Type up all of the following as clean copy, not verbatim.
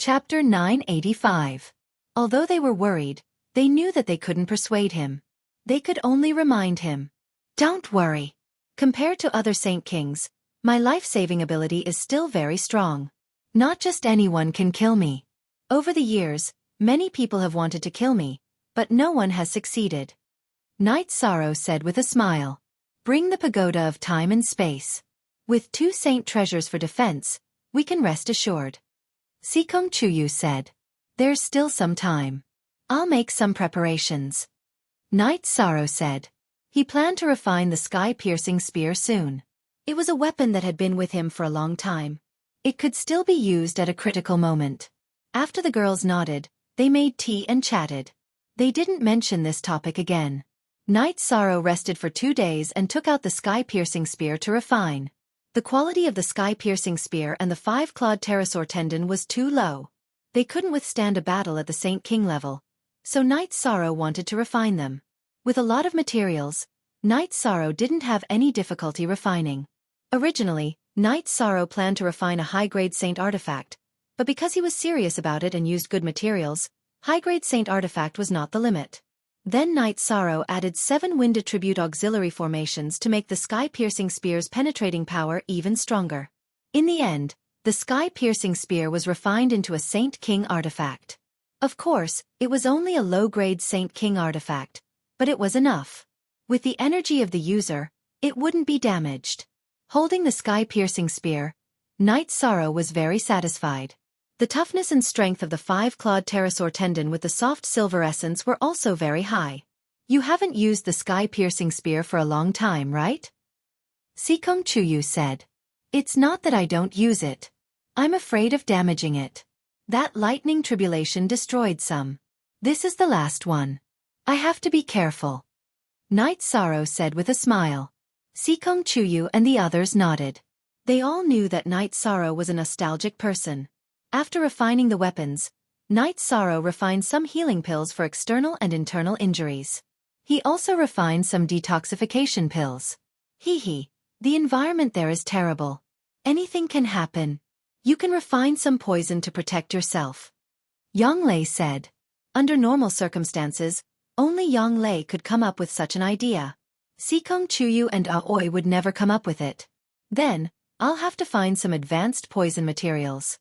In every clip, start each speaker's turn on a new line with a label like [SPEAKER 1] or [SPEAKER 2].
[SPEAKER 1] Chapter 985. Although they were worried, they knew that they couldn't persuade him. They could only remind him. Don't worry. Compared to other Saint Kings, my life-saving ability is still very strong. Not just anyone can kill me. Over the years, many people have wanted to kill me, but no one has succeeded. Knight Sorrow said with a smile. Bring the pagoda of time and space. With 2 saint treasures for defense, we can rest assured. Sikong Chuyu said. There's still some time. I'll make some preparations. Knight Sorrow said. He planned to refine the sky-piercing spear soon. It was a weapon that had been with him for a long time. It could still be used at a critical moment. After the girls nodded, they made tea and chatted. They didn't mention this topic again. Knight Sorrow rested for 2 days and took out the sky-piercing spear to refine. The quality of the sky-piercing spear and the 5-clawed pterosaur tendon was too low. They couldn't withstand a battle at the Saint King level, so Knight Sorrow wanted to refine them. With a lot of materials, Knight Sorrow didn't have any difficulty refining. Originally, Knight Sorrow planned to refine a high-grade saint artifact, but because he was serious about it and used good materials, high-grade saint artifact was not the limit. Then Knight Sorrow added 7 wind attribute auxiliary formations to make the sky-piercing spear's penetrating power even stronger. In the end, the sky-piercing spear was refined into a Saint King artifact. Of course, it was only a low-grade Saint King artifact, but it was enough. With the energy of the user, it wouldn't be damaged. Holding the sky-piercing spear, Knight Sorrow was very satisfied. The toughness and strength of the 5-clawed pterosaur tendon with the soft silver essence were also very high. You haven't used the sky-piercing spear for a long time, right? Sikong Chuyu said. It's not that I don't use it. I'm afraid of damaging it. That lightning tribulation destroyed some. This is the last one. I have to be careful. Knight Sorrow said with a smile. Sikong Chuyu and the others nodded. They all knew that Knight Sorrow was a nostalgic person. After refining the weapons, Knight Sorrow refined some healing pills for external and internal injuries. He also refined some detoxification pills. Hee, the environment there is terrible. Anything can happen. You can refine some poison to protect yourself. Yang Lei said. Under normal circumstances, only Yang Lei could come up with such an idea. Sikong Chuyu and Aoi would never come up with it. Then, I'll have to find some advanced poison materials.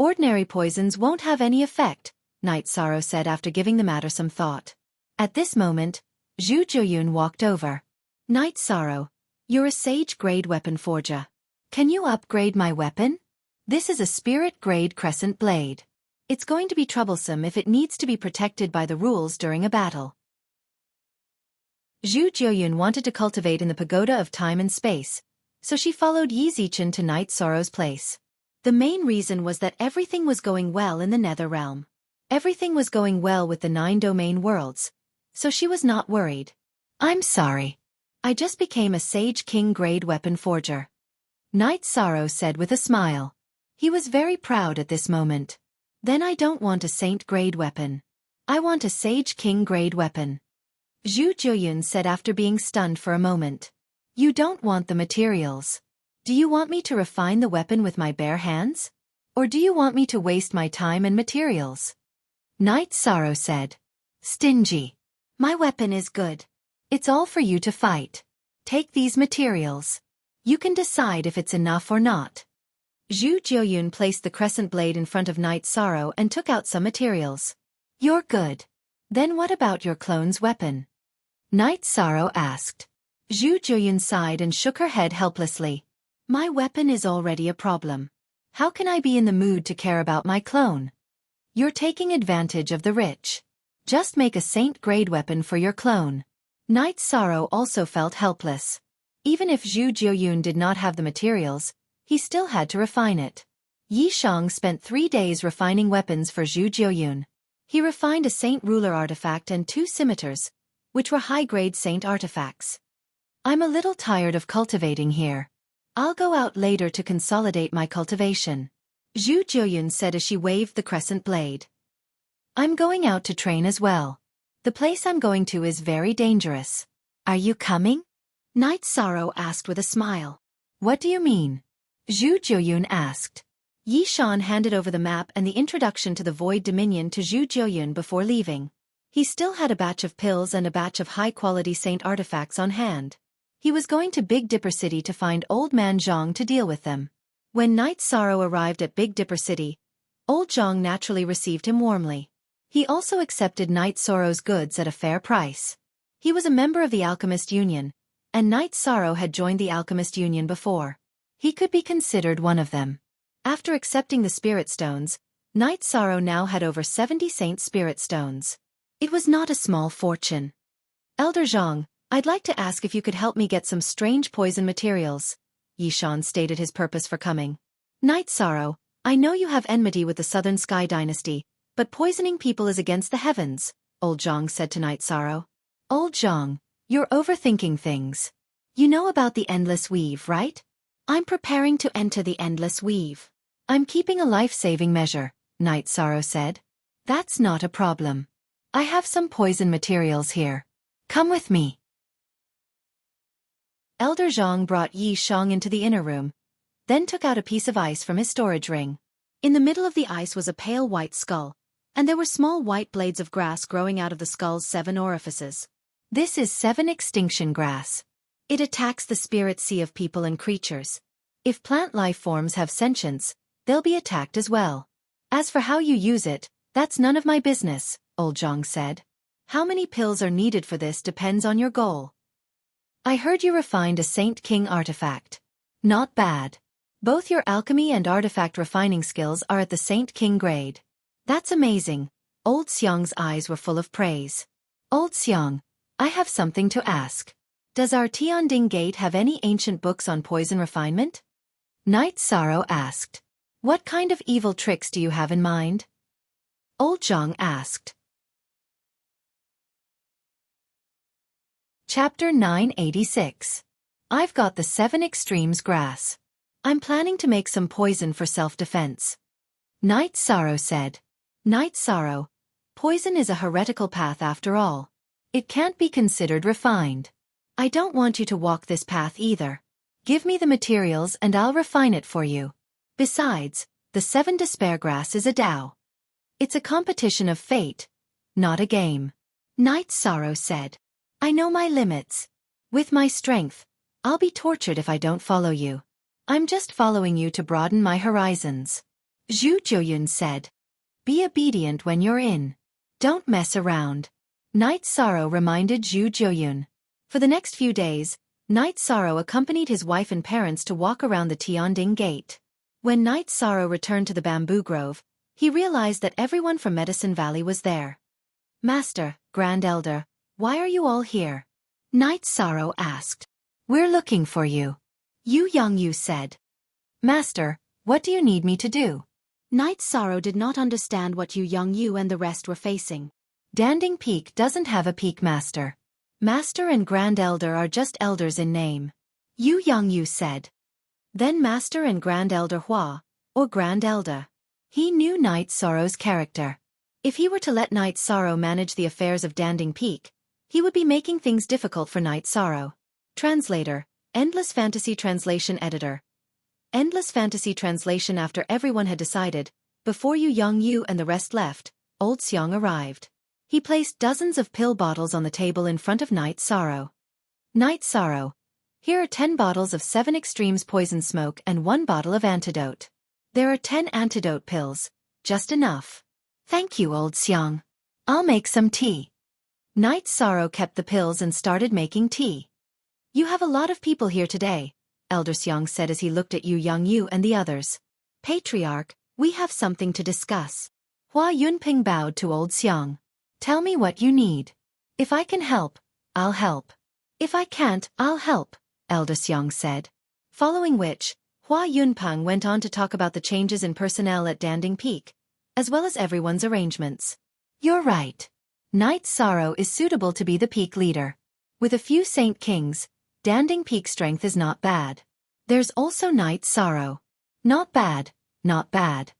[SPEAKER 1] Ordinary poisons won't have any effect, Knight Sorrow said after giving the matter some thought. At this moment, Zhu Jiuyun walked over. Knight Sorrow, you're a sage-grade weapon forger. Can you upgrade my weapon? This is a spirit-grade crescent blade. It's going to be troublesome if it needs to be protected by the rules during a battle. Zhu Jiuyun wanted to cultivate in the pagoda of time and space, so she followed Yi Zichen to Knight Sorrow's place. The main reason was that everything was going well in the Nether Realm. Everything was going well with the 9 domain worlds, so she was not worried. I'm sorry. I just became a Sage King grade weapon forger. Knight Sorrow said with a smile. He was very proud at this moment. Then I don't want a Saint grade weapon. I want a Sage King grade weapon. Zhu Jiuyun said after being stunned for a moment. You don't want the materials. Do you want me to refine the weapon with my bare hands? Or do you want me to waste my time and materials? Knight Sorrow said. Stingy. My weapon is good. It's all for you to fight. Take these materials. You can decide if it's enough or not. Zhu Jiuyun placed the crescent blade in front of Knight Sorrow and took out some materials. You're good. Then what about your clone's weapon? Knight Sorrow asked. Zhu Jiuyun sighed and shook her head helplessly. My weapon is already a problem. How can I be in the mood to care about my clone? You're taking advantage of the rich. Just make a saint-grade weapon for your clone. Knight Sorrow also felt helpless. Even if Zhu Jiuyun did not have the materials, he still had to refine it. Yi Shang spent 3 days refining weapons for Zhu Jiuyun. He refined a saint ruler artifact and 2 scimitars, which were high-grade saint artifacts. I'm a little tired of cultivating here. I'll go out later to consolidate my cultivation. Zhu Jiuyun said as she waved the crescent blade. I'm going out to train as well. The place I'm going to is very dangerous. Are you coming? Knight Sorrow asked with a smile. What do you mean? Zhu Jiuyun asked. Yi Shan handed over the map and the introduction to the Void Dominion to Zhu Jiuyun before leaving. He still had a batch of pills and a batch of high-quality saint artifacts on hand. He was going to Big Dipper City to find Old Man Zhang to deal with them. When Night Sorrow arrived at Big Dipper City, Old Zhang naturally received him warmly. He also accepted Night Sorrow's goods at a fair price. He was a member of the Alchemist Union, and Night Sorrow had joined the Alchemist Union before. He could be considered one of them. After accepting the Spirit Stones, Night Sorrow now had over 70 Saint Spirit Stones. It was not a small fortune. Elder Zhang, I'd like to ask if you could help me get some strange poison materials. Yi Shan stated his purpose for coming. Night Sorrow, I know you have enmity with the Southern Sky Dynasty, but poisoning people is against the heavens, Old Zhang said to Night Sorrow. Old Zhang, you're overthinking things. You know about the Endless Weave, right? I'm preparing to enter the Endless Weave. I'm keeping a life-saving measure, Night Sorrow said. That's not a problem. I have some poison materials here. Come with me. Elder Zhang brought Yi Shang into the inner room, then took out a piece of ice from his storage ring. In the middle of the ice was a pale white skull, and there were small white blades of grass growing out of the skull's 7 orifices. This is 7 extinction grass. It attacks the spirit sea of people and creatures. If plant life forms have sentience, they'll be attacked as well. As for how you use it, that's none of my business, Old Zhang said. How many pills are needed for this depends on your goal. I heard you refined a Saint King artifact. Not bad. Both your alchemy and artifact refining skills are at the Saint King grade. That's amazing. Old Xiang's eyes were full of praise. Old Xiang, I have something to ask. Does our Tianding Gate have any ancient books on poison refinement? Night Sorrow asked. What kind of evil tricks do you have in mind? Old Zhang asked. Chapter 986. I've got the 7 extremes grass. I'm planning to make some poison for self-defense. Night Sorrow said. Night Sorrow, poison is a heretical path after all. It can't be considered refined. I don't want you to walk this path either. Give me the materials and I'll refine it for you. Besides, the 7 despair grass is a Tao. It's a competition of fate, not a game. Night Sorrow said. I know my limits. With my strength, I'll be tortured if I don't follow you. I'm just following you to broaden my horizons. Zhu Jiuyun said. Be obedient when you're in. Don't mess around. Night Sorrow reminded Zhu Jiuyun. For the next few days, Night Sorrow accompanied his wife and parents to walk around the Tianding Gate. When Night Sorrow returned to the bamboo grove, he realized that everyone from Medicine Valley was there. Master, Grand Elder, why are you all here? Night Sorrow asked. We're looking for you. Yu Yangyu said. Master, what do you need me to do? Night Sorrow did not understand what Yu Yangyu and the rest were facing. Danding Peak doesn't have a peak master. Master and Grand Elder are just elders in name. Yu Yangyu said. Then Master and Grand Elder Hua, or Grand Elder. He knew Night Sorrow's character. If he were to let Night Sorrow manage the affairs of Danding Peak, he would be making things difficult for Night Sorrow. Translator, Endless Fantasy Translation Editor. Endless Fantasy Translation. After everyone had decided, before Yu Yangyu and the rest left, Old Xiang arrived. He placed dozens of pill bottles on the table in front of Night Sorrow. Night Sorrow, here are 10 bottles of 7 extremes poison smoke and 1 bottle of antidote. There are 10 antidote pills, just enough. Thank you, Old Xiang. I'll make some tea. Night Sorrow kept the pills and started making tea. You have a lot of people here today, Elder Xiang said as he looked at Yu Yangyu and the others. Patriarch, we have something to discuss. Hua Yunping bowed to Old Xiang. Tell me what you need. If I can help, I'll help. If I can't, I'll help, Elder Xiang said. Following which, Hua Yunpeng went on to talk about the changes in personnel at Danding Peak, as well as everyone's arrangements. You're right. Night Sorrow is suitable to be the peak leader. With a few Saint Kings, Danding Peak strength is not bad. There's also Night Sorrow. Not bad, not bad.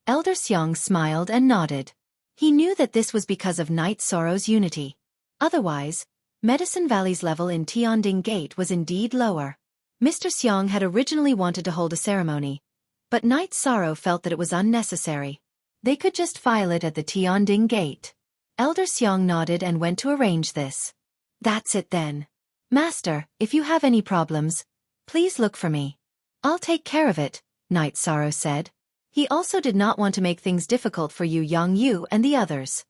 [SPEAKER 1] Elder Xiang smiled and nodded. He knew that this was because of Night Sorrow's unity. Otherwise, Medicine Valley's level in Tianding Gate was indeed lower. Mr. Xiang had originally wanted to hold a ceremony, But Night Sorrow felt that it was unnecessary. They could just file it at the Tianding gate. Elder Xiang nodded and went to arrange this. That's it then. Master, if you have any problems, please look for me. I'll take care of it, Night Sorrow said. He also did not want to make things difficult for Yang Yu and the others.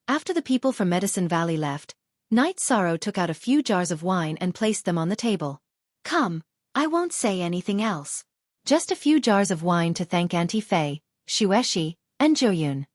[SPEAKER 1] After the people from Medicine Valley left, Night Sorrow took out a few jars of wine and placed them on the table. Come, I won't say anything else. Just a few jars of wine to thank Auntie Fei, Xueshi, and Joyun.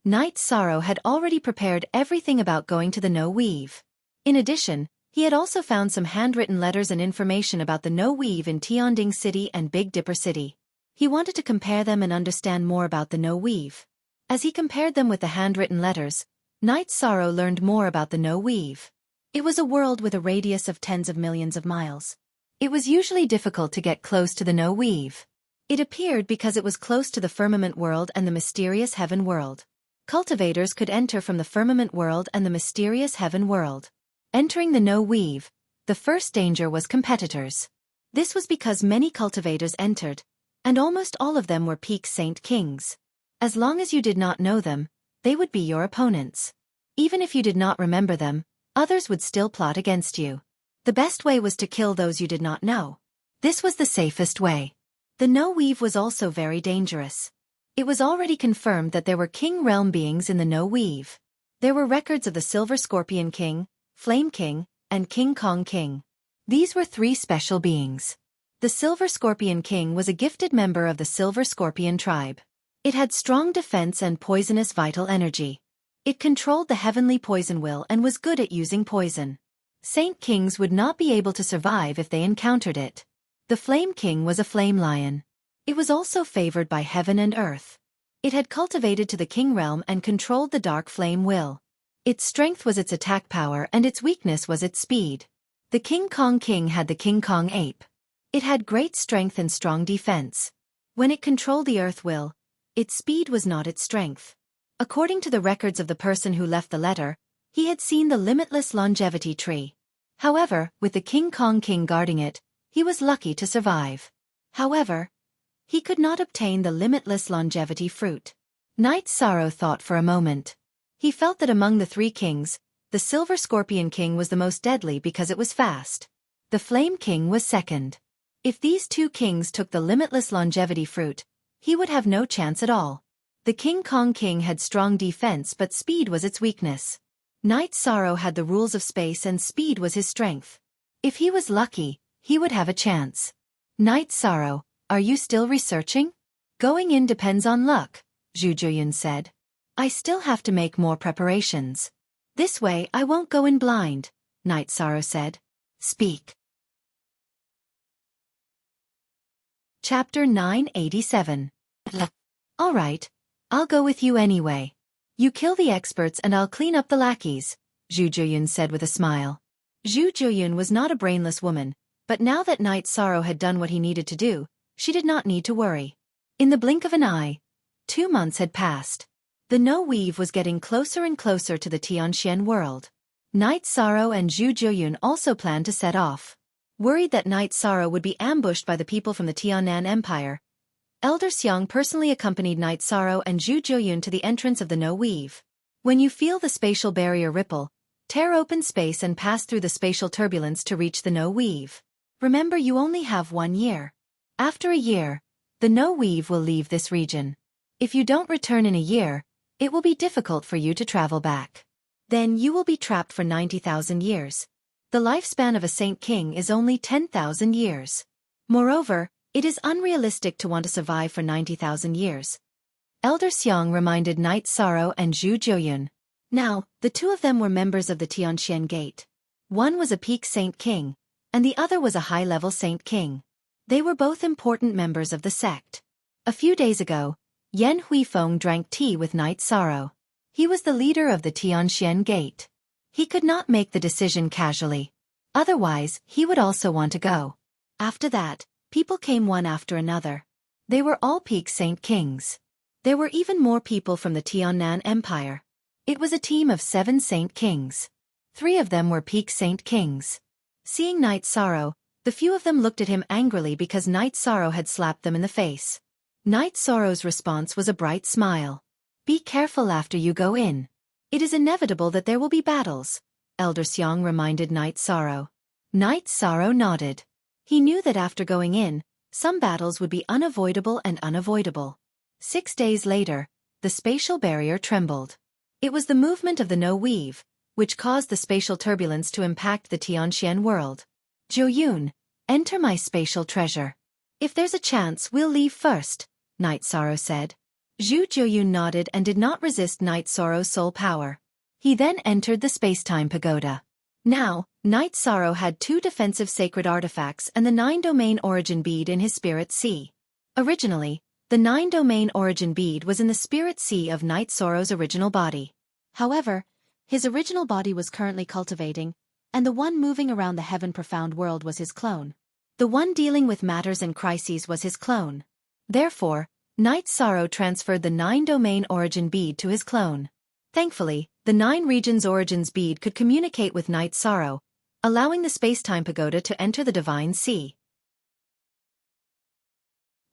[SPEAKER 1] Night Sorrow had already prepared everything about going to the No Weave. In addition, he had also found some handwritten letters and information about the No Weave in Tianding City and Big Dipper City. He wanted to compare them and understand more about the No Weave. As he compared them with the handwritten letters, Night Sorrow learned more about the No Weave. It was a world with a radius of tens of millions of miles. It was usually difficult to get close to the No Weave. It appeared because it was close to the Firmament World and the Mysterious Heaven World. Cultivators could enter from the Firmament World and the Mysterious Heaven World. Entering the No Weave, the first danger was competitors. This was because many cultivators entered, and almost all of them were peak Saint Kings. As long as you did not know them, they would be your opponents. Even if you did not remember them, others would still plot against you. The best way was to kill those you did not know. This was the safest way. The No Weave was also very dangerous. It was already confirmed that there were King Realm beings in the No Weave. There were records of the Silver Scorpion King, Flame King, and King Kong King. These were 3 special beings. The Silver Scorpion King was a gifted member of the Silver Scorpion tribe. It had strong defense and poisonous vital energy. It controlled the heavenly poison will and was good at using poison. Saint Kings would not be able to survive if they encountered it. The Flame King was a flame lion. It was also favored by heaven and earth. It had cultivated to the King Realm and controlled the dark flame will. Its strength was its attack power and its weakness was its speed. The King Kong King had the King Kong ape. It had great strength and strong defense. When it controlled the earth will, its speed was not its strength. According to the records of the person who left the letter, he had seen the limitless longevity tree. However, with the King Kong King guarding it, he was lucky to survive. However, he could not obtain the limitless longevity fruit. Night Sorrow thought for a moment. He felt that among the 3 kings, the Silver Scorpion King was the most deadly because it was fast. The Flame King was second. If these 2 kings took the limitless longevity fruit, he would have no chance at all. The King Kong King had strong defense but speed was its weakness. Night Sorrow had the rules of space and speed was his strength. If he was lucky, he would have a chance. Night Sorrow, are you still researching? Going in depends on luck, Zhu Juyun said. I still have to make more preparations. This way I won't go in blind, Night Sorrow said. Speak. Chapter 987. All right, I'll go with you anyway. You kill the experts and I'll clean up the lackeys, Zhu Juyun said with a smile. Zhu Juyun was not a brainless woman, but now that Night Sorrow had done what he needed to do, she did not need to worry. In the blink of an eye, 2 months had passed. The No Weave was getting closer and closer to the Tianxian world. Night Sorrow and Zhu Juyun also planned to set off. Worried that Night Sorrow would be ambushed by the people from the Tianan Empire, Elder Xiang personally accompanied Night Sorrow and Zhu Juyun to the entrance of the No Weave. When you feel the spatial barrier ripple, tear open space and pass through the spatial turbulence to reach the No Weave. Remember, you only have 1 year. After a year, the No Weave will leave this region. If you don't return in a year, it will be difficult for you to travel back. Then you will be trapped for 90,000 years. The lifespan of a Saint King is only 10,000 years. Moreover, it is unrealistic to want to survive for 90,000 years. Elder Xiang reminded Night Sorrow and Zhu Juyun. Now, the 2 of them were members of the Tianxian Gate. One was a peak Saint King, and the other was a high-level Saint King. They were both important members of the sect. A few days ago, Yan Huifeng drank tea with Night Sorrow. He was the leader of the Tianxian Gate. He could not make the decision casually. Otherwise, he would also want to go. After that, people came one after another. They were all peak Saint Kings. There were even more people from the Tiannan Empire. It was a team of 7 Saint Kings. 3 of them were peak Saint Kings. Seeing Night Sorrow, The few of them looked at him angrily because Night Sorrow had slapped them in the face. Night Sorrow's response was a bright smile. Be careful after you go in. It is inevitable that there will be battles, Elder Xiang reminded Night Sorrow. Night Sorrow nodded. He knew that after going in, some battles would be unavoidable and unavoidable. 6 days later, the spatial barrier trembled. It was the movement of the no weave, which caused the spatial turbulence to impact the Tianxian world. Zhou Yun, enter my spatial treasure. If there's a chance, we'll leave first, Night Sorrow said. Zhou Yun nodded and did not resist Night Sorrow's soul power. He then entered the space-time pagoda. Now, Night Sorrow had 2 defensive sacred artifacts and the 9-domain origin bead in his spirit sea. Originally, the 9-domain origin bead was in the spirit sea of Night Sorrow's original body. However, his original body was currently cultivating, and the one moving around the heaven profound world was his clone. The one dealing with matters and crises was his clone. Therefore, Night Sorrow transferred the 9-domain origin bead to his clone. Thankfully, the 9 regions origins bead could communicate with Night Sorrow, allowing the space-time pagoda to enter the divine sea.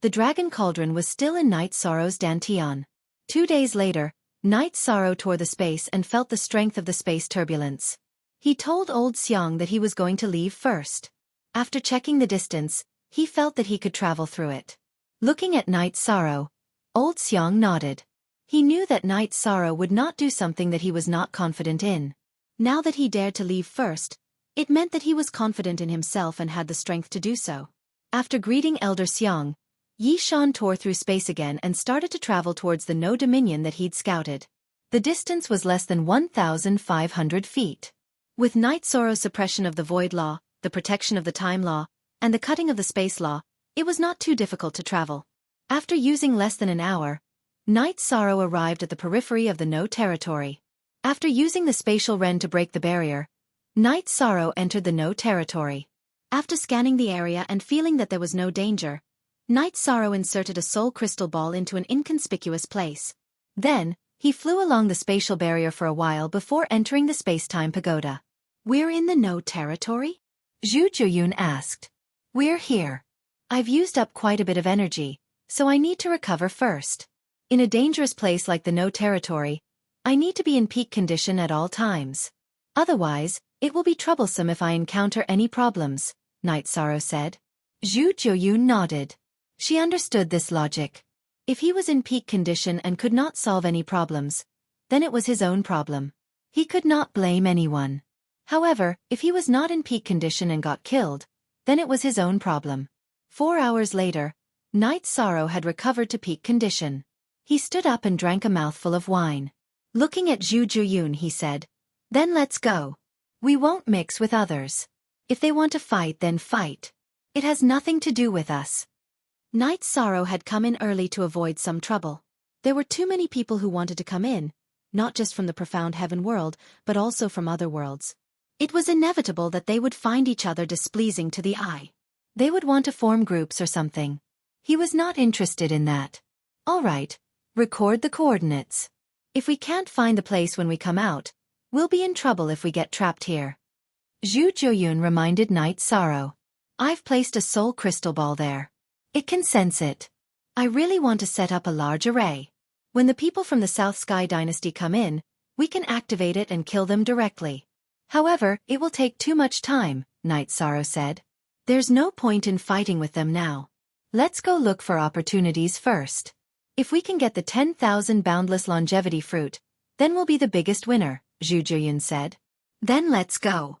[SPEAKER 1] The dragon cauldron was still in Night Sorrow's dantian. 2 days later, Night Sorrow tore the space and felt the strength of the space turbulence. He told Old Xiang that he was going to leave first. After checking the distance, he felt that he could travel through it. Looking at Night Sorrow, Old Xiang nodded. He knew that Night Sorrow would not do something that he was not confident in. Now that he dared to leave first, it meant that he was confident in himself and had the strength to do so. After greeting Elder Xiang, Yi Shan tore through space again and started to travel towards the No Dominion that he'd scouted. The distance was less than 1,500 feet. With Night Sorrow's suppression of the Void Law, the protection of the Time Law, and the cutting of the Space Law, it was not too difficult to travel. After using less than an hour, Night Sorrow arrived at the periphery of the No territory. After using the spatial Ren to break the barrier, Night Sorrow entered the No territory. After scanning the area and feeling that there was no danger, Night Sorrow inserted a soul crystal ball into an inconspicuous place. Then, he flew along the spatial barrier for a while before entering the space-time pagoda. We're in the No territory? Zhu Juyun asked. We're here. I've used up quite a bit of energy, so I need to recover first. In a dangerous place like the No territory, I need to be in peak condition at all times. Otherwise, it will be troublesome if I encounter any problems, Night Sorrow said. Zhu Juyun nodded. She understood this logic. If he was in peak condition and could not solve any problems, then it was his own problem. He could not blame anyone. However, if he was not in peak condition and got killed, then it was his own problem. 4 hours later, Night Sorrow had recovered to peak condition. He stood up and drank a mouthful of wine. Looking at Zhu Juyun, he said, Then let's go. We won't mix with others. If they want to fight, then fight. It has nothing to do with us. Night Sorrow had come in early to avoid some trouble. There were too many people who wanted to come in, not just from the profound heaven world, but also from other worlds. It was inevitable that they would find each other displeasing to the eye. They would want to form groups or something. He was not interested in that. All right, record the coordinates. If we can't find the place when we come out, we'll be in trouble if we get trapped here. Zhu Juyun reminded Night Sorrow. I've placed a soul crystal ball there. It can sense it. I really want to set up a large array. When the people from the South Sky Dynasty come in, we can activate it and kill them directly. However, it will take too much time, Night Sorrow said. There's no point in fighting with them now. Let's go look for opportunities first. If we can get the 10,000 boundless longevity fruit, then we'll be the biggest winner, Zhu Juyun said. Then let's go.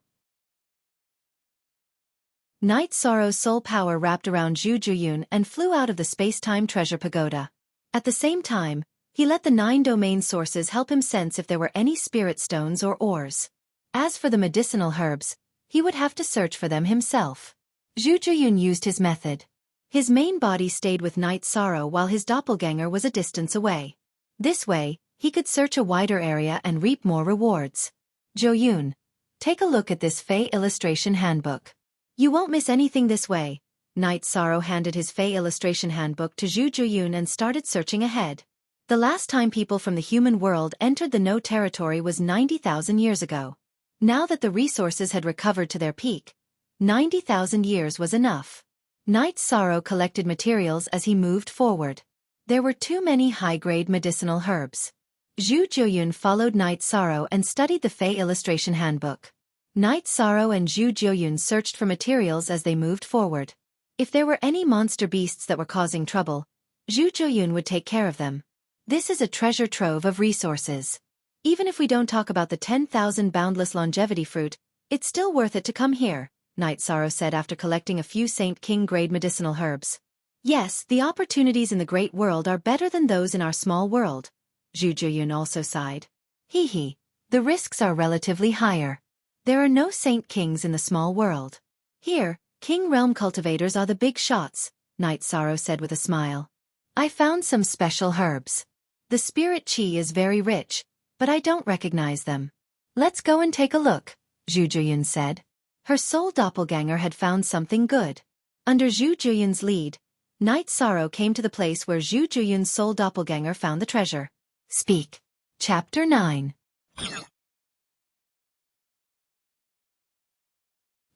[SPEAKER 1] Night Sorrow's soul power wrapped around Zhu Juyun and flew out of the space-time treasure pagoda. At the same time, he let the 9 domain sources help him sense if there were any spirit stones or ores. As for the medicinal herbs, he would have to search for them himself. Zhu Juyun used his method. His main body stayed with Night Sorrow while his doppelganger was a distance away. This way, he could search a wider area and reap more rewards. Juyun, take a look at this Fey illustration handbook. You won't miss anything this way. Night Sorrow handed his Fey illustration handbook to Zhu Juyun and started searching ahead. The last time people from the human world entered the No territory was 90,000 years ago. Now that the resources had recovered to their peak, 90,000 years was enough. Night Sorrow collected materials as he moved forward. There were too many high-grade medicinal herbs. Zhu Jiuyun followed Night Sorrow and studied the Fey illustration handbook. Night Sorrow and Zhu Jiuyun searched for materials as they moved forward. If there were any monster beasts that were causing trouble, Zhu Jiuyun would take care of them. This is a treasure trove of resources. Even if we don't talk about the 10,000 boundless longevity fruit, it's still worth it to come here, Night Sorrow said after collecting a few Saint King-grade medicinal herbs. Yes, the opportunities in the great world are better than those in our small world. Zhu Jiuyun also sighed. Hee, the risks are relatively higher. There are no Saint Kings in the small world. Here, King Realm cultivators are the big shots, Night Sorrow said with a smile. I found some special herbs. The spirit chi is very rich, but I don't recognize them. Let's go and take a look, Zhu Jiuyun said. Her soul doppelganger had found something good. Under Zhu Jiuyun's lead, Night Sorrow came to the place where Zhu Jiuyun's soul doppelganger found the treasure. Speak. Chapter 9.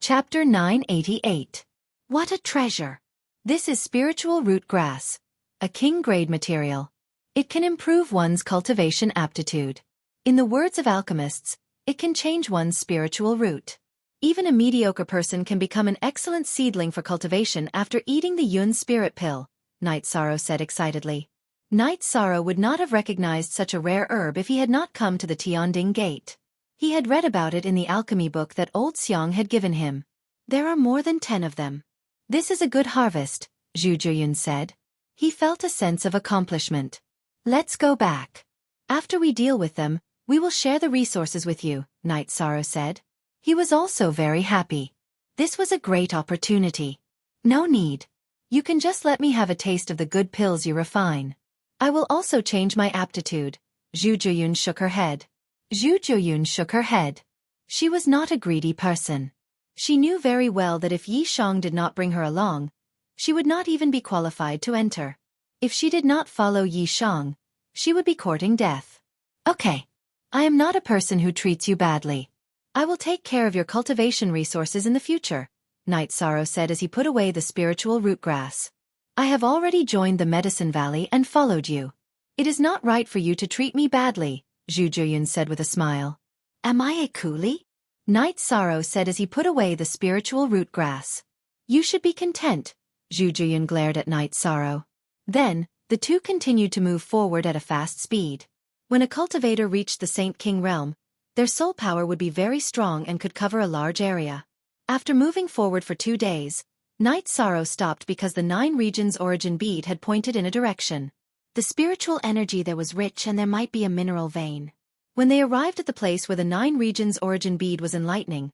[SPEAKER 1] Chapter 988. What a treasure! This is spiritual root grass, a king-grade material. It can improve one's cultivation aptitude. In the words of alchemists, it can change one's spiritual root. Even a mediocre person can become an excellent seedling for cultivation after eating the Yun spirit pill, Night Sorrow said excitedly. Night Sorrow would not have recognized such a rare herb if he had not come to the Tianding Gate. He had read about it in the alchemy book that old Xiang had given him. There are more than 10 of them. This is a good harvest, Zhu Jiuyun said. He felt a sense of accomplishment. Let's go back. After we deal with them, we will share the resources with you, Night Sorrow said. He was also very happy. This was a great opportunity. No need. You can just let me have a taste of the good pills you refine. I will also change my aptitude. Zhu Jiuyun shook her head. Zhu Jiuyun shook her head. She was not a greedy person. She knew very well that if Yi Shang did not bring her along, she would not even be qualified to enter. If she did not follow Yi Shang, she would be courting death. Okay. I am not a person who treats you badly. I will take care of your cultivation resources in the future, Night Sorrow said as he put away the spiritual root grass. I have already joined the Medicine Valley and followed you. It is not right for you to treat me badly, Zhu Jiuyun said with a smile. Am I a coolie? Night Sorrow said as he put away the spiritual root grass. You should be content, Zhu Jiuyun glared at Night Sorrow. Then, the two continued to move forward at a fast speed. When a cultivator reached the Saint King realm, their soul power would be very strong and could cover a large area. After moving forward for 2 days, Night Sorrow stopped because the 9 regions origin bead had pointed in a direction. The spiritual energy there was rich and there might be a mineral vein. When they arrived at the place where the 9 regions origin bead was enlightening,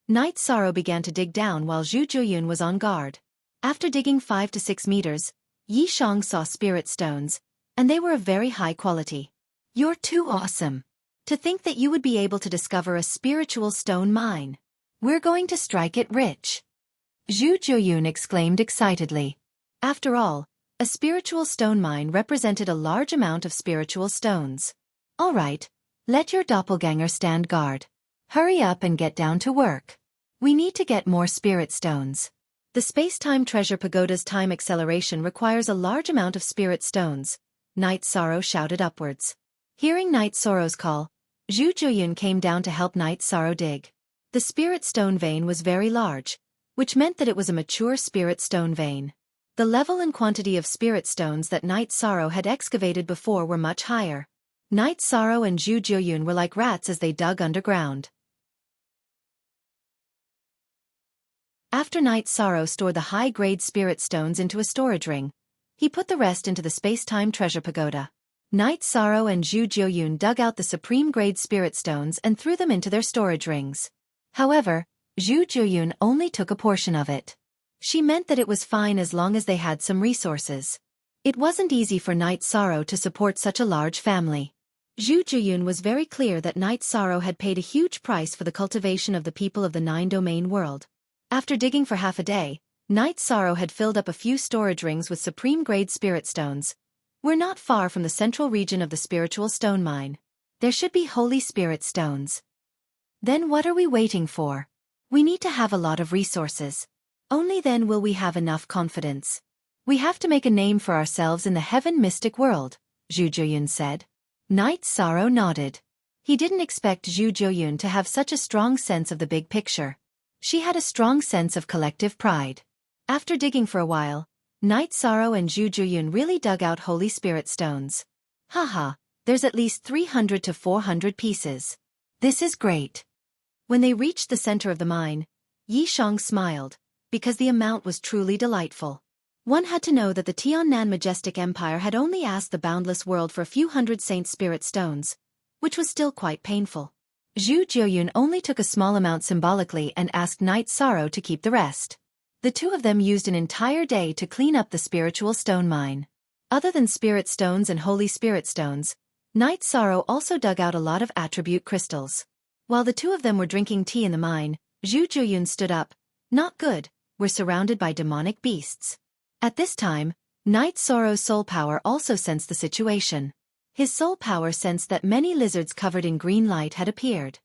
[SPEAKER 1] Night Sorrow began to dig down while Zhu Jiuyun was on guard. After digging 5 to 6 meters, Yi Shang saw spirit stones, and they were of very high quality. You're too awesome. To think that you would be able to discover a spiritual stone mine. We're going to strike it rich. Zhu Jiuyun exclaimed excitedly. After all, a spiritual stone mine represented a large amount of spiritual stones. All right, let your doppelganger stand guard. Hurry up and get down to work. We need to get more spirit stones. The space-time treasure pagoda's time acceleration requires a large amount of spirit stones, Night Sorrow shouted upwards. Hearing Night Sorrow's call, Zhu Jiuyun came down to help Night Sorrow dig. The spirit stone vein was very large, which meant that it was a mature spirit stone vein. The level and quantity of spirit stones that Night Sorrow had excavated before were much higher. Night Sorrow and Zhu Jiuyun were like rats as they dug underground. After Night Sorrow stored the high-grade spirit stones into a storage ring, he put the rest into the space-time treasure pagoda. Night Sorrow and Zhu Jiuyun dug out the supreme-grade spirit stones and threw them into their storage rings. However, Zhu Jiuyun only took a portion of it. She meant that it was fine as long as they had some resources. It wasn't easy for Night Sorrow to support such a large family. Zhu Jiuyun was very clear that Night Sorrow had paid a huge price for the cultivation of the people of the 9-domain world. After digging for half a day, Night Sorrow had filled up a few storage rings with supreme-grade spirit stones. We're not far from the central region of the spiritual stone mine. There should be holy spirit stones. Then what are we waiting for? We need to have a lot of resources. Only then will we have enough confidence. We have to make a name for ourselves in the heaven mystic world, Zhu Zhuoyun said. Knight Sorrow nodded. He didn't expect Zhu Zhuoyun to have such a strong sense of the big picture. She had a strong sense of collective pride. After digging for a while, Knight Sorrow and Zhu Zhuoyun really dug out Holy Spirit stones. Haha, there's at least 300 to 400 pieces. This is great. When they reached the center of the mine, Yi Shang smiled, because the amount was truly delightful. One had to know that the Tiannan Majestic Empire had only asked the boundless world for a few hundred Saint Spirit stones, which was still quite painful. Zhu Zhuoyun only took a small amount symbolically and asked Knight Sorrow to keep the rest. The two of them used an entire day to clean up the spiritual stone mine. Other than spirit stones and holy spirit stones, Knight Sorrow also dug out a lot of attribute crystals. While the two of them were drinking tea in the mine, Zhu Zhuoyun stood up. Not good, we're surrounded by demonic beasts. At this time, Knight Sorrow's soul power also sensed the situation. His soul power sensed that many lizards covered in green light had appeared.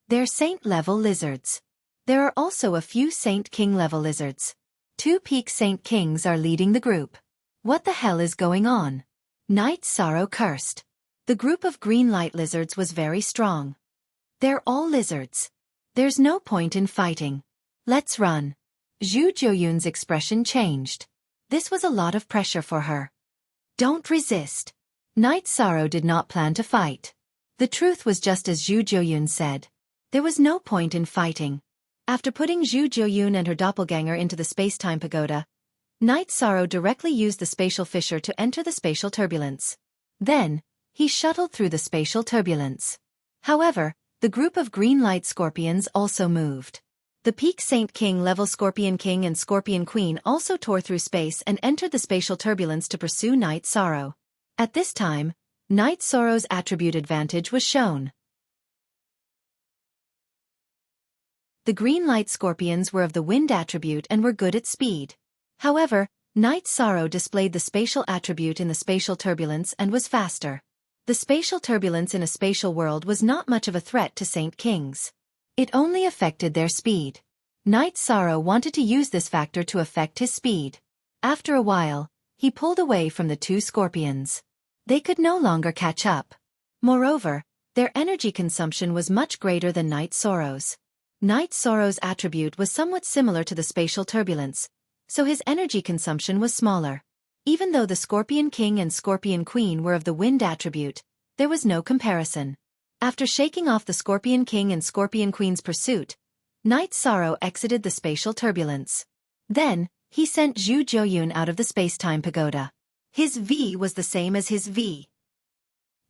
[SPEAKER 1] They're Saint-level lizards. There are also a few Saint King-level lizards. 2 peak Saint Kings are leading the group. What the hell is going on? Knight Sorrow cursed. The group of green light lizards was very strong. They're all lizards. There's no point in fighting. Let's run. Zhu Zhuoyun's expression changed. This was a lot of pressure for her. Don't resist. Knight Sorrow did not plan to fight. The truth was just as Zhu Zhuoyun said. There was no point in fighting. After putting Zhu Zhuoyun and her doppelganger into the space-time pagoda, Knight Sorrow directly used the spatial fissure to enter the spatial turbulence. Then, he shuttled through the spatial turbulence. However, the group of green light scorpions also moved. The peak Saint King level Scorpion King and Scorpion Queen also tore through space and entered the spatial turbulence to pursue Knight Sorrow. At this time, Knight Sorrow's attribute advantage was shown. The green light scorpions were of the wind attribute and were good at speed. However, Knight Sorrow displayed the spatial attribute in the spatial turbulence and was faster. The spatial turbulence in a spatial world was not much of a threat to Saint Kings. It only affected their speed. Knight Sorrow wanted to use this factor to affect his speed. After a while, he pulled away from the 2 scorpions. They could no longer catch up. Moreover, their energy consumption was much greater than Knight Sorrow's. Knight Sorrow's attribute was somewhat similar to the spatial turbulence, so his energy consumption was smaller. Even though the Scorpion King and Scorpion Queen were of the wind attribute, there was no comparison. After shaking off the Scorpion King and Scorpion Queen's pursuit, Knight Sorrow exited the spatial turbulence. Then, he sent Zhu Zhuoyun out of the space-time pagoda. His V was the same as his V.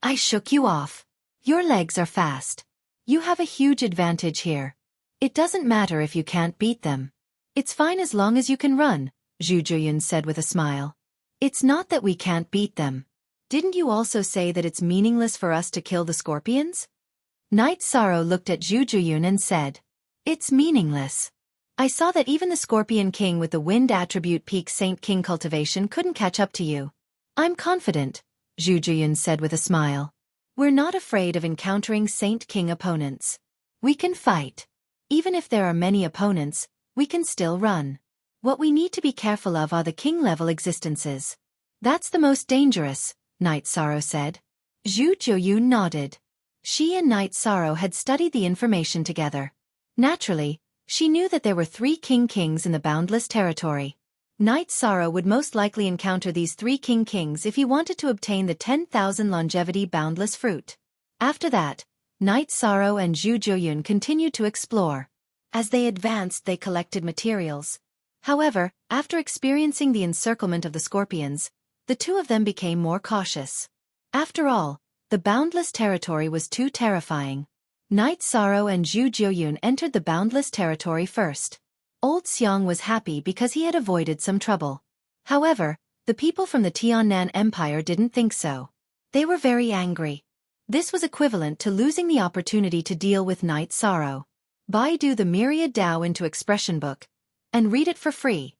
[SPEAKER 1] I shook you off. Your legs are fast. You have a huge advantage here. It doesn't matter if you can't beat them. It's fine as long as you can run, Zhu Zhuoyun said with a smile. It's not that we can't beat them. Didn't you also say that it's meaningless for us to kill the scorpions? Knight Sorrow looked at Zhu Zhuoyun and said, It's meaningless. I saw that even the Scorpion King with the wind attribute peak Saint King cultivation couldn't catch up to you. I'm confident, Zhu Zhuoyun said with a smile. We're not afraid of encountering Saint King opponents. We can fight. Even if there are many opponents, we can still run. What we need to be careful of are the king-level existences. That's the most dangerous, Knight Sorrow said. Zhu Zhuoyun nodded. She and Knight Sorrow had studied the information together. Naturally, she knew that there were 3 Kings in the boundless territory. Knight Sorrow would most likely encounter these 3 Kings if he wanted to obtain the 10,000 longevity boundless fruit. After that, Knight Sorrow and Zhu Zhuoyun continued to explore. As they advanced, they collected materials. However, after experiencing the encirclement of the scorpions, the 2 of them became more cautious. After all, the boundless territory was too terrifying. Knight Sorrow and Zhu Zhuoyun entered the boundless territory first. Old Xiang was happy because he had avoided some trouble. However, the people from the Tiannan Empire didn't think so. They were very angry. This was equivalent to losing the opportunity to deal with Knight Sorrow. Baidu the Myriad Dao into Expression Book, and read it for free.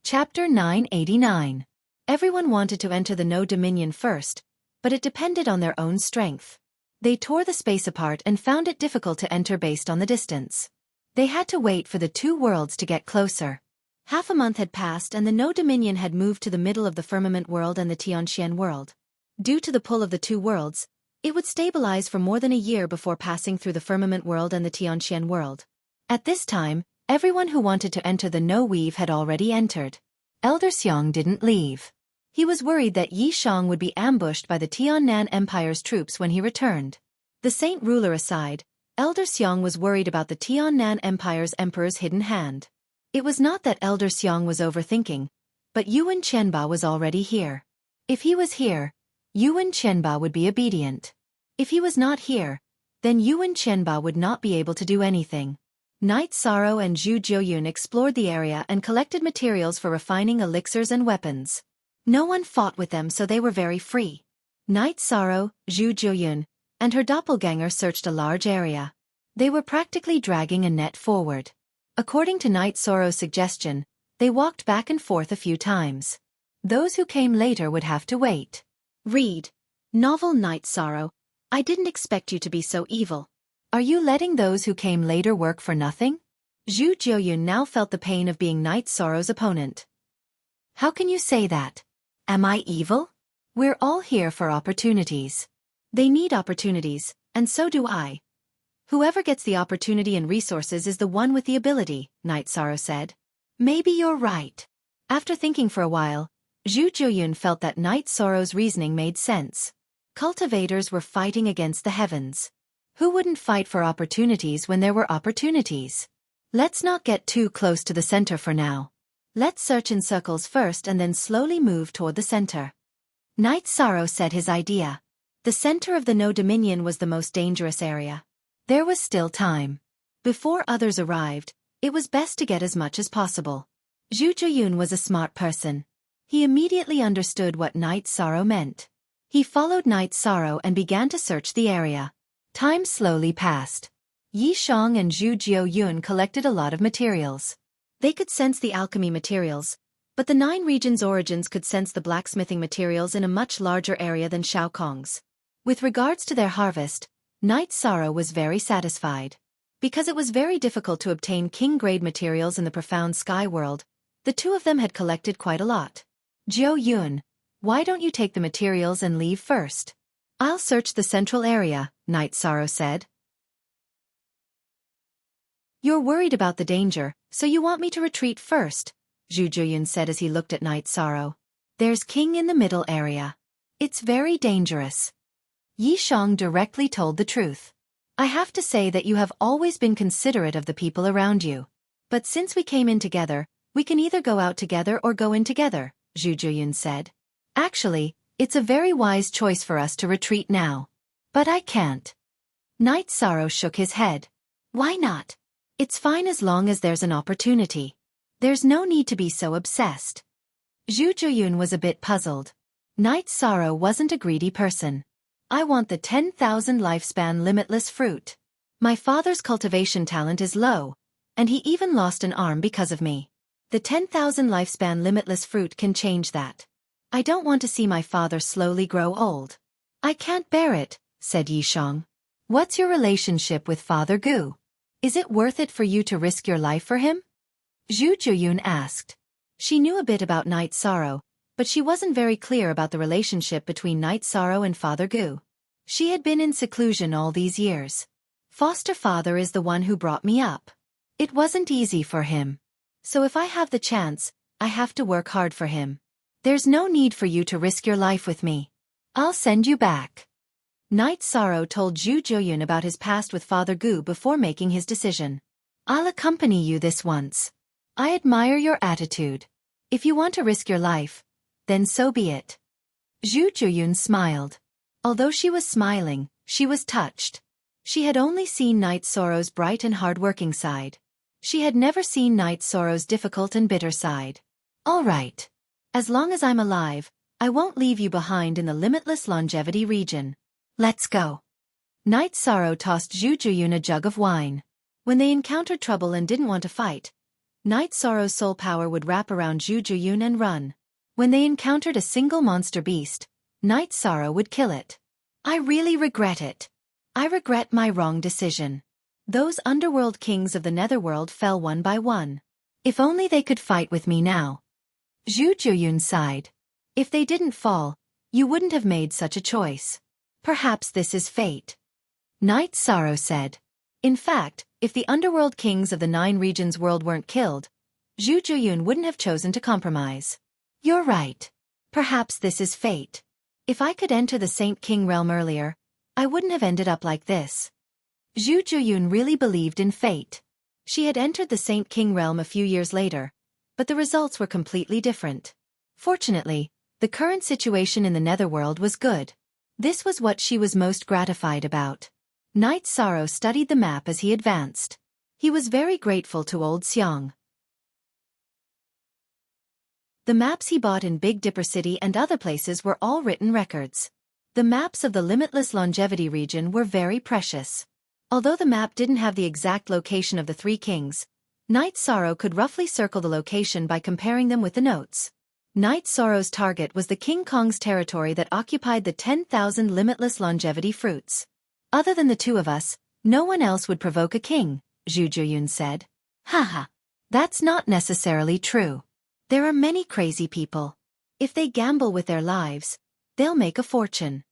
[SPEAKER 1] Chapter 989. Everyone wanted to enter the No Dominion first, but it depended on their own strength. They tore the space apart and found it difficult to enter based on the distance. They had to wait for the two worlds to get closer. Half a month had passed and the No Dominion had moved to the middle of the Firmament world and the Tianxian world. Due to the pull of the two worlds, it would stabilize for more than a year before passing through the Firmament world and the Tianxian world. At this time, everyone who wanted to enter the No Weave had already entered. Elder Xiang didn't leave. He was worried that Yi Shang would be ambushed by the Tiannan Empire's troops when he returned. The Saint ruler aside, Elder Xiang was worried about the Tiannan Empire's emperor's hidden hand. It was not that Elder Xiang was overthinking, but Yuan Qianba was already here. If he was here, Yuan Qianba would be obedient. If he was not here, then Yuan Qianba would not be able to do anything. Night Sorrow and Zhu Jiuyun explored the area and collected materials for refining elixirs and weapons. No one fought with them, so they were very free. Night Sorrow, Zhu Jiuyun, and her doppelganger searched a large area. They were practically dragging a net forward. According to Night Sorrow's suggestion, they walked back and forth a few times. Those who came later would have to wait. Read. Novel Night Sorrow. I didn't expect you to be so evil. Are you letting those who came later work for nothing? Zhu Jiuyun now felt the pain of being Night Sorrow's opponent. How can you say that? Am I evil? We're all here for opportunities. They need opportunities, and so do I. Whoever gets the opportunity and resources is the one with the ability, Night Sorrow said. Maybe you're right. After thinking for a while, Zhu Jiuyun felt that Night Sorrow's reasoning made sense. Cultivators were fighting against the heavens. Who wouldn't fight for opportunities when there were opportunities? Let's not get too close to the center for now. Let's search in circles first and then slowly move toward the center. Night Sorrow said his idea. The center of the No Dominion was the most dangerous area. There was still time. Before others arrived, it was best to get as much as possible. Zhu Jiuyun was a smart person. He immediately understood what Night Sorrow meant. He followed Night Sorrow and began to search the area. Time slowly passed. Yi Shang and Zhu Jiuyun collected a lot of materials. They could sense the alchemy materials, but the 9 regions' origins could sense the blacksmithing materials in a much larger area than Shao Kong's. With regards to their harvest, Night Sorrow was very satisfied. Because it was very difficult to obtain king-grade materials in the profound sky world, the two of them had collected quite a lot. Jiuyun, why don't you take the materials and leave first? I'll search the central area, Night Sorrow said. You're worried about the danger, so you want me to retreat first, Zhu Jiuyun said as he looked at Night Sorrow. There's king in the middle area. It's very dangerous. Yi Shang directly told the truth. I have to say that you have always been considerate of the people around you. But since we came in together, we can either go out together or go in together, Zhu Jiuyun said. Actually, it's a very wise choice for us to retreat now. But I can't. Night Sorrow shook his head. Why not? It's fine as long as there's an opportunity. There's no need to be so obsessed. Zhu Jiuyun was a bit puzzled. Night Sorrow wasn't a greedy person. I want the 10,000 lifespan limitless fruit. My father's cultivation talent is low, and he even lost an arm because of me. The 10,000 lifespan limitless fruit can change that. I don't want to see my father slowly grow old. I can't bear it, said Yi Shang. What's your relationship with Father Gu? Is it worth it for you to risk your life for him? Zhu Jiuyun asked. She knew a bit about Night Sorrow, but she wasn't very clear about the relationship between Night Sorrow and Father Gu. She had been in seclusion all these years. Foster father is the one who brought me up. It wasn't easy for him. So if I have the chance, I have to work hard for him. There's no need for you to risk your life with me. I'll send you back. Night Sorrow told Zhu Jiuyun about his past with Father Gu before making his decision. I'll accompany you this once. I admire your attitude. If you want to risk your life, then so be it. Zhu Jiuyun smiled. Although she was smiling, she was touched. She had only seen Night Sorrow's bright and hard-working side. She had never seen Night Sorrow's difficult and bitter side. All right. As long as I'm alive, I won't leave you behind in the limitless longevity region. Let's go. Night Sorrow tossed Zhu Jiuyun a jug of wine. When they encountered trouble and didn't want to fight, Night Sorrow's soul power would wrap around Zhu Jiuyun and run. When they encountered a single monster beast, Night Sorrow would kill it. I really regret it. I regret my wrong decision. Those underworld kings of the netherworld fell one by one. If only they could fight with me now. Zhu Zhuyun sighed. If they didn't fall, you wouldn't have made such a choice. Perhaps this is fate. Night Sorrow said. In fact, if the underworld kings of the 9 regions world weren't killed, Zhu Zhuyun wouldn't have chosen to compromise. You're right. Perhaps this is fate. If I could enter the Saint King realm earlier, I wouldn't have ended up like this. Zhu Zhuyun really believed in fate. She had entered the Saint King realm a few years later, but the results were completely different. Fortunately, the current situation in the netherworld was good. This was what she was most gratified about. Night Sorrow studied the map as he advanced. He was very grateful to Old Xiang. The maps he bought in Big Dipper City and other places were all written records. The maps of the Limitless Longevity region were very precious. Although the map didn't have the exact location of the 3 kings, Night Sorrow could roughly circle the location by comparing them with the notes. Night Sorrow's target was the King Kong's territory that occupied the 10,000 limitless longevity fruits. Other than the 2 of us, no one else would provoke a king, Zhu Zhuyun said. Haha. That's not necessarily true. There are many crazy people. If they gamble with their lives, they'll make a fortune.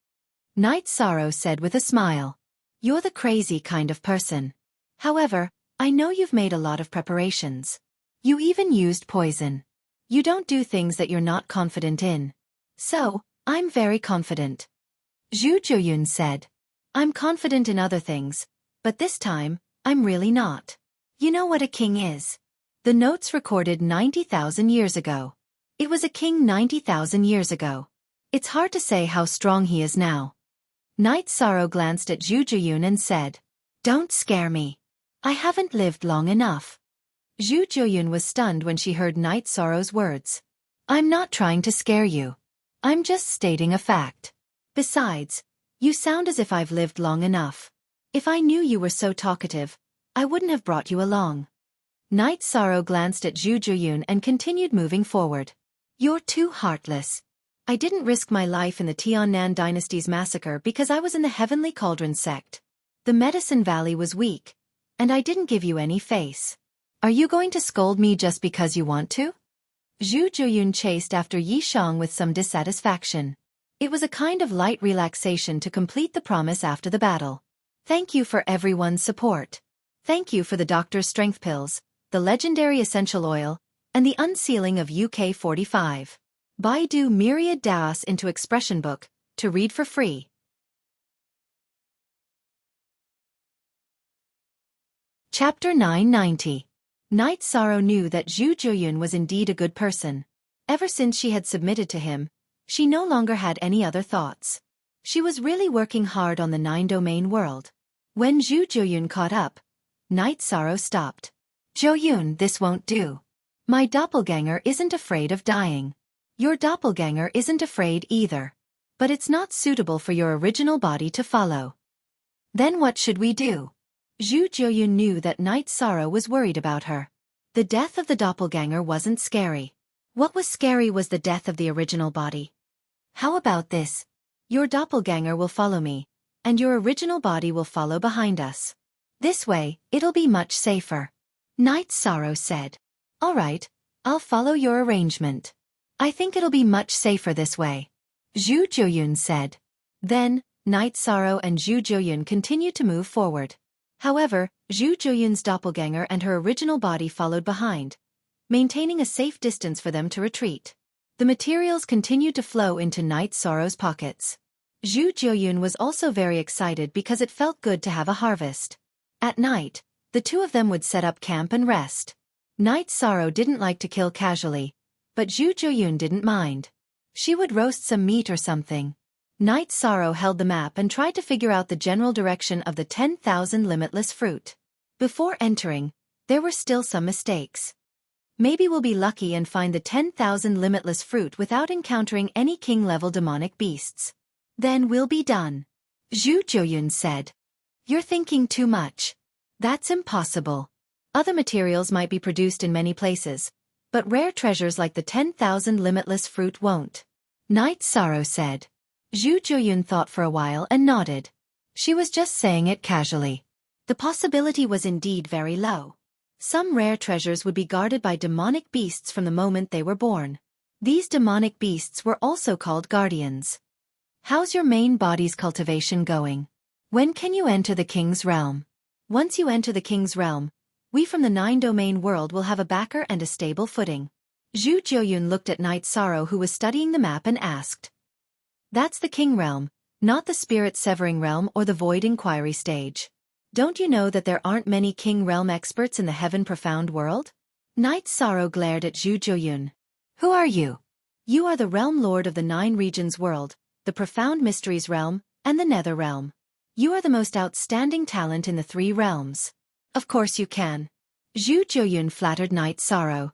[SPEAKER 1] Night Sorrow said with a smile. You're the crazy kind of person. However, I know you've made a lot of preparations. You even used poison. You don't do things that you're not confident in. So, I'm very confident. Zhu Zhuyun said. I'm confident in other things, but this time, I'm really not. You know what a king is? The notes recorded 90,000 years ago. It was a king 90,000 years ago. It's hard to say how strong he is now. Night Sorrow glanced at Zhu Zhuyun and said, Don't scare me. I haven't lived long enough. Zhu Zhuyun was stunned when she heard Night Sorrow's words. I'm not trying to scare you. I'm just stating a fact. Besides, you sound as if I've lived long enough. If I knew you were so talkative, I wouldn't have brought you along. Night Sorrow glanced at Zhu Zhuyun and continued moving forward. You're too heartless. I didn't risk my life in the Tiannan dynasty's massacre because I was in the Heavenly Cauldron sect. The Medicine Valley was weak, and I didn't give you any face. Are you going to scold me just because you want to? Zhu Zhuyun chased after Yi Shang with some dissatisfaction. It was a kind of light relaxation to complete the promise after the battle. Thank you for everyone's support. Thank you for the doctor's strength pills, the legendary essential oil, and the unsealing of UK-45. Baidu Myriad DAOS into Expression Book, to read for free. Chapter 990. Night Sorrow knew that Zhu Zhuyun was indeed a good person. Ever since she had submitted to him, she no longer had any other thoughts. She was really working hard on the 9-domain world. When Zhu Zhuyun caught up, Night Sorrow stopped. Zhuyun, this won't do. My doppelganger isn't afraid of dying. Your doppelganger isn't afraid either. But it's not suitable for your original body to follow. Then what should we do? Zhu Zhuyun knew that Night Sorrow was worried about her. The death of the doppelganger wasn't scary. What was scary was the death of the original body. How about this? Your doppelganger will follow me, and your original body will follow behind us. This way, it'll be much safer. Night Sorrow said. All right, I'll follow your arrangement. I think it'll be much safer this way. Zhu Zhuyun said. Then, Night Sorrow and Zhu Zhuyun continued to move forward. However, Zhu Zhuyun's doppelganger and her original body followed behind, maintaining a safe distance for them to retreat. The materials continued to flow into Night Sorrow's pockets. Zhu Zhuyun was also very excited because it felt good to have a harvest. At night, the 2 of them would set up camp and rest. Night Sorrow didn't like to kill casually, but Zhu Zhuyun didn't mind. She would roast some meat or something. Night Sorrow held the map and tried to figure out the general direction of the 10,000 limitless fruit. Before entering, there were still some mistakes. Maybe we'll be lucky and find the 10,000 limitless fruit without encountering any king-level demonic beasts. Then we'll be done. Zhu Zhuyun said. You're thinking too much. That's impossible. Other materials might be produced in many places, but rare treasures like the 10,000 limitless fruit won't. Night Sorrow said. Zhu Zhuyun thought for a while and nodded. She was just saying it casually. The possibility was indeed very low. Some rare treasures would be guarded by demonic beasts from the moment they were born. These demonic beasts were also called guardians. How's your main body's cultivation going? When can you enter the king's realm? Once you enter the king's realm, we from the 9-domain world will have a backer and a stable footing. Zhu Jiuyun looked at Knight Sorrow, who was studying the map, and asked. That's the king realm, not the spirit severing realm or the void inquiry stage. Don't you know that there aren't many king realm experts in the heaven profound world? Knight Sorrow glared at Zhu Jiuyun. Who are you? You are the realm lord of the 9 regions world, the profound mysteries realm, and the nether realm. You are the most outstanding talent in the 3 realms. Of course you can. Zhu Jiuyun flattered Knight Sorrow.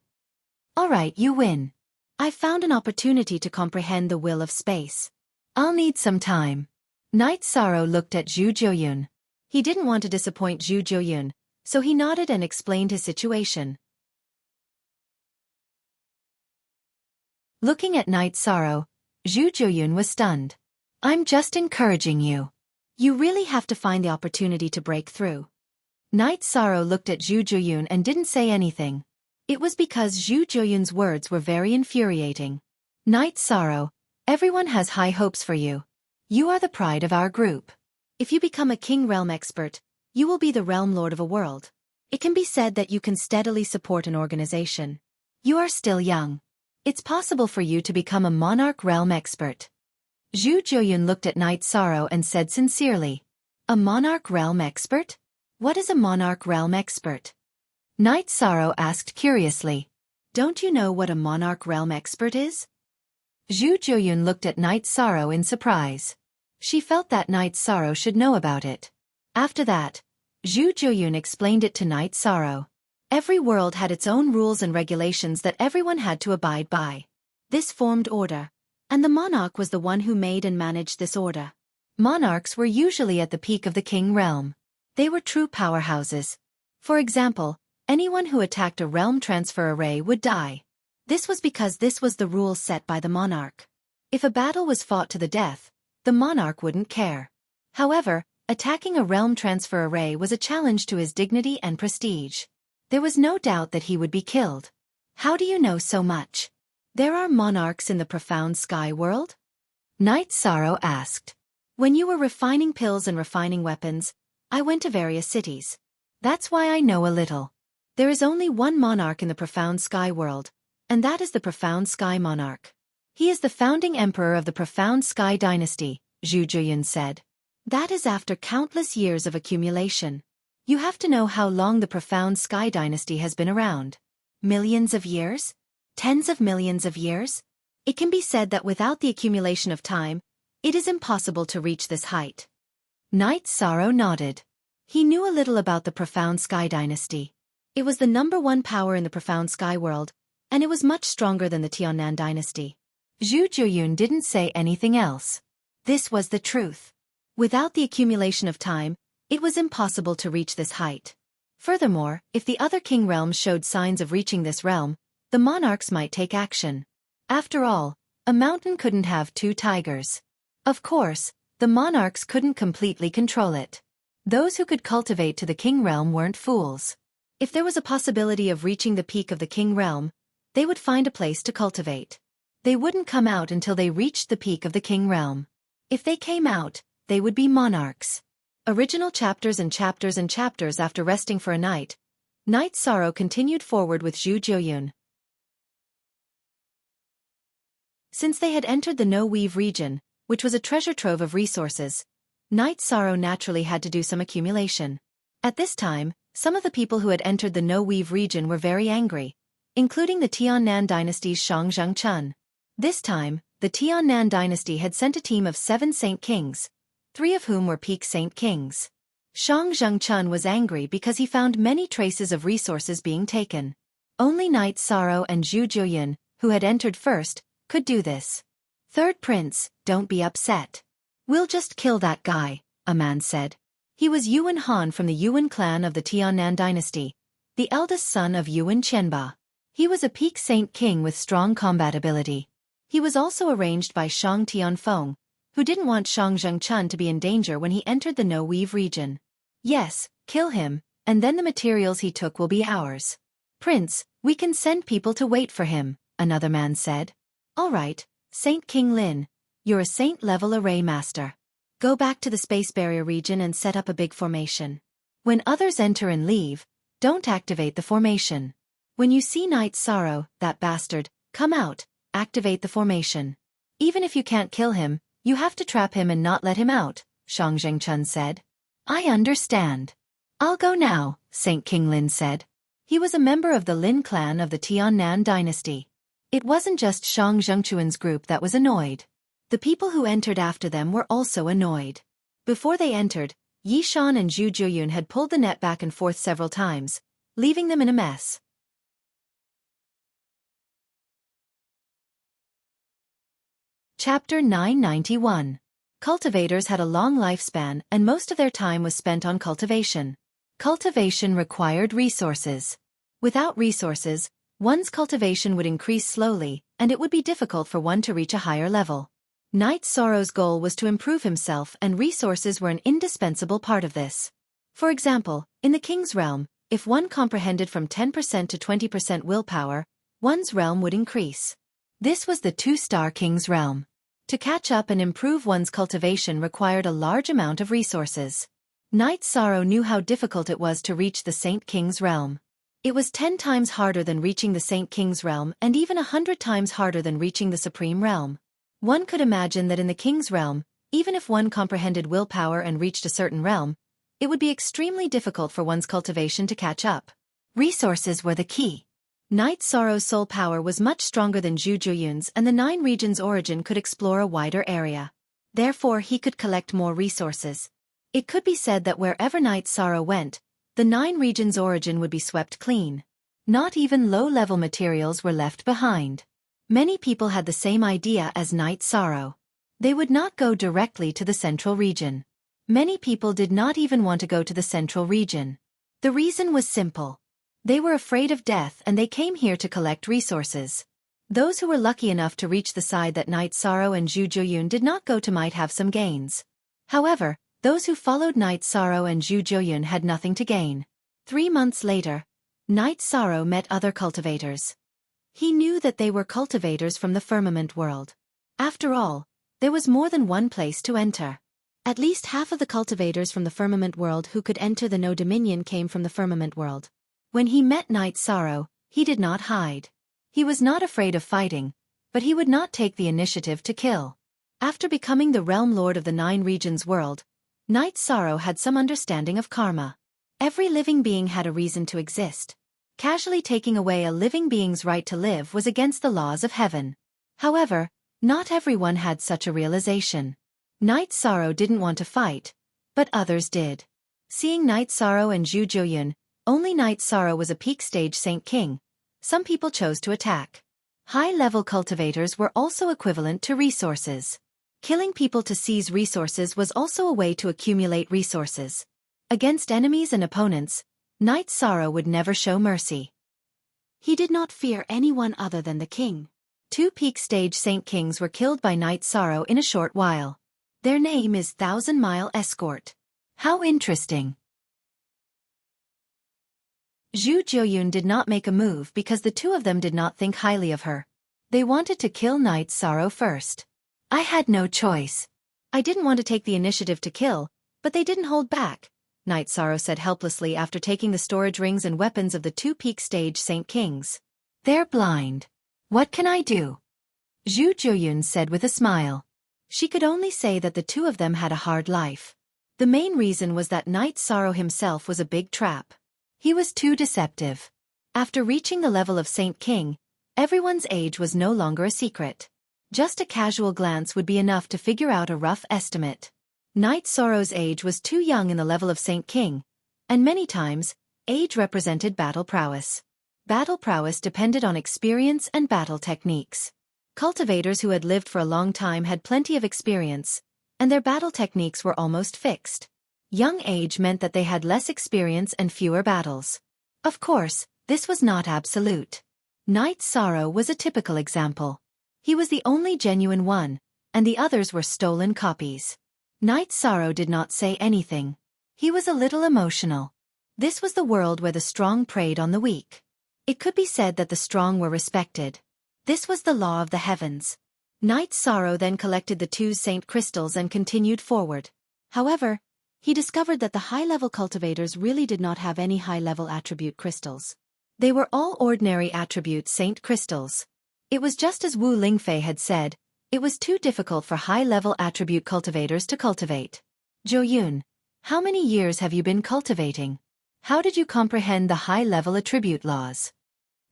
[SPEAKER 1] Alright, you win. I found an opportunity to comprehend the will of space. I'll need some time. Knight Sorrow looked at Zhu Jiuyun. He didn't want to disappoint Zhu Jiuyun, so he nodded and explained his situation. Looking at Knight Sorrow, Zhu Jiuyun was stunned. I'm just encouraging you. You really have to find the opportunity to break through. Knight Sorrow looked at Zhu Jiuyun and didn't say anything. It was because Zhu Jiuyun's words were very infuriating. Knight Sorrow, everyone has high hopes for you. You are the pride of our group. If you become a king realm expert, you will be the realm lord of a world. It can be said that you can steadily support an organization. You are still young. It's possible for you to become a monarch realm expert. Zhu Jiuyun looked at Knight Sorrow and said sincerely. A monarch realm expert? What is a monarch realm expert? Knight Sorrow asked curiously. Don't you know what a monarch realm expert is? Zhu Jiuyun looked at Knight Sorrow in surprise. She felt that Knight Sorrow should know about it. After that, Zhu Jiuyun explained it to Knight Sorrow. Every world had its own rules and regulations that everyone had to abide by. This formed order, and the monarch was the one who made and managed this order. Monarchs were usually at the peak of the king realm. They were true powerhouses. For example, anyone who attacked a realm transfer array would die. This was because this was the rule set by the monarch. If a battle was fought to the death, the monarch wouldn't care. However, attacking a realm transfer array was a challenge to his dignity and prestige. There was no doubt that he would be killed. How do you know so much? There are monarchs in the profound sky world? Knight Sorrow asked. When you were refining pills and refining weapons, I went to various cities. That's why I know a little. There is only one monarch in the profound sky world, and that is the profound sky monarch. He is the founding emperor of the profound sky dynasty, Zhu Jiuyun said. That is after countless years of accumulation. You have to know how long the profound sky dynasty has been around. Millions of years? Tens of millions of years? It can be said that without the accumulation of time, it is impossible to reach this height. Knight Sorrow nodded. He knew a little about the profound sky dynasty. It was the #1 power in the profound sky world, and it was much stronger than the Tiannan dynasty. Zhu Jiuyun didn't say anything else. This was the truth. Without the accumulation of time, it was impossible to reach this height. Furthermore, if the other king realms showed signs of reaching this realm, the monarchs might take action. After all, a mountain couldn't have 2 tigers. Of course, the monarchs couldn't completely control it. Those who could cultivate to the king realm weren't fools. If there was a possibility of reaching the peak of the king realm, they would find a place to cultivate. They wouldn't come out until they reached the peak of the king realm. If they came out, they would be monarchs. Original chapters and chapters and chapters. After resting for a night, Knight Sorrow continued forward with Zhu Jiuyun. Since they had entered the No-Weave region, which was a treasure trove of resources, Knight Sorrow naturally had to do some accumulation. At this time, some of the people who had entered the No-Weave region were very angry, including the Tiannan dynasty's Shang Zhengchun. This time, the Tiannan dynasty had sent a team of 7 saint kings, 3 of whom were peak saint kings. Shang Zhengchun was angry because he found many traces of resources being taken. Only Knight Sorrow and Zhu Jiuyun, who had entered first, could do this. Third Prince, don't be upset. We'll just kill that guy, a man said. He was Yuan Han from the Yuan clan of the Tiannan dynasty, the eldest son of Yuan Qianba. He was a peak saint king with strong combat ability. He was also arranged by Shang Tianfeng, who didn't want Shang Zhengchun to be in danger when he entered the No-Weave region. Yes, kill him, and then the materials he took will be ours. Prince, we can send people to wait for him, another man said. All right, Saint King Lin, you're a saint-level array master. Go back to the space barrier region and set up a big formation. When others enter and leave, don't activate the formation. When you see Night Sorrow, that bastard, come out, activate the formation. Even if you can't kill him, you have to trap him and not let him out, Shang Zhengchun said. I understand. I'll go now, Saint King Lin said. He was a member of the Lin clan of the Tiannan dynasty. It wasn't just Shang Zhengchun's group that was annoyed. The people who entered after them were also annoyed. Before they entered, Yi Shan and Zhu Jiuyun had pulled the net back and forth several times, leaving them in a mess. Chapter 991. Cultivators had a long lifespan and most of their time was spent on cultivation. Cultivation required resources. Without resources, one's cultivation would increase slowly, and it would be difficult for one to reach a higher level. Night Sorrow's goal was to improve himself, and resources were an indispensable part of this. For example, in the king's realm, if one comprehended from 10% to 20% willpower, one's realm would increase. This was the two-star king's realm. To catch up and improve one's cultivation required a large amount of resources. Night Sorrow knew how difficult it was to reach the Saint King's realm. It was 10 times harder than reaching the Saint King's realm and even 100 times harder than reaching the Supreme realm. One could imagine that in the King's realm, even if one comprehended willpower and reached a certain realm, it would be extremely difficult for one's cultivation to catch up. Resources were the key. Night Sorrow's soul power was much stronger than Zhu Jiuyun's, and the 9 regions' origin could explore a wider area. Therefore he could collect more resources. It could be said that wherever Night Sorrow went, the 9 regions' origin would be swept clean. Not even low-level materials were left behind. Many people had the same idea as Night Sorrow. They would not go directly to the central region. Many people did not even want to go to the central region. The reason was simple. They were afraid of death and they came here to collect resources. Those who were lucky enough to reach the side that Night Sorrow and Zhu Jiuyun did not go to might have some gains. However, those who followed Night Sorrow and Zhu Jiuyun had nothing to gain. 3 months later, Night Sorrow met other cultivators. He knew that they were cultivators from the firmament world. After all, there was more than one place to enter. At least half of the cultivators from the firmament world who could enter the No Dominion came from the firmament world. When he met Night Sorrow, he did not hide. He was not afraid of fighting, but he would not take the initiative to kill. After becoming the realm lord of the 9 regions world, Night Sorrow had some understanding of karma. Every living being had a reason to exist. Casually taking away a living being's right to live was against the laws of heaven. However, not everyone had such a realization. Night Sorrow didn't want to fight, but others did. Seeing Night Sorrow and Zhu Jiuyun, only Night Sorrow was a peak stage Saint King. Some people chose to attack. High-level cultivators were also equivalent to resources. Killing people to seize resources was also a way to accumulate resources. Against enemies and opponents, Night Sorrow would never show mercy. He did not fear anyone other than the king. 2 peak stage Saint Kings were killed by Night Sorrow in a short while. Their name is 1,000-Mile Escort. How interesting. Zhu Jiuyun did not make a move because the 2 of them did not think highly of her. They wanted to kill Night Sorrow first. I had no choice. I didn't want to take the initiative to kill, but they didn't hold back, Night Sorrow said helplessly after taking the storage rings and weapons of the 2 peak stage Saint Kings. They're blind. What can I do? Zhu Jiuyun said with a smile. She could only say that the 2 of them had a hard life. The main reason was that Night Sorrow himself was a big trap. He was too deceptive. After reaching the level of Saint King, everyone's age was no longer a secret. Just a casual glance would be enough to figure out a rough estimate. Night Sorrow's age was too young in the level of Saint King, and many times, age represented battle prowess. Battle prowess depended on experience and battle techniques. Cultivators who had lived for a long time had plenty of experience, and their battle techniques were almost fixed. Young age meant that they had less experience and fewer battles. Of course, this was not absolute. Night Sorrow was a typical example. He was the only genuine one, and the others were stolen copies. Knight Sorrow did not say anything. He was a little emotional. This was the world where the strong preyed on the weak. It could be said that the strong were respected. This was the law of the heavens. Knight Sorrow then collected the 2 saint crystals and continued forward. However, he discovered that the high-level cultivators really did not have any high-level attribute crystals. They were all ordinary attribute saint crystals. It was just as Wu Lingfei had said, it was too difficult for high-level attribute cultivators to cultivate. Zhou Yun, how many years have you been cultivating? How did you comprehend the high-level attribute laws?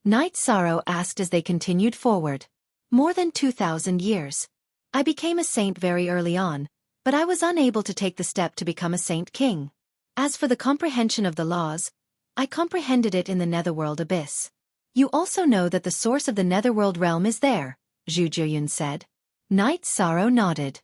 [SPEAKER 1] Knight Sorrow asked as they continued forward. More than 2,000 years. I became a saint very early on, but I was unable to take the step to become a saint king. As for the comprehension of the laws, I comprehended it in the netherworld abyss. You also know that the source of the netherworld realm is there, Zhu Jiuyun said. Knight Sorrow nodded.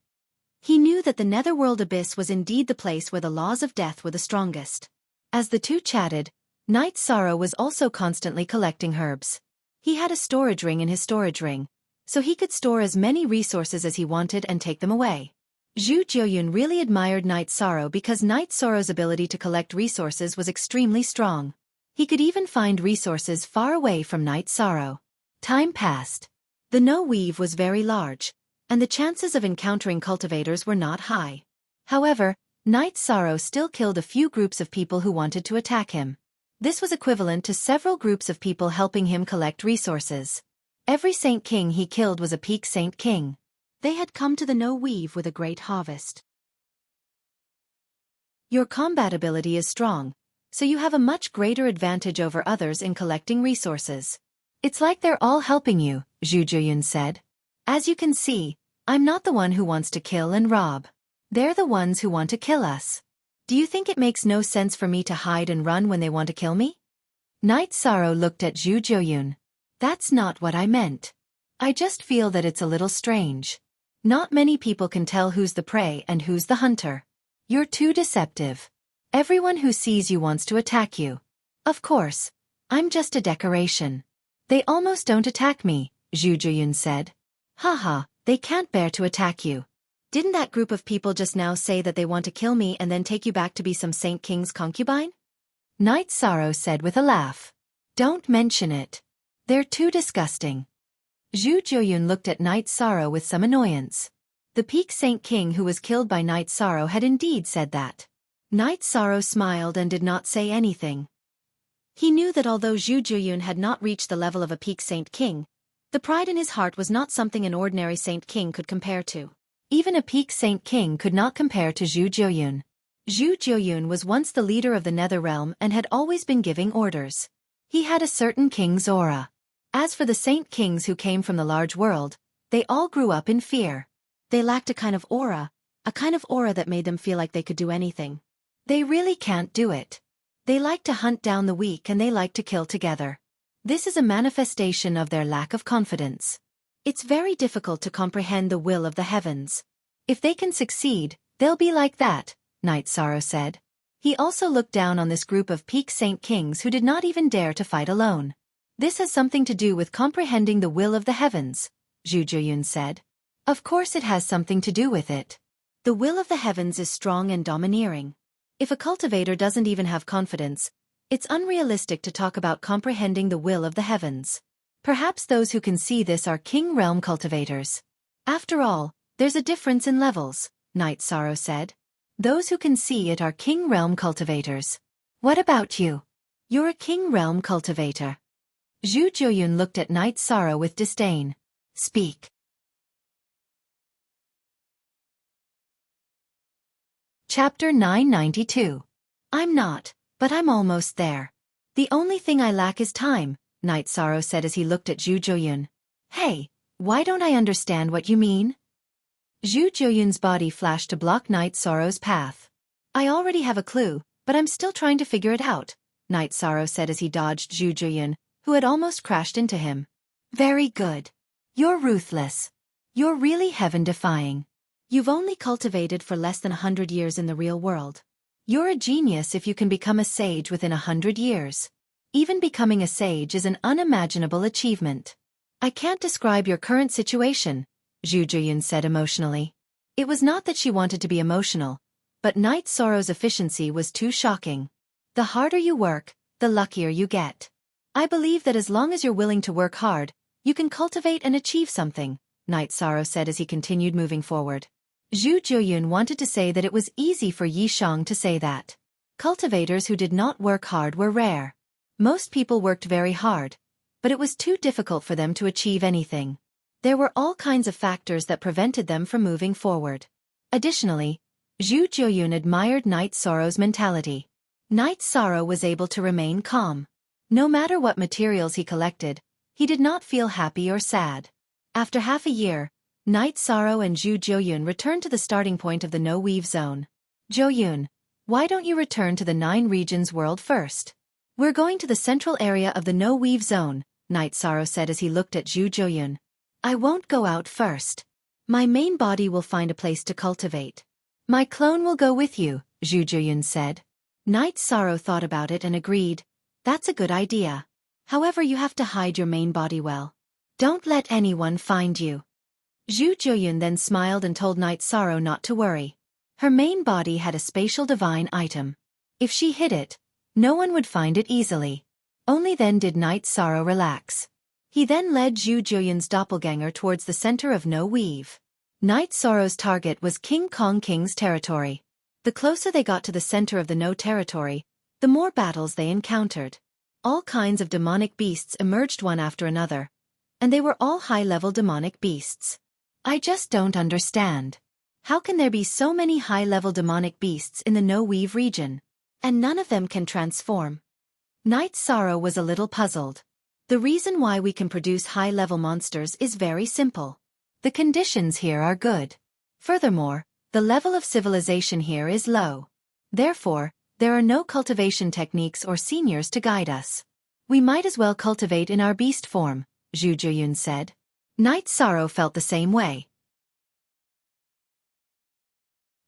[SPEAKER 1] He knew that the netherworld abyss was indeed the place where the laws of death were the strongest. As the two chatted, Knight Sorrow was also constantly collecting herbs. He had a storage ring in his storage ring, so he could store as many resources as he wanted and take them away. Zhu Jiuyun really admired Knight Sorrow because Knight Sorrow's ability to collect resources was extremely strong. He could even find resources far away from Knight Sorrow. Time passed. The no-weave was very large, and the chances of encountering cultivators were not high. However, Knight Sorrow still killed a few groups of people who wanted to attack him. This was equivalent to several groups of people helping him collect resources. Every Saint King he killed was a peak Saint King. They had come to the no-weave with a great harvest. Your combat ability is strong, so you have a much greater advantage over others in collecting resources. It's like they're all helping you, Zhu Jiuyun said. As you can see, I'm not the one who wants to kill and rob. They're the ones who want to kill us. Do you think it makes no sense for me to hide and run when they want to kill me? Knight Sorrow looked at Zhu Jiuyun. That's not what I meant. I just feel that it's a little strange. Not many people can tell who's the prey and who's the hunter. You're too deceptive. Everyone who sees you wants to attack you. Of course, I'm just a decoration. They almost don't attack me, Zhu Jiuyun said. Haha, they can't bear to attack you. Didn't that group of people just now say that they want to kill me and then take you back to be some Saint King's concubine? Knight Sorrow said with a laugh. Don't mention it. They're too disgusting. Zhu Jiuyun looked at Knight Sorrow with some annoyance. The peak Saint King who was killed by Knight Sorrow had indeed said that. Knight Sorrow smiled and did not say anything. He knew that although Zhu Jiuyun had not reached the level of a peak Saint King, the pride in his heart was not something an ordinary Saint King could compare to. Even a peak Saint King could not compare to Zhu Jiuyun. Zhu Jiuyun was once the leader of the Nether Realm and had always been giving orders. He had a certain king's aura. As for the Saint Kings who came from the large world, they all grew up in fear. They lacked a kind of aura that made them feel like they could do anything. They really can't do it. They like to hunt down the weak and they like to kill together. This is a manifestation of their lack of confidence. It's very difficult to comprehend the will of the heavens. If they can succeed, they'll be like that, Knight Sorrow said. He also looked down on this group of peak Saint Kings who did not even dare to fight alone. This has something to do with comprehending the will of the heavens, Zhu Jiuyun said. Of course it has something to do with it. The will of the heavens is strong and domineering. If a cultivator doesn't even have confidence, it's unrealistic to talk about comprehending the will of the heavens. Perhaps those who can see this are King Realm cultivators. After all, there's a difference in levels, Knight Sorrow said. Those who can see it are King Realm cultivators. What about you? You're a King Realm cultivator. Zhu Jiuyun looked at Knight Sorrow with disdain. Speak. Chapter 992. I'm not, but I'm almost there. The only thing I lack is time, Knight Sorrow said as he looked at Zhu Jiuyun. Hey, why don't I understand what you mean? Zhu Jiuyun's body flashed to block Knight Sorrow's path. I already have a clue, but I'm still trying to figure it out, Knight Sorrow said as he dodged Zhu Jiuyun, who had almost crashed into him. Very good. You're ruthless. You're really heaven-defying. You've only cultivated for less than 100 years in the real world. You're a genius if you can become a sage within 100 years. Even becoming a sage is an unimaginable achievement. I can't describe your current situation, Zhu Juyun said emotionally. It was not that she wanted to be emotional, but Night Sorrow's efficiency was too shocking. The harder you work, the luckier you get. I believe that as long as you're willing to work hard, you can cultivate and achieve something, Night Sorrow said as he continued moving forward. Zhu Juyun wanted to say that it was easy for Yi Shang to say that. Cultivators who did not work hard were rare. Most people worked very hard, but it was too difficult for them to achieve anything. There were all kinds of factors that prevented them from moving forward. Additionally, Zhu Juyun admired Night Sorrow's mentality. Night Sorrow was able to remain calm. No matter what materials he collected, he did not feel happy or sad. After half a year, Night Sorrow and Zhu Juyun returned to the starting point of the no-weave zone. Juyun, why don't you return to the 9 regions world first? We're going to the central area of the no-weave zone, Night Sorrow said as he looked at Zhu Juyun. I won't go out first. My main body will find a place to cultivate. My clone will go with you, Zhu Juyun said. Night Sorrow thought about it and agreed. That's a good idea. However, you have to hide your main body well. Don't let anyone find you. Zhu Juyun then smiled and told Night Sorrow not to worry. Her main body had a spatial divine item. If she hid it, no one would find it easily. Only then did Night Sorrow relax. He then led Zhu Juyun's doppelganger towards the center of No Weave. Night Sorrow's target was King Kong King's territory. The closer they got to the center of the No territory, the more battles they encountered. All kinds of demonic beasts emerged one after another, and they were all high-level demonic beasts. I just don't understand. How can there be so many high-level demonic beasts in the No-Weave region, and none of them can transform? Night Sorrow was a little puzzled. The reason why we can produce high-level monsters is very simple. The conditions here are good. Furthermore, the level of civilization here is low. Therefore, there are no cultivation techniques or seniors to guide us. We might as well cultivate in our beast form, Zhu Juyun said. Night Sorrow felt the same way.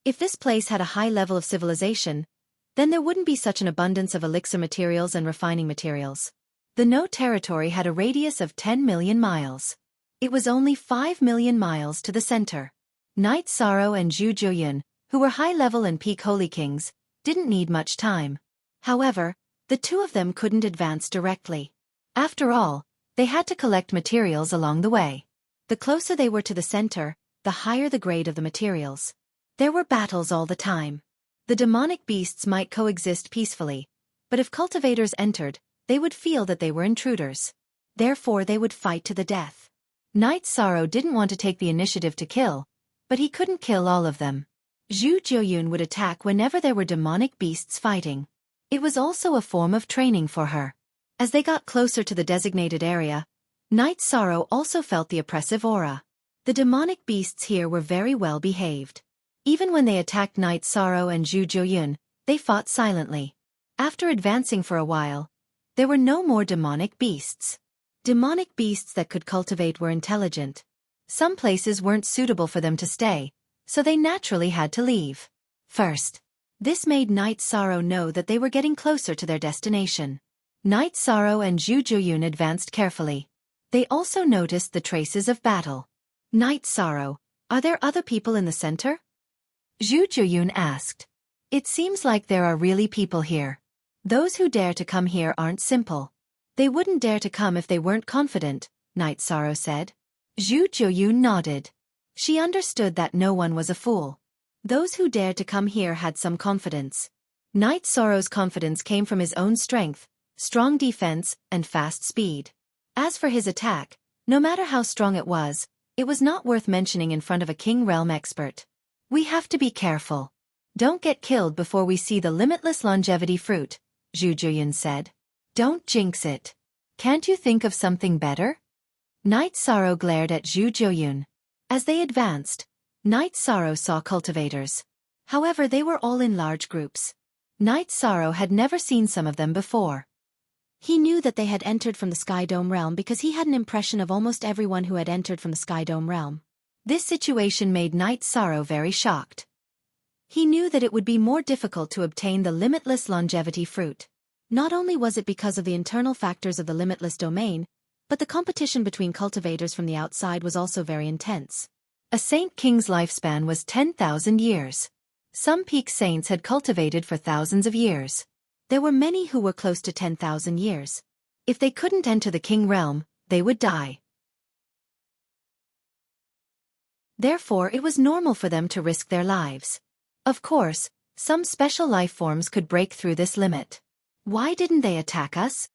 [SPEAKER 1] If this place had a high level of civilization, then there wouldn't be such an abundance of elixir materials and refining materials. The No territory had a radius of 10 million miles. It was only 5 million miles to the center. Night Sorrow and Zhu Juyun, who were high-level and peak Holy Kings, didn't need much time. However, the two of them couldn't advance directly. After all, they had to collect materials along the way. The closer they were to the center, the higher the grade of the materials. There were battles all the time. The demonic beasts might coexist peacefully, but if cultivators entered, they would feel that they were intruders. Therefore they would fight to the death. Night Sorrow didn't want to take the initiative to kill, but he couldn't kill all of them. Zhu Juyun would attack whenever there were demonic beasts fighting. It was also a form of training for her. As they got closer to the designated area, Night Sorrow also felt the oppressive aura. The demonic beasts here were very well behaved. Even when they attacked Night Sorrow and Zhu Juyun, they fought silently. After advancing for a while, there were no more demonic beasts. Demonic beasts that could cultivate were intelligent. Some places weren't suitable for them to stay, so they naturally had to leave. First, this made Night Sorrow know that they were getting closer to their destination. Night Sorrow and Zhu Juyun advanced carefully. They also noticed the traces of battle. Night Sorrow, are there other people in the center? Zhu Juyun asked. It seems like there are really people here. Those who dare to come here aren't simple. They wouldn't dare to come if they weren't confident, Night Sorrow said. Zhu Juyun nodded. She understood that no one was a fool. Those who dared to come here had some confidence. Night Sorrow's confidence came from his own strength, strong defense, and fast speed. As for his attack, no matter how strong it was not worth mentioning in front of a King Realm expert. We have to be careful. Don't get killed before we see the limitless longevity fruit, Zhu Juyun said. Don't jinx it. Can't you think of something better? Night Sorrow glared at Zhu Juyun. As they advanced, Night Sorrow saw cultivators. However, they were all in large groups. Night Sorrow had never seen some of them before. He knew that they had entered from the Sky Dome realm because he had an impression of almost everyone who had entered from the Sky Dome realm. This situation made Night Sorrow very shocked. He knew that it would be more difficult to obtain the limitless longevity fruit. Not only was it because of the internal factors of the limitless domain, but the competition between cultivators from the outside was also very intense. A saint king's lifespan was 10,000 years. Some peak saints had cultivated for thousands of years. There were many who were close to 10,000 years. If they couldn't enter the king realm, they would die. Therefore, it was normal for them to risk their lives. Of course, some special life forms could break through this limit. Why didn't they attack us?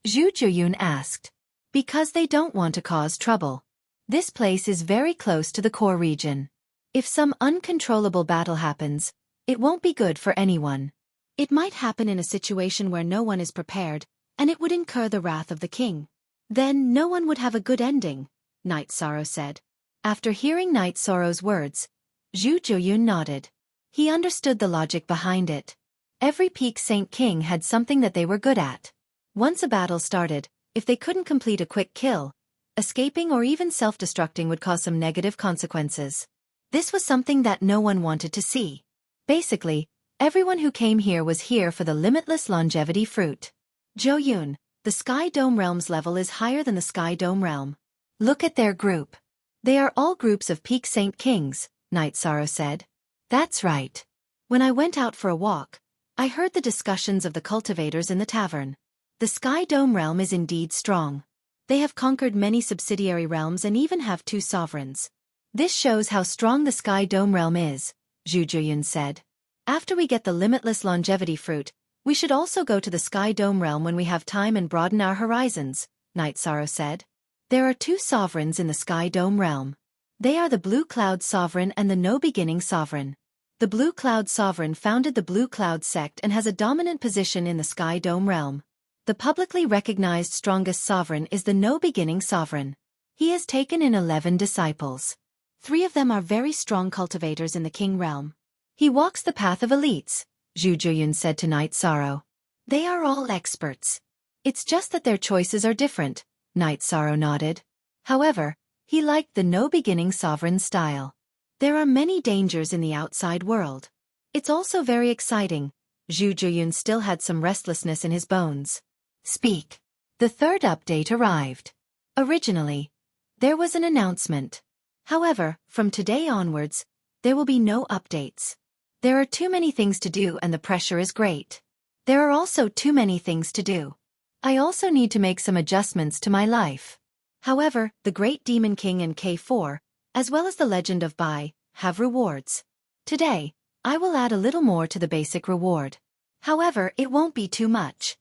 [SPEAKER 1] Zhu Zhuyun asked. Because they don't want to cause trouble. This place is very close to the core region. If some uncontrollable battle happens, it won't be good for anyone. It might happen in a situation where no one is prepared, and it would incur the wrath of the king. Then no one would have a good ending, Night Sorrow said. After hearing Night Sorrow's words, Zhu Zhuyun nodded. He understood the logic behind it. Every peak saint king had something that they were good at. Once a battle started, if they couldn't complete a quick kill, escaping or even self-destructing would cause some negative consequences. This was something that no one wanted to see. Basically, everyone who came here was here for the limitless longevity fruit. Zhuyun, the Sky Dome Realm's level is higher than the Sky Dome Realm. Look at their group. They are all groups of peak saint kings, Night Sorrow said. That's right. When I went out for a walk, I heard the discussions of the cultivators in the tavern. The Sky Dome Realm is indeed strong. They have conquered many subsidiary realms and even have 2 sovereigns. This shows how strong the Sky Dome Realm is, Zhu Zhuyun said. After we get the limitless longevity fruit, we should also go to the Sky Dome Realm when we have time and broaden our horizons, Night Sorrow said. There are 2 sovereigns in the Sky Dome Realm. They are the Blue Cloud Sovereign and the No Beginning Sovereign. The Blue Cloud Sovereign founded the Blue Cloud sect and has a dominant position in the Sky Dome Realm. The publicly recognized strongest sovereign is the No Beginning Sovereign. He has taken in 11 disciples. 3 of them are very strong cultivators in the King Realm. He walks the path of elites, Zhu Zhuyun said to Night Sorrow. They are all experts. It's just that their choices are different, Night Sorrow nodded. However, he liked the No Beginning Sovereign style. There are many dangers in the outside world. It's also very exciting. Zhu Zhuyun still had some restlessness in his bones. Speak. The 3rd update arrived. Originally, there was an announcement. However, from today onwards, there will be no updates. There are too many things to do and the pressure is great. There are also too many things to do. I also need to make some adjustments to my life. However, the Great Demon King and K4, as well as the Legend of Bai, have rewards. Today, I will add a little more to the basic reward. However, it won't be too much.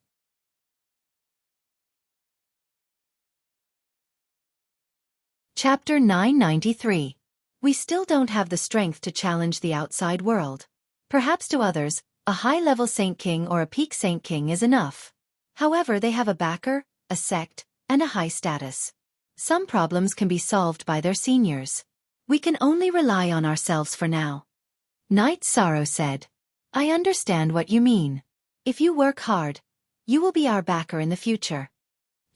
[SPEAKER 1] Chapter 993. We still don't have the strength to challenge the outside world. Perhaps to others, a high-level Saint King or a peak Saint King is enough. However, they have a backer, a sect, and a high status. Some problems can be solved by their seniors. We can only rely on ourselves for now. Night Sorrow said. I understand what you mean. If you work hard, you will be our backer in the future.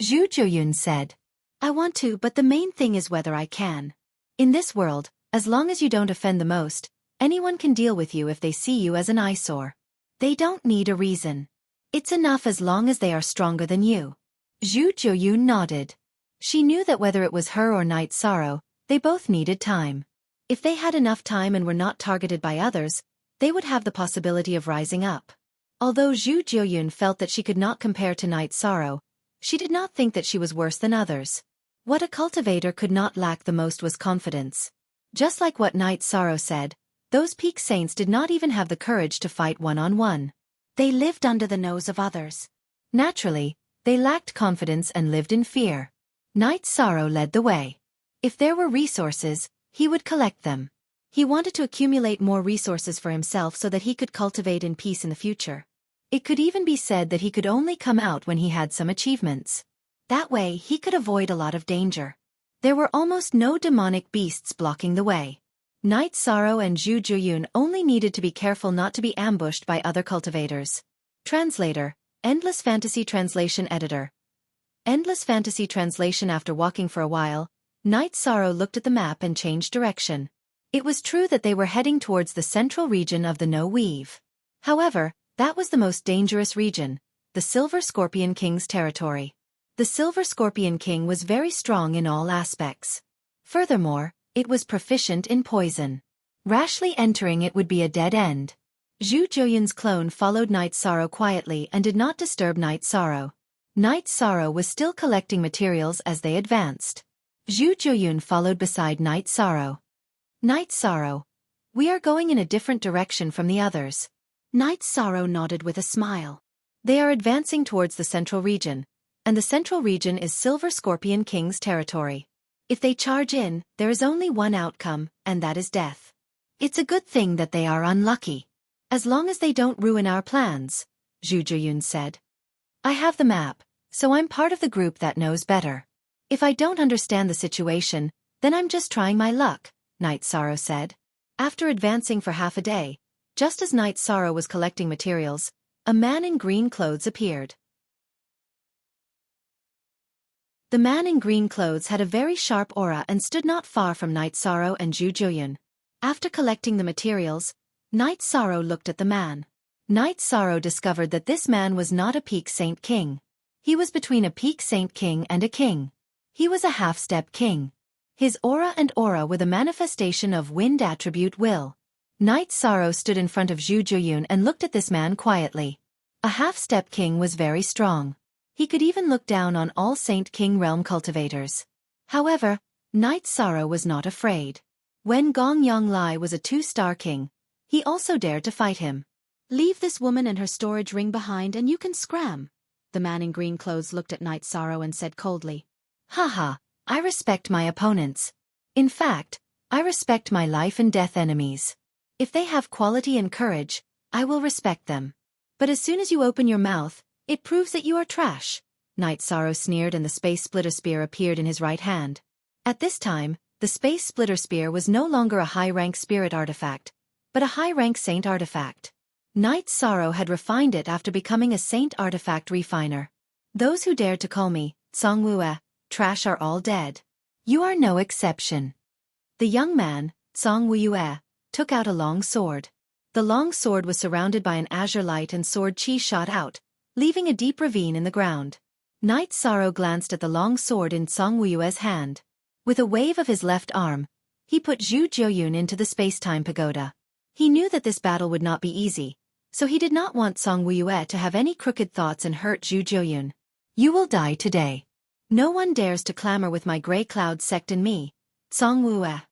[SPEAKER 1] Zhu Zhuyun said. I want to, but the main thing is whether I can. In this world, as long as you don't offend the most, anyone can deal with you if they see you as an eyesore. They don't need a reason. It's enough as long as they are stronger than you. Zhu Zhuyun nodded. She knew that whether it was her or Night Sorrow, they both needed time. If they had enough time and were not targeted by others, they would have the possibility of rising up. Although Zhu Zhuyun felt that she could not compare to Night Sorrow, she did not think that she was worse than others. What a cultivator could not lack the most was confidence. Just like what Night Sorrow said, those peak saints did not even have the courage to fight one-on-one. They lived under the nose of others. Naturally, they lacked confidence and lived in fear. Night Sorrow led the way. If there were resources, he would collect them. He wanted to accumulate more resources for himself so that he could cultivate in peace in the future. It could even be said that he could only come out when he had some achievements. That way, he could avoid a lot of danger. There were almost no demonic beasts blocking the way. Night Sorrow and Zhu Zhuyun only needed to be careful not to be ambushed by other cultivators. Translator, Endless Fantasy Translation Editor. Endless Fantasy Translation. After walking for a while, Night Sorrow looked at the map and changed direction. It was true that they were heading towards the central region of the No Weave. However, that was the most dangerous region, the Silver Scorpion King's territory. The Silver Scorpion King was very strong in all aspects. Furthermore, It was proficient in poison. Rashly entering it would be a dead end. Zhu Juoyun's clone followed Night Sorrow quietly and did not disturb Night Sorrow. Night Sorrow was still collecting materials as they advanced. Zhu Juoyun followed beside Night Sorrow. Night Sorrow, we are going in a different direction from the others. Night Sorrow nodded with a smile. They are advancing towards the central region, and the central region is Silver Scorpion King's territory. If they charge in, there is only one outcome, and that is death. It's a good thing that they are unlucky. As long as they don't ruin our plans, Zhu Juoyun said. I have the map, so I'm part of the group that knows better. If I don't understand the situation, then I'm just trying my luck, Night Sorrow said. After advancing for half a day, just as Night Sorrow was collecting materials, a man in green clothes appeared. The man in green clothes had a very sharp aura and stood not far from Night Sorrow and Zhu Juoyun. After collecting the materials, Night Sorrow looked at the man. Night Sorrow discovered that this man was not a peak saint king. He was between a peak saint king and a king. He was a half-step king. His aura were the manifestation of wind attribute will. Night Sorrow stood in front of Zhu Juoyun and looked at this man quietly. A half-step king was very strong. He could even look down on all Saint King realm cultivators. However, Night Sorrow was not afraid. When Gong Yonglai was a 2-star king, he also dared to fight him. Leave this woman and her storage ring behind and you can scram. The man in green clothes looked at Night Sorrow and said coldly. Haha, I respect my opponents. In fact, I respect my life and death enemies. If they have quality and courage, I will respect them. But as soon as you open your mouth, it proves that you are trash. Night Sorrow sneered and the Space Splitter Spear appeared in his right hand. At this time, the Space Splitter Spear was no longer a high-rank spirit artifact, but a high-rank saint artifact. Night Sorrow had refined it after becoming a saint artifact refiner. Those who dared to call me, Songwue, trash are all dead. You are no exception. The young man, Songwue, took out a long sword. The long sword was surrounded by an azure light and sword chi shot out, leaving a deep ravine in the ground. Night Sorrow glanced at the long sword in Songwue's hand. With a wave of his left arm, he put Zhu Juoyun into the space-time pagoda. He knew that this battle would not be easy, so he did not want Songwue to have any crooked thoughts and hurt Zhu Juoyun. You will die today. No one dares to clamor with my gray cloud sect and me, Songwue.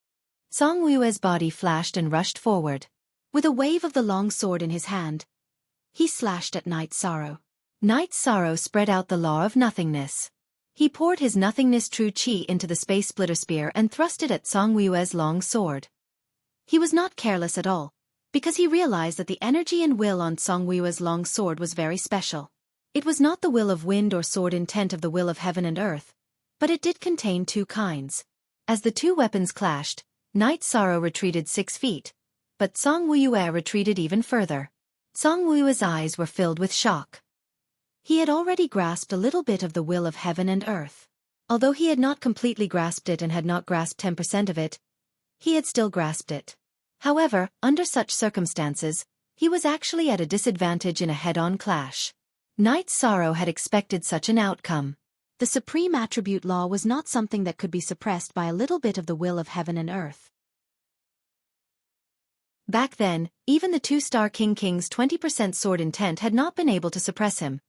[SPEAKER 1] Songwue's body flashed and rushed forward. With a wave of the long sword in his hand, he slashed at Night Sorrow. Night Sorrow spread out the law of nothingness. He poured his nothingness true chi into the Space Splitter Spear and thrust it at Songwue's long sword. He was not careless at all, because he realized that the energy and will on Songwue's long sword was very special. It was not the will of wind or sword intent of the will of heaven and earth, but it did contain two kinds. As the two weapons clashed, Night Sorrow retreated 6 feet, but Songwue retreated even further. Songwue's eyes were filled with shock. He had already grasped a little bit of the will of heaven and earth. Although he had not completely grasped it and had not grasped 10% of it, he had still grasped it. However, under such circumstances, he was actually at a disadvantage in a head-on clash. Night Sorrow had expected such an outcome. The supreme attribute law was not something that could be suppressed by a little bit of the will of heaven and earth. Back then, even the 2-star King's 20% sword intent had not been able to suppress him,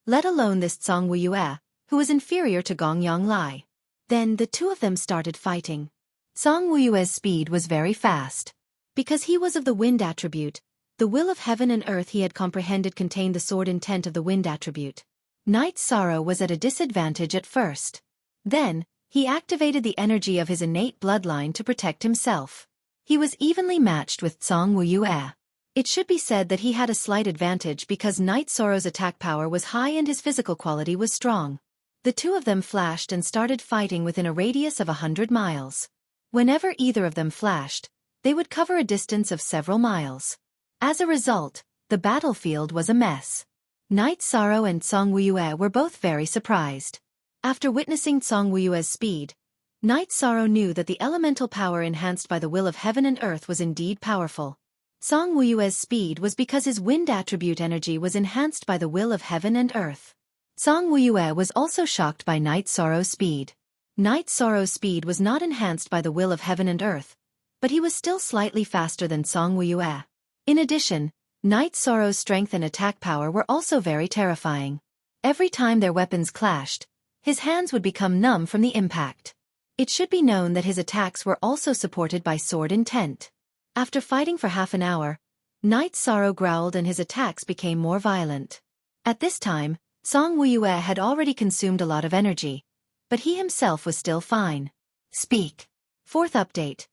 [SPEAKER 1] let alone this Songwue, who was inferior to Gong Yonglai. Then the two of them started fighting. Songwue's speed was very fast. Because he was of the wind attribute, the will of heaven and earth he had comprehended contained the sword intent of the wind attribute. Night Sorrow was at a disadvantage at first. Then, he activated the energy of his innate bloodline to protect himself. He was evenly matched with Songwue. It should be said that he had a slight advantage because Night Sorrow's attack power was high and his physical quality was strong. The two of them flashed and started fighting within a radius of 100 miles. Whenever either of them flashed, they would cover a distance of several miles. As a result, the battlefield was a mess. Night Sorrow and Songwue were both very surprised. After witnessing Songwue's speed, Night Sorrow knew that the elemental power enhanced by the will of heaven and earth was indeed powerful. Songwue's speed was because his wind attribute energy was enhanced by the will of heaven and earth. Songwue was also shocked by Night Sorrow's speed. Night Sorrow's speed was not enhanced by the will of heaven and earth, but he was still slightly faster than Song Wuya. In addition, Night Sorrow's strength and attack power were also very terrifying. Every time their weapons clashed, his hands would become numb from the impact. It should be known that his attacks were also supported by sword intent. After fighting for half an hour, Night Sorrow growled and his attacks became more violent. At this time, Song Wuya had already consumed a lot of energy, but he himself was still fine. Speak. Fourth update.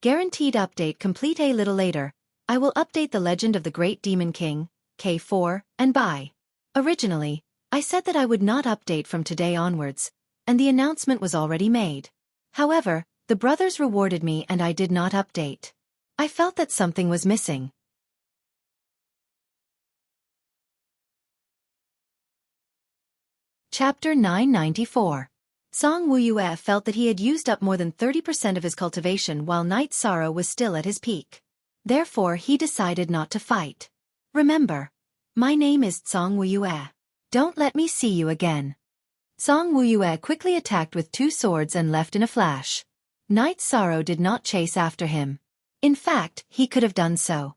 [SPEAKER 1] Guaranteed update complete. A little later, I will update the Legend of the Great Demon King, K4, and bye. Originally, I said that I would not update from today onwards, and the announcement was already made. However, the brothers rewarded me and I did not update. I felt that something was missing. Chapter 994. Song Wuya felt that he had used up more than 30% of his cultivation while Night Sorrow was still at his peak. Therefore he decided not to fight. Remember, my name is Song Wuya. Don't let me see you again. Song Wuya quickly attacked with 2 swords and left in a flash. Night Sorrow did not chase after him. In fact, he could have done so.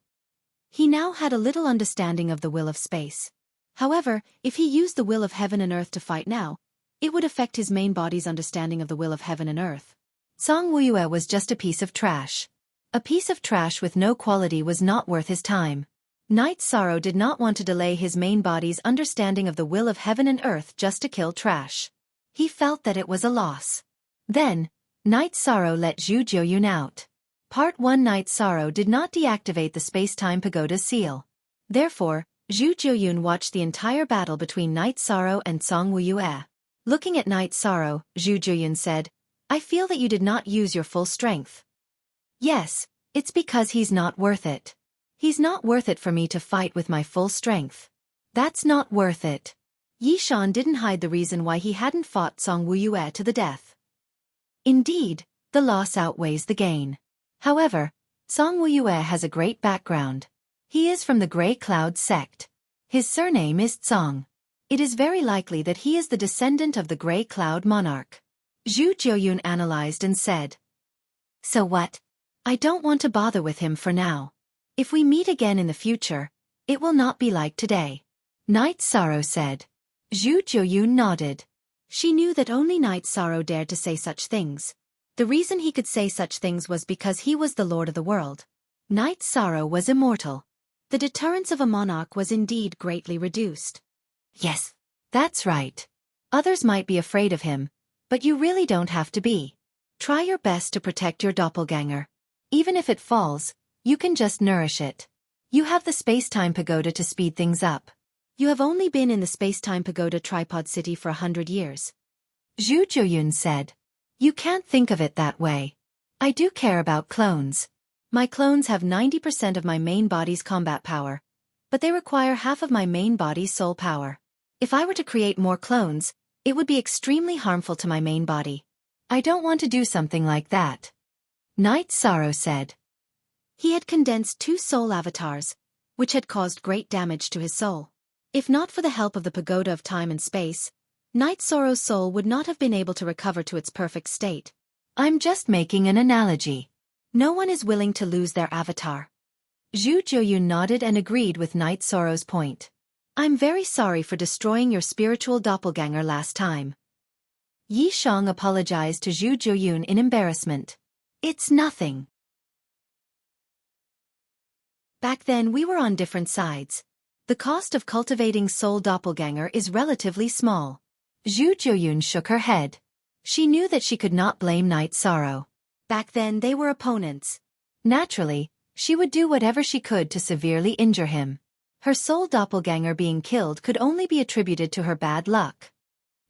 [SPEAKER 1] He now had a little understanding of the will of space. However, if he used the will of heaven and earth to fight now, it would affect his main body's understanding of the will of heaven and earth. Song Wuya was just a piece of trash. A piece of trash with no quality was not worth his time. Night Sorrow did not want to delay his main body's understanding of the will of heaven and earth just to kill trash. He felt that it was a loss. Then, Night Sorrow let Zhu Jiuyun out. Part 1. Night Sorrow did not deactivate the space-time pagoda's seal. Therefore, Zhu Jiuyun watched the entire battle between Night Sorrow and Song Wuya. Looking at Night Sorrow, Zhu Jiuyun said, "I feel that you did not use your full strength." "Yes, it's because he's not worth it. He's not worth it for me to fight with my full strength. That's not worth it." Yishan didn't hide the reason why he hadn't fought Song Wuya to the death. Indeed, the loss outweighs the gain. However, Song Wuya has a great background. He is from the Grey Cloud sect. His surname is Tsong. It is very likely that he is the descendant of the Grey Cloud monarch. Zhu Jiuyun analyzed and said, "So what? I don't want to bother with him for now. If we meet again in the future, it will not be like today." Night Sorrow said. Zhu Jiuyun nodded. She knew that only Night Sorrow dared to say such things. The reason he could say such things was because he was the Lord of the world. Night Sorrow was immortal. The deterrence of a monarch was indeed greatly reduced. Yes, that's right. Others might be afraid of him, but you really don't have to be. Try your best to protect your doppelganger. Even if it falls, you can just nourish it. You have the space-time pagoda to speed things up. You have only been in the space-time pagoda tripod city for 100 years. Zhu Jiuyun said. You can't think of it that way. I do care about clones. My clones have 90% of my main body's combat power, but they require half of my main body's soul power. If I were to create more clones, it would be extremely harmful to my main body. I don't want to do something like that. Night Sorrow said. He had condensed 2 soul avatars, which had caused great damage to his soul. If not for the help of the pagoda of time and space, Night Sorrow's soul would not have been able to recover to its perfect state. I'm just making an analogy. No one is willing to lose their avatar. Zhu Jiuyun nodded and agreed with Night Sorrow's point. I'm very sorry for destroying your spiritual doppelganger last time. Yi Shang apologized to Zhu Jiuyun in embarrassment. It's nothing. Back then we were on different sides. The cost of cultivating soul doppelganger is relatively small. Zhu Jiuyun shook her head. She knew that she could not blame Night Sorrow. Back then they were opponents. Naturally, she would do whatever she could to severely injure him. Her soul doppelganger being killed could only be attributed to her bad luck.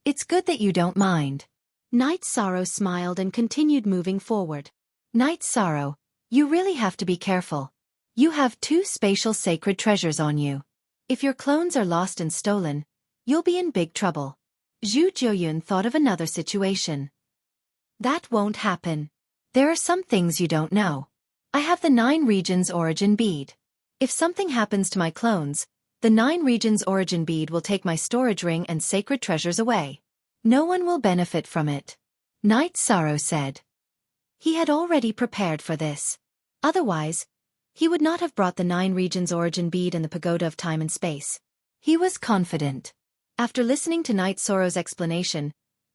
[SPEAKER 1] It's good that you don't mind. Night Sorrow smiled and continued moving forward. Night Sorrow, you really have to be careful. You have 2 spatial sacred treasures on you. If your clones are lost and stolen, you'll be in big trouble. Zhu Jiuyun thought of another situation. That won't happen. There are some things you don't know. I have the 9 regions origin bead. If something happens to my clones, the 9 regions origin bead will take my storage ring and sacred treasures away. No one will benefit from it. Night Sorrow said. He had already prepared for this. Otherwise, he would not have brought the 9 regions origin bead and the pagoda of time and space. He was confident. After listening to Night Sorrow's explanation,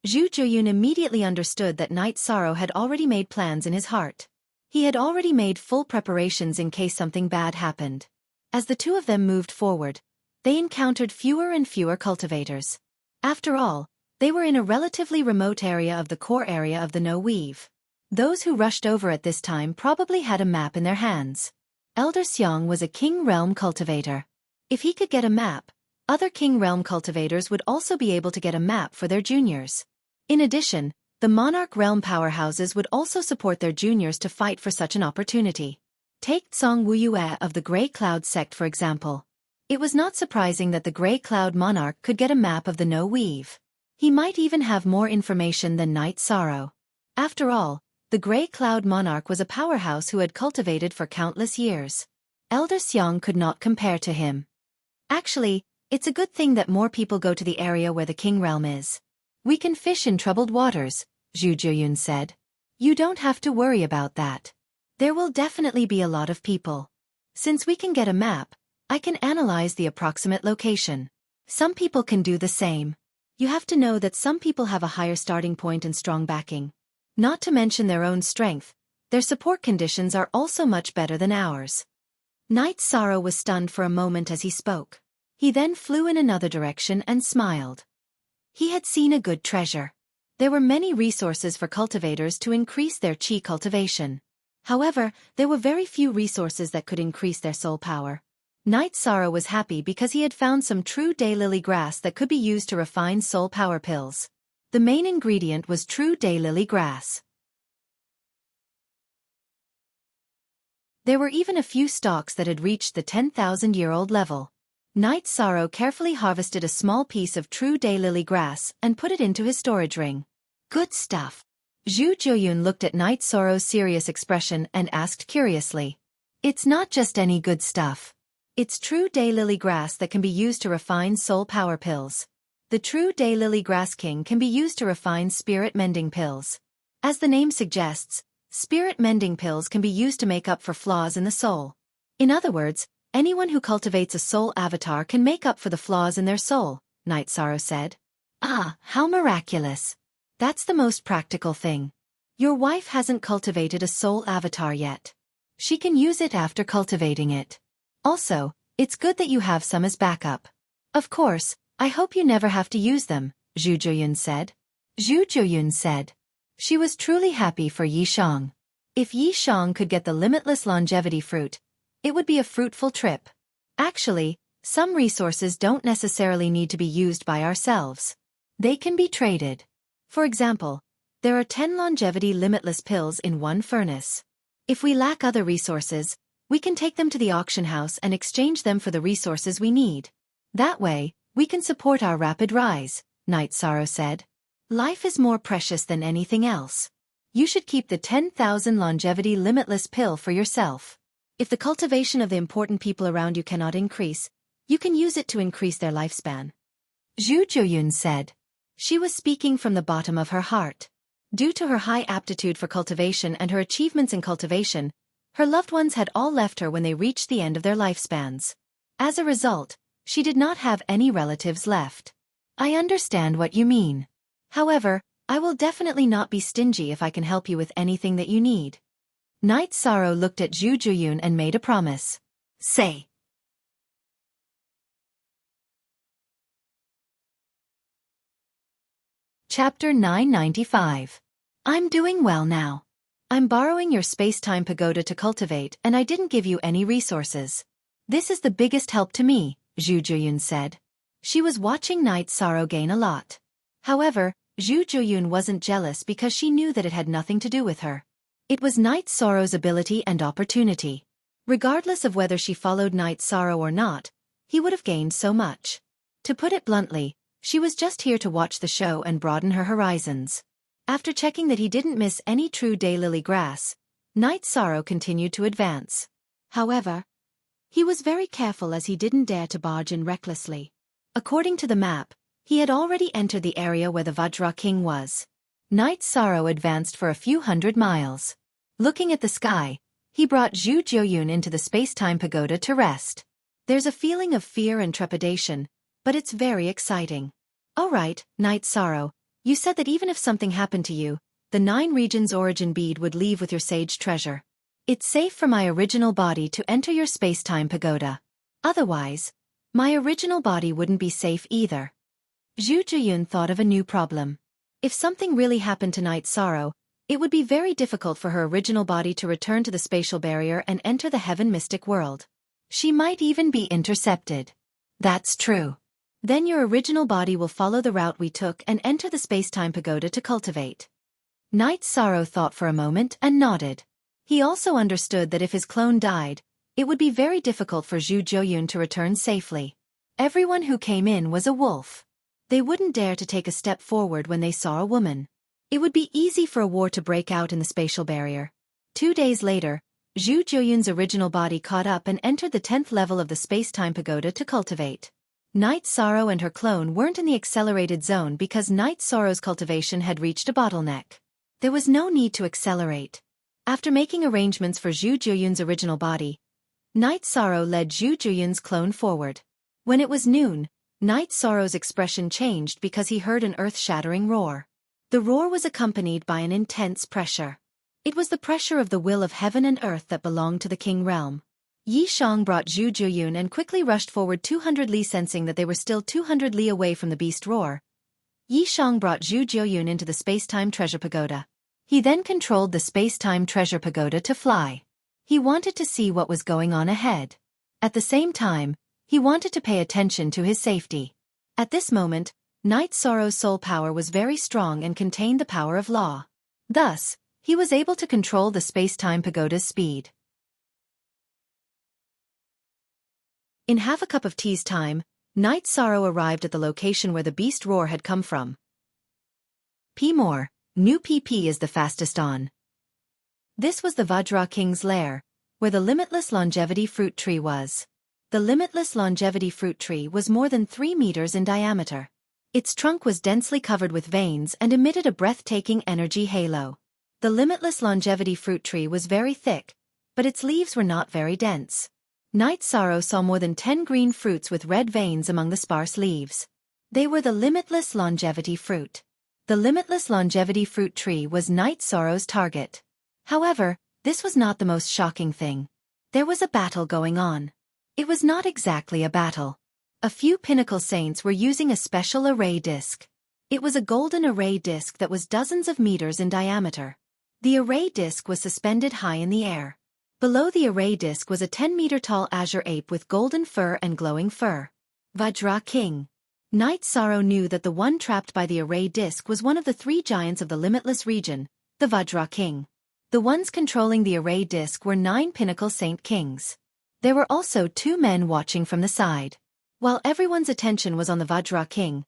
[SPEAKER 1] Zhu Zhuyun immediately understood that Night Sorrow had already made plans in his heart. He had already made full preparations in case something bad happened. As the two of them moved forward, they encountered fewer and fewer cultivators. After all, they were in a relatively remote area of the core area of the No Weave. Those who rushed over at this time probably had a map in their hands. Elder Xiang was a King Realm cultivator. If he could get a map, other King Realm cultivators would also be able to get a map for their juniors. In addition, the Monarch Realm powerhouses would also support their juniors to fight for such an opportunity. Take Zhang Wuyue of the Grey Cloud sect for example. It was not surprising that the Grey Cloud Monarch could get a map of the No Weave. He might even have more information than Night Sorrow. After all, the Grey Cloud Monarch was a powerhouse who had cultivated for countless years. Elder Xiang could not compare to him. Actually, it's a good thing that more people go to the area where the King Realm is. We can fish in troubled waters, Zhu Zhuyun said. You don't have to worry about that. There will definitely be a lot of people. Since we can get a map, I can analyze the approximate location. Some people can do the same. You have to know that some people have a higher starting point and strong backing. Not to mention their own strength, their support conditions are also much better than ours. Night Sorrow was stunned for a moment as he spoke. He then flew in another direction and smiled. He had seen a good treasure. There were many resources for cultivators to increase their chi cultivation. However, there were very few resources that could increase their soul power. Night Sorrow was happy because he had found some true daylily grass that could be used to refine soul power pills. The main ingredient was true daylily grass. There were even a few stalks that had reached the 10,000-year-old level. Night Sorrow carefully harvested a small piece of true daylily grass and put it into his storage ring. Good stuff. Zhu Zhuyun looked at Night Sorrow's serious expression and asked curiously. It's not just any good stuff. It's true daylily grass that can be used to refine soul power pills. The true daylily grass king can be used to refine spirit mending pills. As the name suggests, spirit mending pills can be used to make up for flaws in the soul. In other words, anyone who cultivates a soul avatar can make up for the flaws in their soul, Night Sorrow said. Ah, how miraculous. That's the most practical thing. Your wife hasn't cultivated a soul avatar yet. She can use it after cultivating it. Also, it's good that you have some as backup. Of course, I hope you never have to use them, Zhu Zhuyun said. Zhu Zhuyun said. She was truly happy for Yi Shang. If Yi Shang could get the limitless longevity fruit, it would be a fruitful trip. Actually, some resources don't necessarily need to be used by ourselves. They can be traded. For example, there are 10 longevity limitless pills in one furnace. If we lack other resources, we can take them to the auction house and exchange them for the resources we need. That way, we can support our rapid rise, Night Sorrow said. Life is more precious than anything else. You should keep the 10,000 longevity limitless pill for yourself. If the cultivation of the important people around you cannot increase, you can use it to increase their lifespan. Zhu Zhuyun said. She was speaking from the bottom of her heart. Due to her high aptitude for cultivation and her achievements in cultivation, her loved ones had all left her when they reached the end of their lifespans. As a result, she did not have any relatives left. I understand what you mean. However, I will definitely not be stingy if I can help you with anything that you need. Night Sorrow looked at Zhu Zhuyun and made a promise. Say. Chapter 995. I'm doing well now. I'm borrowing your space-time pagoda to cultivate and I didn't give you any resources. This is the biggest help to me, Zhu Zhuyun said. She was watching Night Sorrow gain a lot. However, Zhu Zhuyun wasn't jealous because she knew that it had nothing to do with her. It was Night Sorrow's ability and opportunity. Regardless of whether she followed Night Sorrow or not, he would have gained so much. To put it bluntly, she was just here to watch the show and broaden her horizons. After checking that he didn't miss any true daylily grass, Night Sorrow continued to advance. However, he was very careful as he didn't dare to barge in recklessly. According to the map, he had already entered the area where the Vajra King was. Night Sorrow advanced for a few hundred miles. Looking at the sky, he brought Zhu Jiuyun into the space-time pagoda to rest. There's a feeling of fear and trepidation, but it's very exciting. All right, Night Sorrow, you said that even if something happened to you, the 9 regions origin bead would leave with your sage treasure. It's safe for my original body to enter your space-time pagoda. Otherwise, my original body wouldn't be safe either. Zhu Jiuyun thought of a new problem. If something really happened to Night Sorrow, it would be very difficult for her original body to return to the spatial barrier and enter the heaven mystic world. She might even be intercepted. That's true. Then your original body will follow the route we took and enter the space-time pagoda to cultivate. Night Sorrow thought for a moment and nodded. He also understood that if his clone died, it would be very difficult for Zhu Jiuyun to return safely. Everyone who came in was a wolf. They wouldn't dare to take a step forward when they saw a woman. It would be easy for a war to break out in the spatial barrier. 2 days later, Zhu Jiuyun's original body caught up and entered the 10th level of the space-time pagoda to cultivate. Night Sorrow and her clone weren't in the accelerated zone because Night Sorrow's cultivation had reached a bottleneck. There was no need to accelerate. After making arrangements for Zhu Jiuyun's original body, Night Sorrow led Zhu Jiuyun's clone forward. When it was noon, Night Sorrow's expression changed because he heard an earth-shattering roar. The roar was accompanied by an intense pressure. It was the pressure of the will of heaven and earth that belonged to the king realm. Yi Shang brought Zhu Jiuyun and quickly rushed forward 200 li, sensing that they were still 200 li away from the beast roar. Yi Shang brought Zhu Jiuyun into the space-time treasure pagoda. He then controlled the space-time treasure pagoda to fly. He wanted to see what was going on ahead. At the same time, he wanted to pay attention to his safety. At this moment, Night Sorrow's soul power was very strong and contained the power of law. Thus, he was able to control the space-time pagoda's speed. In half a cup of tea's time, Night Sorrow arrived at the location where the beast roar had come from. P. More, new PP is the fastest on. This was the Vajra King's lair, where the limitless longevity fruit tree was. The limitless longevity fruit tree was more than 3 meters in diameter. Its trunk was densely covered with veins and emitted a breathtaking energy halo. The limitless longevity fruit tree was very thick, but its leaves were not very dense. Night Sorrow saw more than 10 green fruits with red veins among the sparse leaves. They were the limitless longevity fruit. The limitless longevity fruit tree was Night Sorrow's target. However, this was not the most shocking thing. There was a battle going on. It was not exactly a battle. A few pinnacle saints were using a special array disc. It was a golden array disc that was dozens of meters in diameter. The array disc was suspended high in the air. Below the array disc was a 10-meter-tall azure ape with golden fur and glowing fur. Vajra King. Night Sorrow knew that the one trapped by the array disc was one of the 3 giants of the limitless region, the Vajra King. The ones controlling the array disc were 9 pinnacle saint kings. There were also 2 men watching from the side. While everyone's attention was on the Vajra King,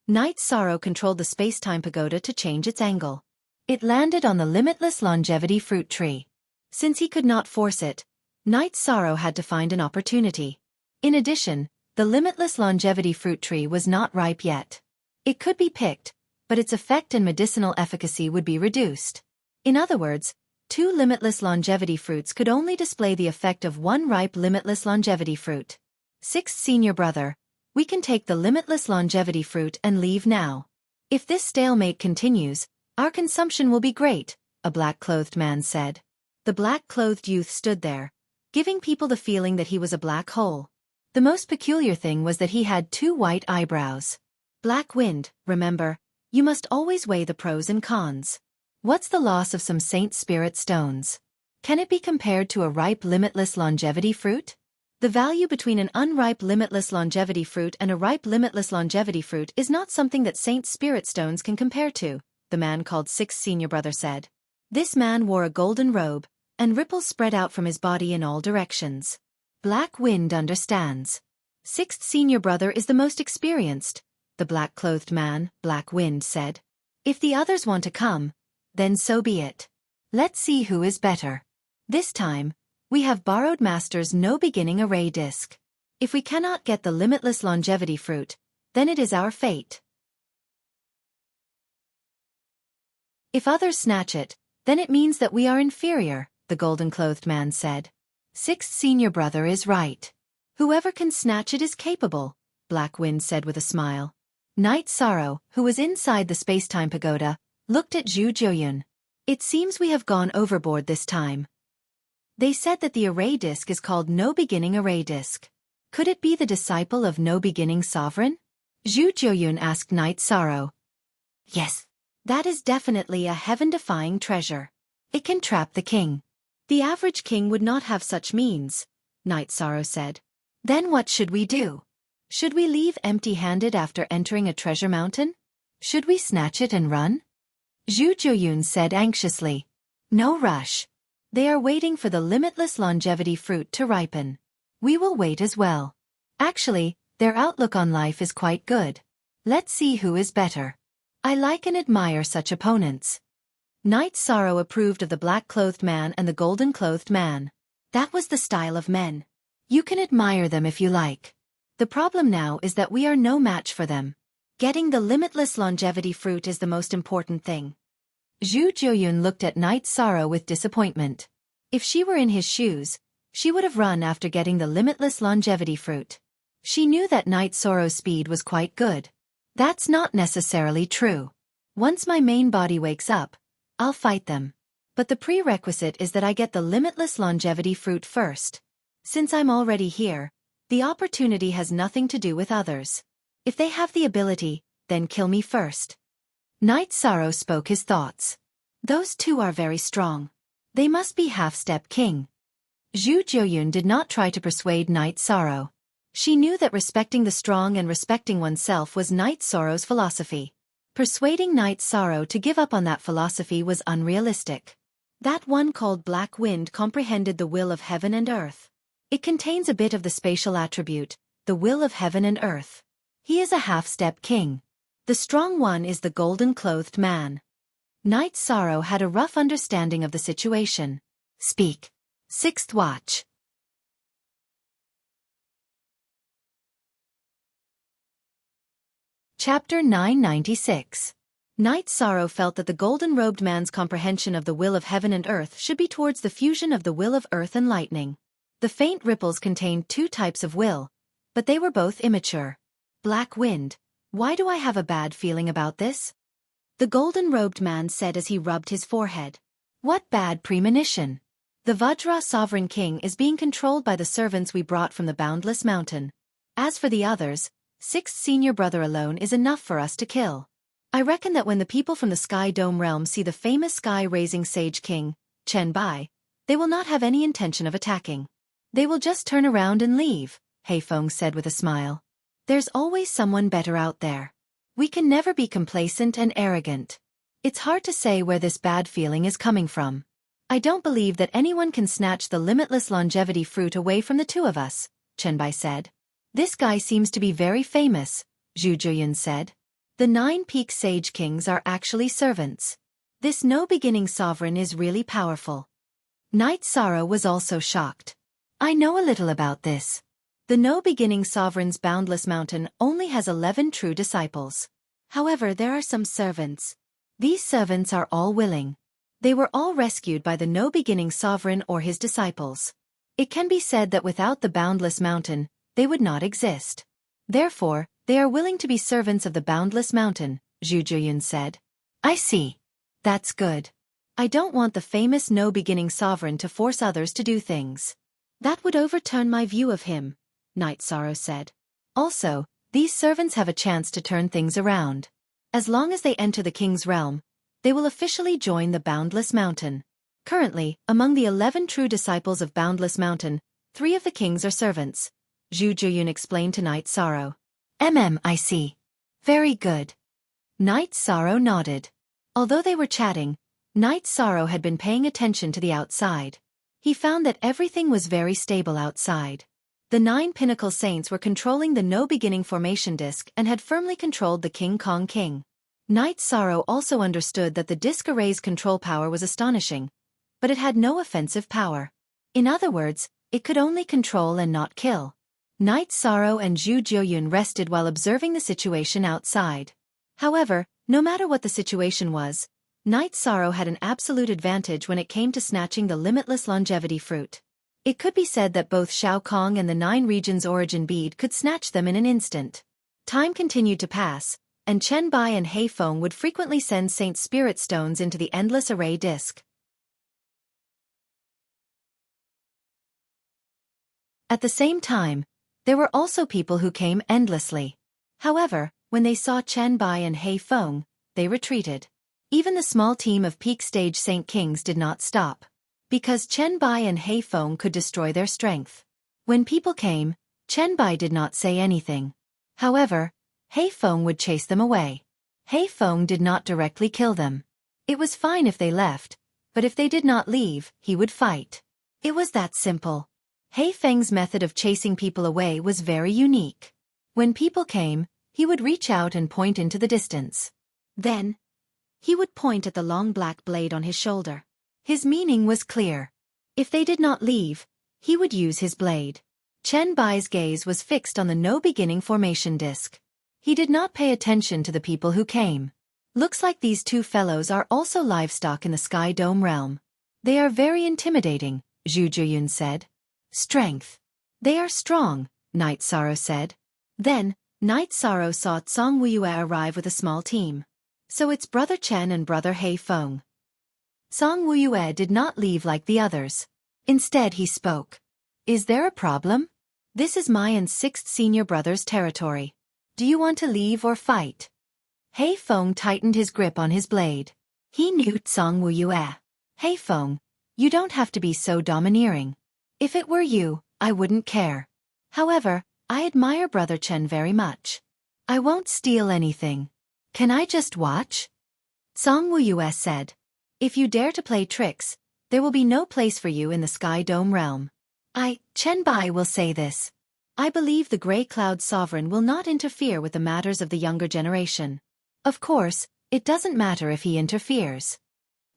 [SPEAKER 1] Night Sorrow controlled the space-time pagoda to change its angle. It landed on the limitless longevity fruit tree. Since he could not force it, Night Sorrow had to find an opportunity. In addition, the limitless longevity fruit tree was not ripe yet. It could be picked, but its effect and medicinal efficacy would be reduced. In other words, 2 limitless longevity fruits could only display the effect of 1 ripe limitless longevity fruit. 6th senior brother, we can take the limitless longevity fruit and leave now. If this stalemate continues, our consumption will be great, a black-clothed man said. The black-clothed youth stood there, giving people the feeling that he was a black hole. The most peculiar thing was that he had 2 white eyebrows. Black Wind, remember, you must always weigh the pros and cons. What's the loss of some saint spirit stones? Can it be compared to a ripe limitless longevity fruit? The value between an unripe limitless longevity fruit and a ripe limitless longevity fruit is not something that saint spirit stones can compare to, the man called 6th senior brother said. This man wore a golden robe, and ripples spread out from his body in all directions. Black Wind understands. 6th senior brother is the most experienced, the black-clothed man, Black Wind said. If the others want to come, then so be it. Let's see who is better. This time, we have borrowed Master's no beginning array disc. If we cannot get the limitless longevity fruit, then it is our fate. If others snatch it, then it means that we are inferior, the golden-clothed man said. Sixth senior brother is right. Whoever can snatch it is capable, Black Wind said with a smile. Night Sorrow, who was inside the space-time pagoda, looked at Zhu Jiuyun. It seems we have gone overboard this time. They said that the array disk is called No Beginning Array Disk. Could it be the disciple of No Beginning Sovereign? Zhu Jiuyun asked Night Sorrow. Yes. That is definitely a heaven-defying treasure. It can trap the king. The average king would not have such means, Night Sorrow said. Then what should we do? Should we leave empty-handed after entering a treasure mountain? Should we snatch it and run? Zhu Jiuyun said anxiously. No rush. They are waiting for the limitless longevity fruit to ripen. We will wait as well. Actually, their outlook on life is quite good. Let's see who is better. I like and admire such opponents. Night Sorrow approved of the black-clothed man and the golden-clothed man. That was the style of men. You can admire them if you like. The problem now is that we are no match for them. Getting the limitless longevity fruit is the most important thing. Zhu Jiuyun looked at Night Sorrow with disappointment. If she were in his shoes, she would have run after getting the limitless longevity fruit. She knew that Night Sorrow's speed was quite good. That's not necessarily true. Once my main body wakes up, I'll fight them. But the prerequisite is that I get the limitless longevity fruit first. Since I'm already here, the opportunity has nothing to do with others. If they have the ability, then kill me first. Night Sorrow spoke his thoughts. Those two are very strong. They must be half-step king. Zhu Jiuyun did not try to persuade Night Sorrow. She knew that respecting the strong and respecting oneself was Night Sorrow's philosophy. Persuading Night Sorrow to give up on that philosophy was unrealistic. That one called Black Wind comprehended the will of heaven and earth. It contains a bit of the spatial attribute, the will of heaven and earth. He is a half-step king. The strong one is the golden-clothed man. Night Sorrow had a rough understanding of the situation. Speak. Sixth Watch. Chapter 996. Night Sorrow felt that the golden-robed man's comprehension of the will of heaven and earth should be towards the fusion of the will of earth and lightning. The faint ripples contained two types of will, but they were both immature. Black Wind, why do I have a bad feeling about this? The golden-robed man said as he rubbed his forehead. What bad premonition? The Vajra sovereign king is being controlled by the servants we brought from the boundless mountain. As for the others, sixth senior brother alone is enough for us to kill. I reckon that when the people from the Sky Dome realm see the famous sky-raising sage king, Chen Bai, they will not have any intention of attacking. They will just turn around and leave, Heifeng said with a smile. There's always someone better out there. We can never be complacent and arrogant. It's hard to say where this bad feeling is coming from. I don't believe that anyone can snatch the limitless longevity fruit away from the two of us, Chen Bai said. This guy seems to be very famous, Zhu Jiuyun said. The 9 peak sage kings are actually servants. This no-beginning sovereign is really powerful. Night Sorrow was also shocked. I know a little about this. The no-beginning sovereign's boundless mountain only has 11 true disciples. However, there are some servants. These servants are all willing. They were all rescued by the no-beginning sovereign or his disciples. It can be said that without the boundless mountain, they would not exist. Therefore, they are willing to be servants of the boundless mountain, Zhu Jiuyun said. I see. That's good. I don't want the famous no-beginning sovereign to force others to do things. That would overturn my view of him, Night Sorrow said. Also, these servants have a chance to turn things around. As long as they enter the king's realm, they will officially join the Boundless Mountain. Currently, among the 11 true disciples of Boundless Mountain, 3 of the kings are servants, Zhu Jiuyun explained to Night Sorrow. I see. Very good. Night Sorrow nodded. Although they were chatting, Night Sorrow had been paying attention to the outside. He found that everything was very stable outside. The 9 pinnacle saints were controlling the no-beginning formation disk and had firmly controlled the King Kong King. Night Sorrow also understood that the disk array's control power was astonishing, but it had no offensive power. In other words, it could only control and not kill. Night Sorrow and Zhu Jiuyun rested while observing the situation outside. However, no matter what the situation was, Night Sorrow had an absolute advantage when it came to snatching the limitless longevity fruit. It could be said that both Shao Kong and the 9 regions origin bead could snatch them in an instant. Time continued to pass, and Chen Bai and Hei Feng would frequently send Saint Spirit Stones into the Endless Array Disc. At the same time, there were also people who came endlessly. However, when they saw Chen Bai and Hei Feng, they retreated. Even the small team of peak stage Saint Kings did not stop, because Chen Bai and Hei Feng could destroy their strength. When people came, Chen Bai did not say anything. However, Hei Feng would chase them away. Hei Feng did not directly kill them. It was fine if they left, but if they did not leave, he would fight. It was that simple. Hei Feng's method of chasing people away was very unique. When people came, he would reach out and point into the distance. Then, he would point at the long black blade on his shoulder. His meaning was clear. If they did not leave, he would use his blade. Chen Bai's gaze was fixed on the no-beginning formation disc. He did not pay attention to the people who came. Looks like these two fellows are also livestock in the Sky Dome realm. They are very intimidating, Zhu Juyun said. Strength. They are strong, Night Sorrow said. Then, Night Sorrow saw Zhang Wuyue arrive with a small team. So it's Brother Chen and Brother Hei Feng. Zhang Wuyue did not leave like the others. Instead he spoke. Is there a problem? This is my and 6th senior brother's territory. Do you want to leave or fight? Hei Feng tightened his grip on his blade. He knew Zhang Wuyue. Hei Feng, you don't have to be so domineering. If it were you, I wouldn't care. However, I admire Brother Chen very much. I won't steal anything. Can I just watch? Zhang Wuyue said. If you dare to play tricks, there will be no place for you in the Sky Dome realm. Chen Bai will say this. I believe the Grey Cloud Sovereign will not interfere with the matters of the younger generation. Of course, it doesn't matter if he interferes.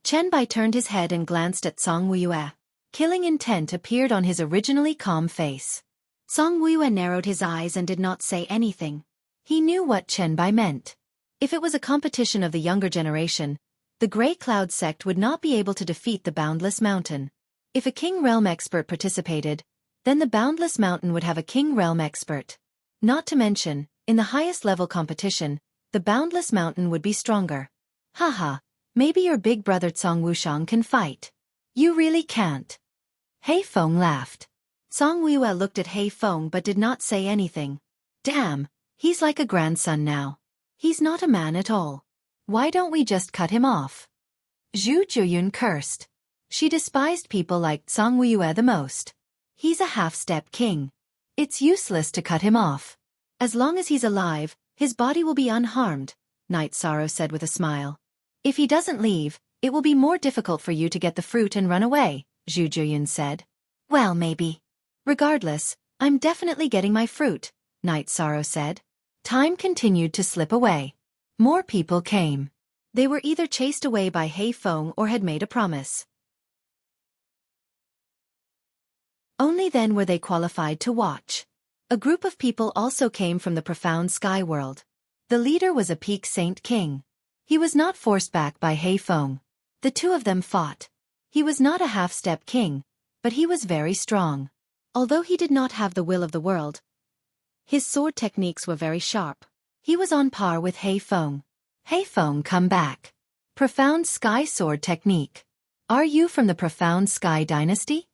[SPEAKER 1] Chen Bai turned his head and glanced at Zhang Wuyue. Killing intent appeared on his originally calm face. Zhang Wuyue narrowed his eyes and did not say anything. He knew what Chen Bai meant. If it was a competition of the younger generation, the Grey Cloud sect would not be able to defeat the Boundless Mountain. If a King Realm expert participated, then the Boundless Mountain would have a King Realm expert. Not to mention, in the highest level competition, the Boundless Mountain would be stronger. Haha, maybe your big brother Zhang Wuxiang can fight. You really can't. Hei Feng laughed. Zhang Wuyue looked at Hei Feng but did not say anything. Damn, he's like a grandson now. He's not a man at all. Why don't we just cut him off? Zhu Juyun cursed. She despised people like Zhang Wuyue the most. He's a half-step king. It's useless to cut him off. As long as he's alive, his body will be unharmed, Night Sorrow said with a smile. If he doesn't leave, it will be more difficult for you to get the fruit and run away, Zhu Juyun said. Well, maybe. Regardless, I'm definitely getting my fruit, Night Sorrow said. Time continued to slip away. More people came. They were either chased away by Hei Feng or had made a promise. Only then were they qualified to watch. A group of people also came from the profound sky world. The leader was a peak Saint King. He was not forced back by Hei Feng. The two of them fought. He was not a half-step king, but he was very strong. Although he did not have the will of the world, his sword techniques were very sharp. He was on par with Hei Feng. Hei Feng, come back. Profound Sky Sword Technique. Are you from the Profound Sky Dynasty?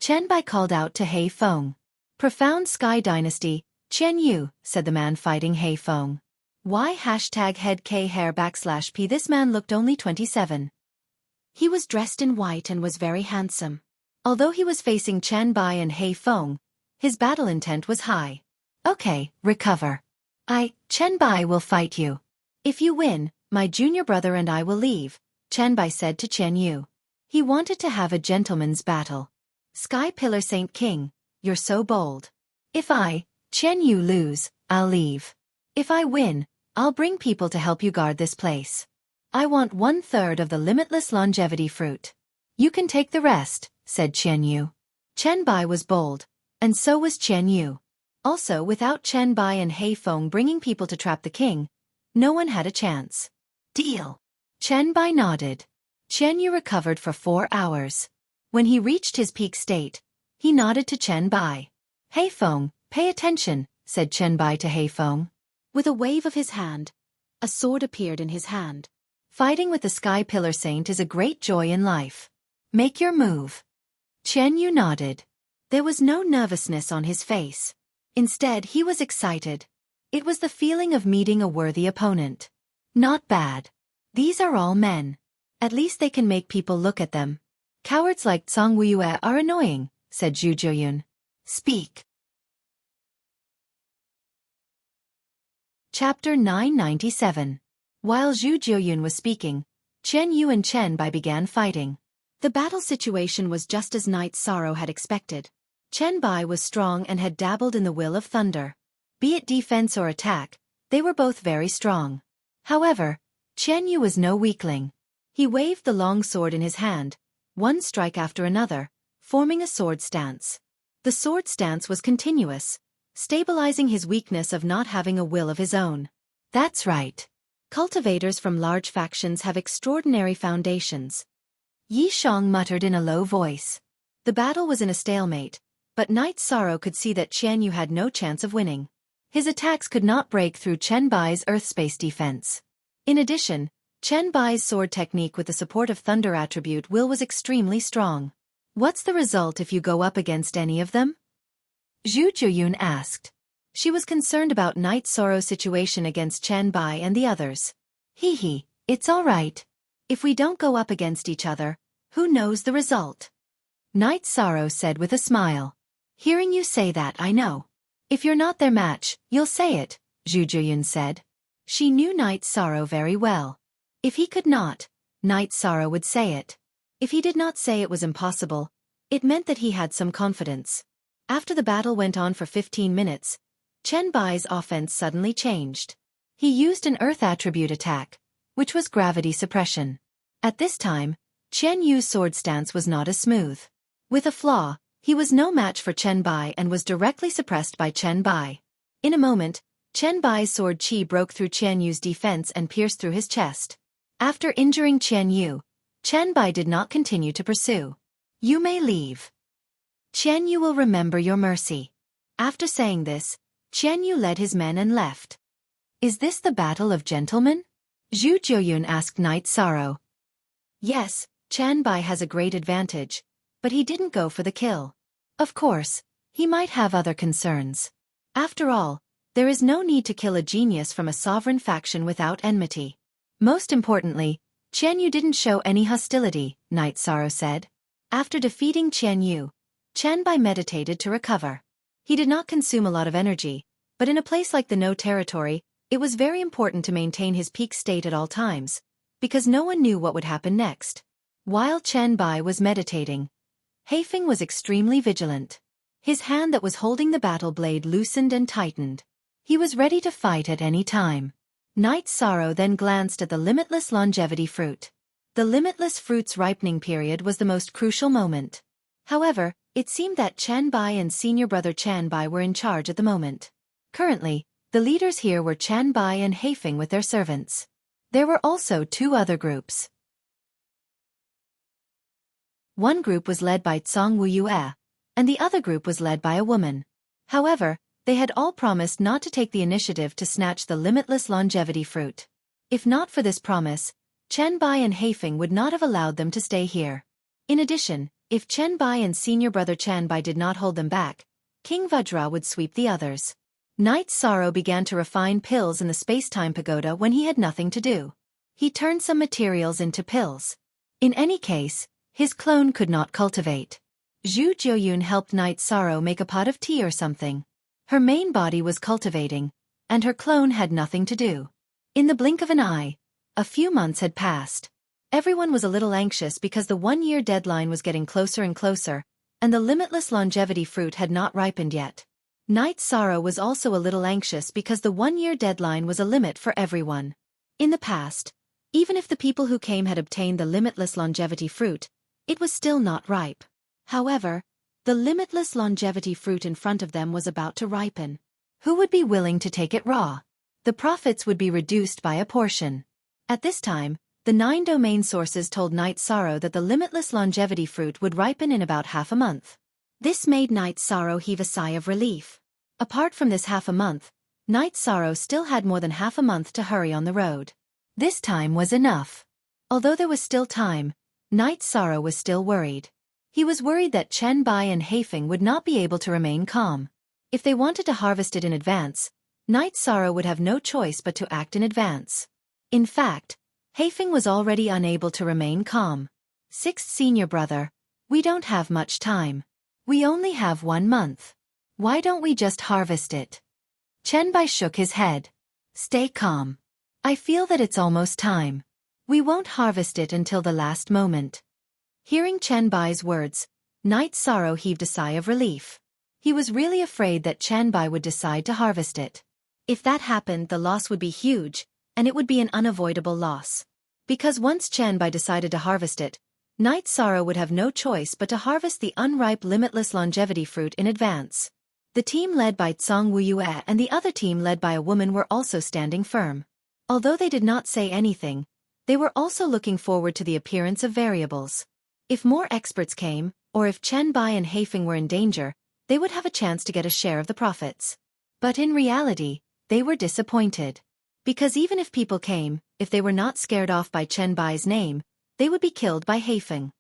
[SPEAKER 1] Chen Bai called out to Hei Feng. Profound Sky Dynasty, Chen Yu, said the man fighting Hei Feng. Why #head K hair /P This man looked only 27. He was dressed in white and was very handsome. Although he was facing Chen Bai and Hei Feng, his battle intent was high. Okay, recover. Chen Bai will fight you. If you win, my junior brother and I will leave, Chen Bai said to Chen Yu. He wanted to have a gentleman's battle. Sky Pillar Saint King, you're so bold. If Chen Yu lose, I'll leave. If I win, I'll bring people to help you guard this place. I want 1/3 of the limitless longevity fruit. You can take the rest, said Chen Yu. Chen Bai was bold, and so was Chen Yu. Also, without Chen Bai and Hei Feng bringing people to trap the king, no one had a chance. Deal. Chen Bai nodded. Chen Yu recovered for 4 hours. When he reached his peak state, he nodded to Chen Bai. Heifeng, pay attention, said Chen Bai to Heifeng. With a wave of his hand, a sword appeared in his hand. Fighting with the Sky Pillar Saint is a great joy in life. Make your move. Chen Yu nodded. There was no nervousness on his face. Instead, he was excited. It was the feeling of meeting a worthy opponent. Not bad. These are all men. At least they can make people look at them. Cowards like Zhang Wuyue are annoying, said Zhu Jiuyun. Speak. Chapter 997. While Zhu Jiuyun was speaking, Chen Yu and Chen Bai began fighting. The battle situation was just as Knight Sorrow had expected. Chen Bai was strong and had dabbled in the will of thunder. Be it defense or attack, they were both very strong. However, Chen Yu was no weakling. He waved the long sword in his hand, one strike after another, forming a sword stance. The sword stance was continuous, stabilizing his weakness of not having a will of his own. That's right. Cultivators from large factions have extraordinary foundations. Yi Shang muttered in a low voice. The battle was in a stalemate, but Knight Sorrow could see that Chen Yu had no chance of winning. His attacks could not break through Chen Bai's earth-space defense. In addition, Chen Bai's sword technique with the support of thunder attribute will was extremely strong. What's the result if you go up against any of them? Zhu Jiuyun asked. She was concerned about Knight Sorrow's situation against Chen Bai and the others. Hee, it's all right. If we don't go up against each other, who knows the result? Knight Sorrow said with a smile. Hearing you say that, I know. If you're not their match, you'll say it, Zhu Jiuyun said. She knew Knight Sorrow very well. If he could not, Knight Sorrow would say it. If he did not say it was impossible, it meant that he had some confidence. After the battle went on for 15 minutes, Chen Bai's offense suddenly changed. He used an earth attribute attack, which was gravity suppression. At this time, Chen Yu's sword stance was not as smooth. With a flaw, he was no match for Chen Bai and was directly suppressed by Chen Bai. In a moment, Chen Bai's sword chi broke through Chen Yu's defense and pierced through his chest. After injuring Chen Yu, Chen Bai did not continue to pursue. You may leave. Chen Yu will remember your mercy. After saying this, Chen Yu led his men and left. Is this the battle of gentlemen? Zhu Jiuyun asked Knight Sorrow. Yes, Chen Bai has a great advantage, but he didn't go for the kill. Of course, he might have other concerns. After all, there is no need to kill a genius from a sovereign faction without enmity. Most importantly, Chen Yu didn't show any hostility, Knight Sorrow said. After defeating Chen Yu, Chen Bai meditated to recover. He did not consume a lot of energy, but in a place like the No territory, it was very important to maintain his peak state at all times, because no one knew what would happen next. While Chen Bai was meditating, Heifeng was extremely vigilant. His hand that was holding the battle blade loosened and tightened. He was ready to fight at any time. Knight Sorrow then glanced at the limitless longevity fruit. The limitless fruit's ripening period was the most crucial moment. However, it seemed that Chen Bai and senior brother Chen Bai were in charge at the moment. Currently, the leaders here were Chen Bai and Heifeng with their servants. There were also 2 other groups. One group was led by Zhang Wuyue, and the other group was led by a woman. However, they had all promised not to take the initiative to snatch the limitless longevity fruit. If not for this promise, Chen Bai and Heifeng would not have allowed them to stay here. In addition, if Chen Bai and senior brother Chen Bai did not hold them back, King Vajra would sweep the others. Knight Sorrow began to refine pills in the space-time pagoda when he had nothing to do. He turned some materials into pills. In any case, his clone could not cultivate. Zhu Jiuyun helped Knight Sorrow make a pot of tea or something. Her main body was cultivating, and her clone had nothing to do. In the blink of an eye, a few months had passed. Everyone was a little anxious because the 1-year deadline was getting closer and closer, and the limitless longevity fruit had not ripened yet. Knight Sorrow was also a little anxious because the 1-year deadline was a limit for everyone. In the past, even if the people who came had obtained the limitless longevity fruit, it was still not ripe. However, the limitless longevity fruit in front of them was about to ripen. Who would be willing to take it raw? The profits would be reduced by a portion. At this time, The 9 domain sources told Night Sorrow that the limitless longevity fruit would ripen in about half a month. This made Night Sorrow heave a sigh of relief. Apart from this half a month, Night Sorrow still had more than half a month to hurry on the road. This time was enough. Although there was still time, Night Sorrow was still worried. He was worried that Chen Bai and Heifeng would not be able to remain calm. If they wanted to harvest it in advance, Night Sorrow would have no choice but to act in advance. In fact, Heifeng was already unable to remain calm. Sixth senior brother, we don't have much time. We only have 1 month. Why don't we just harvest it? Chen Bai shook his head. Stay calm. I feel that it's almost time. We won't harvest it until the last moment. Hearing Chen Bai's words, Night Sorrow heaved a sigh of relief. He was really afraid that Chen Bai would decide to harvest it. If that happened, the loss would be huge, and it would be an unavoidable loss. Because once Chen Bai decided to harvest it, Night Sorrow would have no choice but to harvest the unripe limitless longevity fruit in advance. The team led by Zhang Wuyue and the other team led by a woman were also standing firm. Although they did not say anything, they were also looking forward to the appearance of variables. If more experts came, or if Chen Bai and Heifeng were in danger, they would have a chance to get a share of the profits. But in reality, they were disappointed. Because even if people came, if they were not scared off by Chen Bai's name, they would be killed by Heifeng.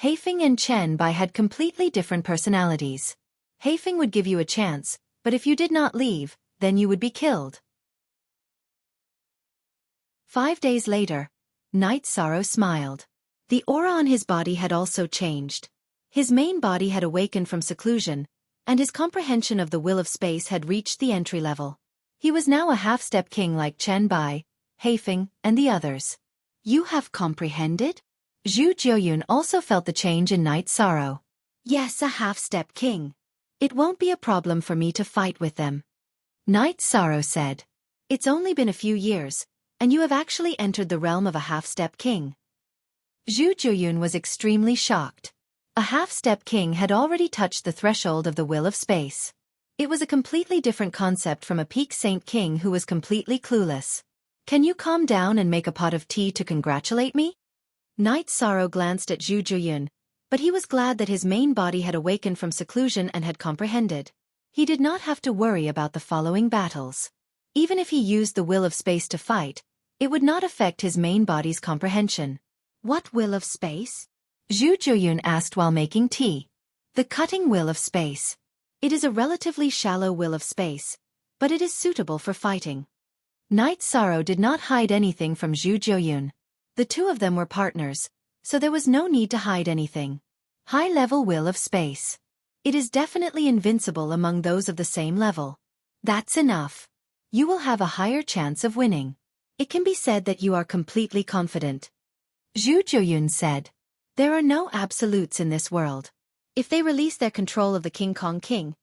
[SPEAKER 1] Heifeng and Chen Bai had completely different personalities. Heifeng would give you a chance, but if you did not leave, then you would be killed. 5 days later, Night Sorrow smiled. The aura on his body had also changed. His main body had awakened from seclusion, and his comprehension of the will of space had reached the entry level. He was now a half-step king like Chen Bai, Heifeng, and the others. You have comprehended? Zhu Jiuyun also felt the change in Night Sorrow. Yes, a half-step king. It won't be a problem for me to fight with them. Night Sorrow said. It's only been a few years, and you have actually entered the realm of a half-step king. Zhu Jiuyun was extremely shocked. A half-step king had already touched the threshold of the will of space. It was a completely different concept from a peak saint king who was completely clueless. Can you calm down and make a pot of tea to congratulate me? Night Sorrow glanced at Zhu Jiuyun, but he was glad that his main body had awakened from seclusion and had comprehended. He did not have to worry about the following battles. Even if he used the will of space to fight, it would not affect his main body's comprehension. What will of space? Zhu Jiuyun asked while making tea. The cutting will of space. It is a relatively shallow will of space, but it is suitable for fighting. Night Sorrow did not hide anything from Zhu Jiuyun. The two of them were partners, so there was no need to hide anything. High-level will of space. It is definitely invincible among those of the same level. That's enough. You will have a higher chance of winning. It can be said that you are completely confident. Zhu Jiuyun said. There are no absolutes in this world. If they release their control of the King Kong King,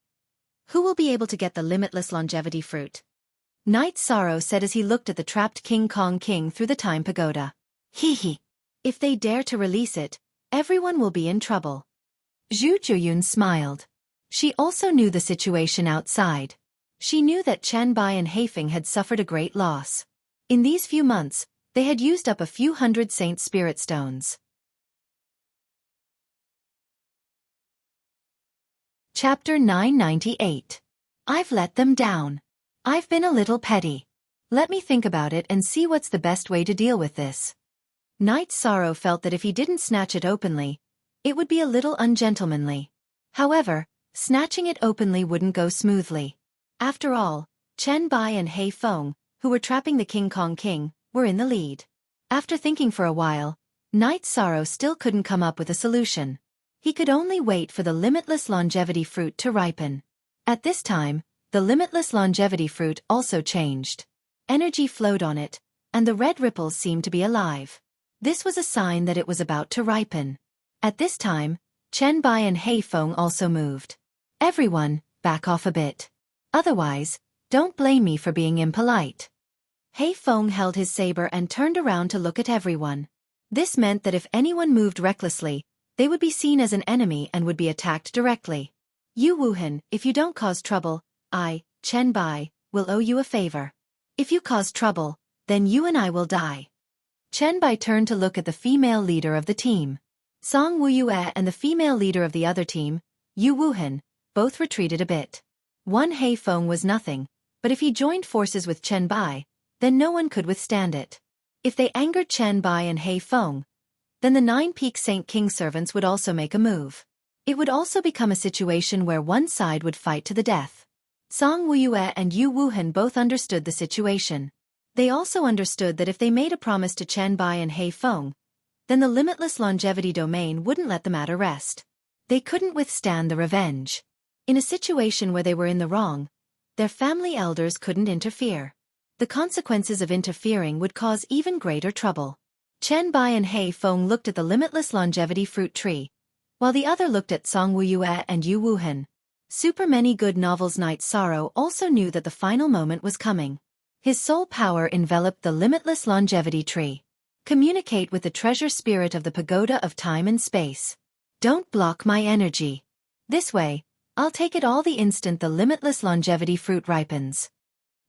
[SPEAKER 1] who will be able to get the limitless longevity fruit? Night Sorrow said as he looked at the trapped King Kong King through the time pagoda. Hee. If they dare to release it, everyone will be in trouble. Zhu Jiuyun smiled. She also knew the situation outside. She knew that Chen Bai and Heifeng had suffered a great loss. In these few months, they had used up a few hundred Saint Spirit Stones. Chapter 998. I've let them down. I've been a little petty. Let me think about it and see what's the best way to deal with this. Night Sorrow felt that if he didn't snatch it openly, it would be a little ungentlemanly. However, snatching it openly wouldn't go smoothly. After all, Chen Bai and Heifeng, who were trapping the King Kong King, were in the lead. After thinking for a while, Night Sorrow still couldn't come up with a solution. He could only wait for the limitless longevity fruit to ripen. At this time, the limitless longevity fruit also changed. Energy flowed on it, and the red ripples seemed to be alive. This was a sign that it was about to ripen. At this time, Chen Bai and Heifeng also moved. Everyone, back off a bit. Otherwise, don't blame me for being impolite. Heifeng held his saber and turned around to look at everyone. This meant that if anyone moved recklessly, they would be seen as an enemy and would be attacked directly. You Wuhan, if you don't cause trouble, I, Chen Bai, will owe you a favor. If you cause trouble, then you and I will die. Chen Bai turned to look at the female leader of the team. Song Wuyue and the female leader of the other team, Yu Wuhan, both retreated a bit. One Hei Feng was nothing, but if he joined forces with Chen Bai, then no one could withstand it. If they angered Chen Bai and Hei Feng, then the 9 Peak Saint King servants would also make a move. It would also become a situation where one side would fight to the death. Song Wuyue and Yu Wuhan both understood the situation. They also understood that if they made a promise to Chen Bai and Hei Feng, then the limitless longevity domain wouldn't let the matter rest. They couldn't withstand the revenge. In a situation where they were in the wrong, their family elders couldn't interfere. The consequences of interfering would cause even greater trouble. Chen Bai and Hei Feng looked at the limitless longevity fruit tree, while the other looked at Song Wuyue and Yu Wuhan. Super Many Good Novels Night Sorrow also knew that the final moment was coming. His soul power enveloped the limitless longevity tree. Communicate with the treasure spirit of the pagoda of time and space. Don't block my energy. This way, I'll take it all the instant the limitless longevity fruit ripens.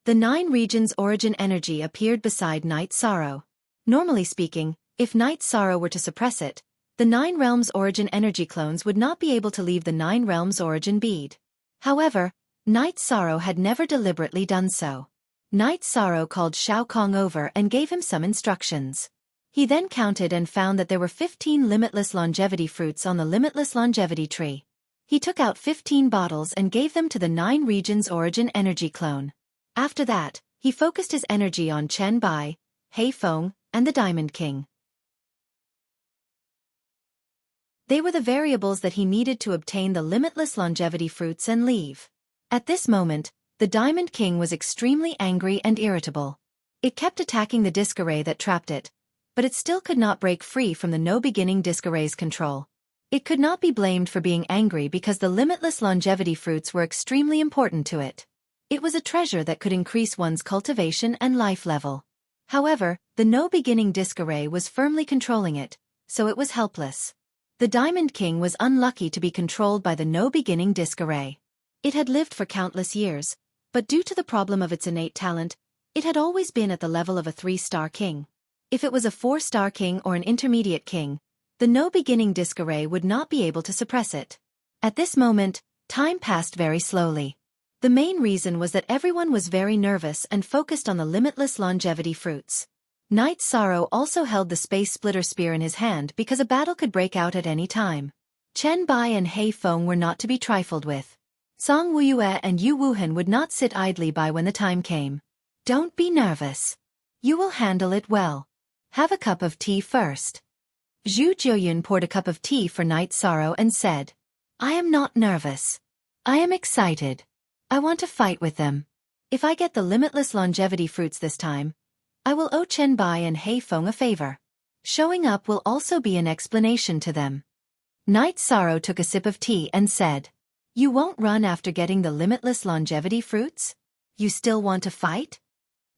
[SPEAKER 1] The 9 regions origin energy appeared beside Night Sorrow. Normally speaking, if Night Sorrow were to suppress it, the 9 realms origin energy clones would not be able to leave the 9 realms origin bead. However, Night Sorrow had never deliberately done so. Night Sorrow called Shao Kong over and gave him some instructions. He then counted and found that there were 15 limitless longevity fruits on the limitless longevity tree. He took out 15 bottles and gave them to the 9 regions origin energy clone. After that, he focused his energy on Chen Bai, Hei Feng, and the Diamond King. They were the variables that he needed to obtain the limitless longevity fruits and leave. At this moment, the Diamond King was extremely angry and irritable. It kept attacking the disc array that trapped it, but it still could not break free from the no-beginning disc array's control. It could not be blamed for being angry because the limitless longevity fruits were extremely important to it. It was a treasure that could increase one's cultivation and life level. However, the no-beginning disc array was firmly controlling it, so it was helpless. The Diamond King was unlucky to be controlled by the no-beginning disc array. It had lived for countless years, but due to the problem of its innate talent, it had always been at the level of a 3-star king. If it was a 4-star king or an intermediate king, the no-beginning disc array would not be able to suppress it. At this moment, time passed very slowly. The main reason was that everyone was very nervous and focused on the limitless longevity fruits. Night Sorrow also held the Space Splitter Spear in his hand because a battle could break out at any time. Chen Bai and Hei Feng were not to be trifled with. Song Wuyue and Yu Wuhan would not sit idly by when the time came. Don't be nervous. You will handle it well. Have a cup of tea first. Zhu Jiuyun poured a cup of tea for Night Sorrow and said, I am not nervous. I am excited. I want to fight with them. If I get the limitless longevity fruits this time, I will owe Chen Bai and Hei Feng a favor. Showing up will also be an explanation to them. Night Sorrow took a sip of tea and said, You won't run after getting the limitless longevity fruits? You still want to fight?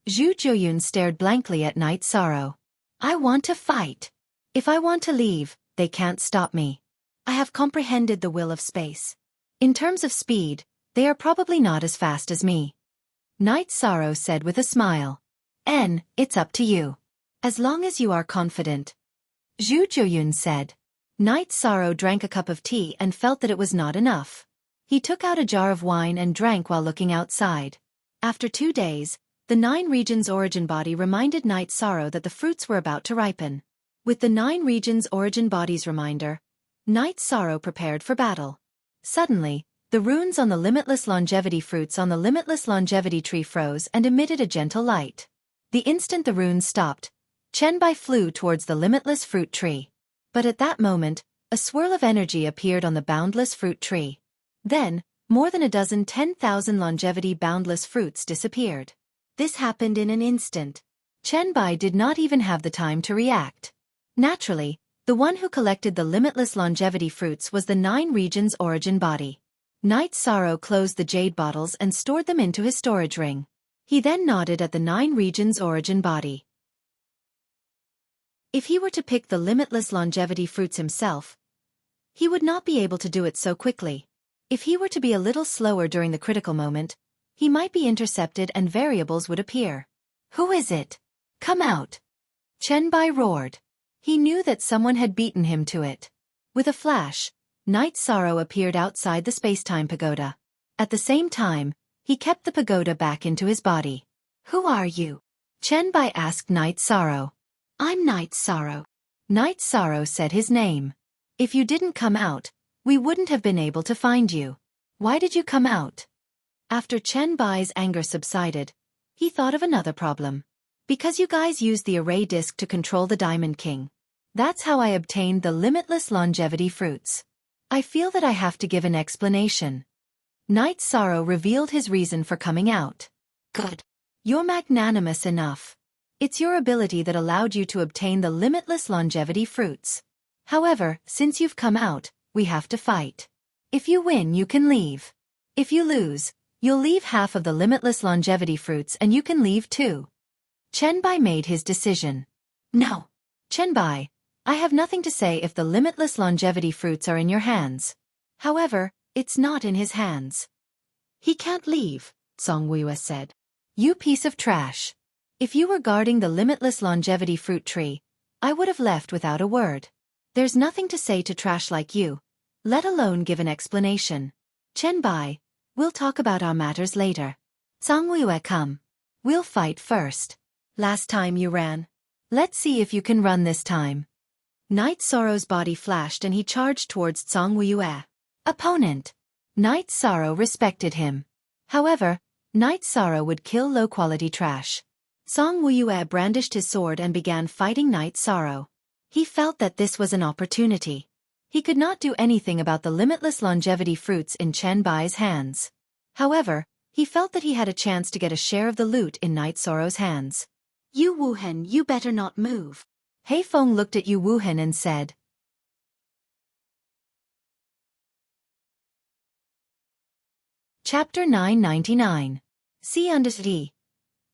[SPEAKER 1] Zhu Jiuyun stared blankly at Night Sorrow. I want to fight. If I want to leave, they can't stop me. I have comprehended the will of space. In terms of speed, they are probably not as fast as me. Night Sorrow said with a smile. It's up to you. As long as you are confident. Zhu Jiuyun said. Night Sorrow drank a cup of tea and felt that it was not enough. He took out a jar of wine and drank while looking outside. After 2 days, the 9 regions origin body reminded Night Sorrow that the fruits were about to ripen. With the 9 regions origin body's reminder, Night Sorrow prepared for battle. Suddenly, the runes on the limitless longevity fruits on the limitless longevity tree froze and emitted a gentle light. The instant the runes stopped, Chen Bai flew towards the limitless fruit tree. But at that moment, a swirl of energy appeared on the boundless fruit tree. Then, more than a dozen 10,000 longevity boundless fruits disappeared. This happened in an instant. Chen Bai did not even have the time to react. Naturally, the one who collected the limitless longevity fruits was the 9 regions origin body. Night Sorrow closed the jade bottles and stored them into his storage ring. He then nodded at the 9 regions origin body. If he were to pick the limitless longevity fruits himself, he would not be able to do it so quickly. If he were to be a little slower during the critical moment, he might be intercepted and variables would appear. Who is it? Come out. Chen Bai roared. He knew that someone had beaten him to it. With a flash, Night Sorrow appeared outside the space-time pagoda. At the same time, he kept the pagoda back into his body. Who are you? Chen Bai asked Night Sorrow. I'm Night Sorrow. Night Sorrow said his name. If you didn't come out, we wouldn't have been able to find you. Why did you come out? After Chen Bai's anger subsided, he thought of another problem. Because you guys used the array disk to control the Diamond King. That's how I obtained the limitless longevity fruits. I feel that I have to give an explanation. Night Sorrow revealed his reason for coming out. Good. You're magnanimous enough. It's your ability that allowed you to obtain the limitless longevity fruits. However, since you've come out, we have to fight. If you win, you can leave. If you lose, you'll leave half of the limitless longevity fruits and you can leave too. Chen Bai made his decision. No. Chen Bai, I have nothing to say if the limitless longevity fruits are in your hands. However, it's not in his hands. He can't leave, Song Wuya said. You piece of trash. If you were guarding the limitless longevity fruit tree, I would have left without a word. There's nothing to say to trash like you, let alone give an explanation. Chen Bai, we'll talk about our matters later. Song Wuya, come. We'll fight first. Last time you ran. Let's see if you can run this time. Night Sorrow's body flashed and he charged towards Song Wuya. Opponent. Night Sorrow respected him. However, Night Sorrow would kill low-quality trash. Song Wuya brandished his sword and began fighting Night Sorrow. He felt that this was an opportunity. He could not do anything about the limitless longevity fruits in Chen Bai's hands. However, he felt that he had a chance to get a share of the loot in Night Sorrow's hands. You Wuhan, you better not move. Hei Feng looked at Yu Wuhan and said. Chapter 999. See under D.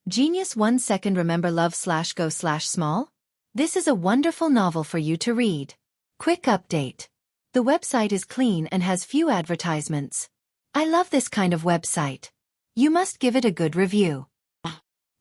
[SPEAKER 1] Genius 1 second remember love/go/small? This is a wonderful novel for you to read. Quick update. The website is clean and has few advertisements. I love this kind of website. You must give it a good review.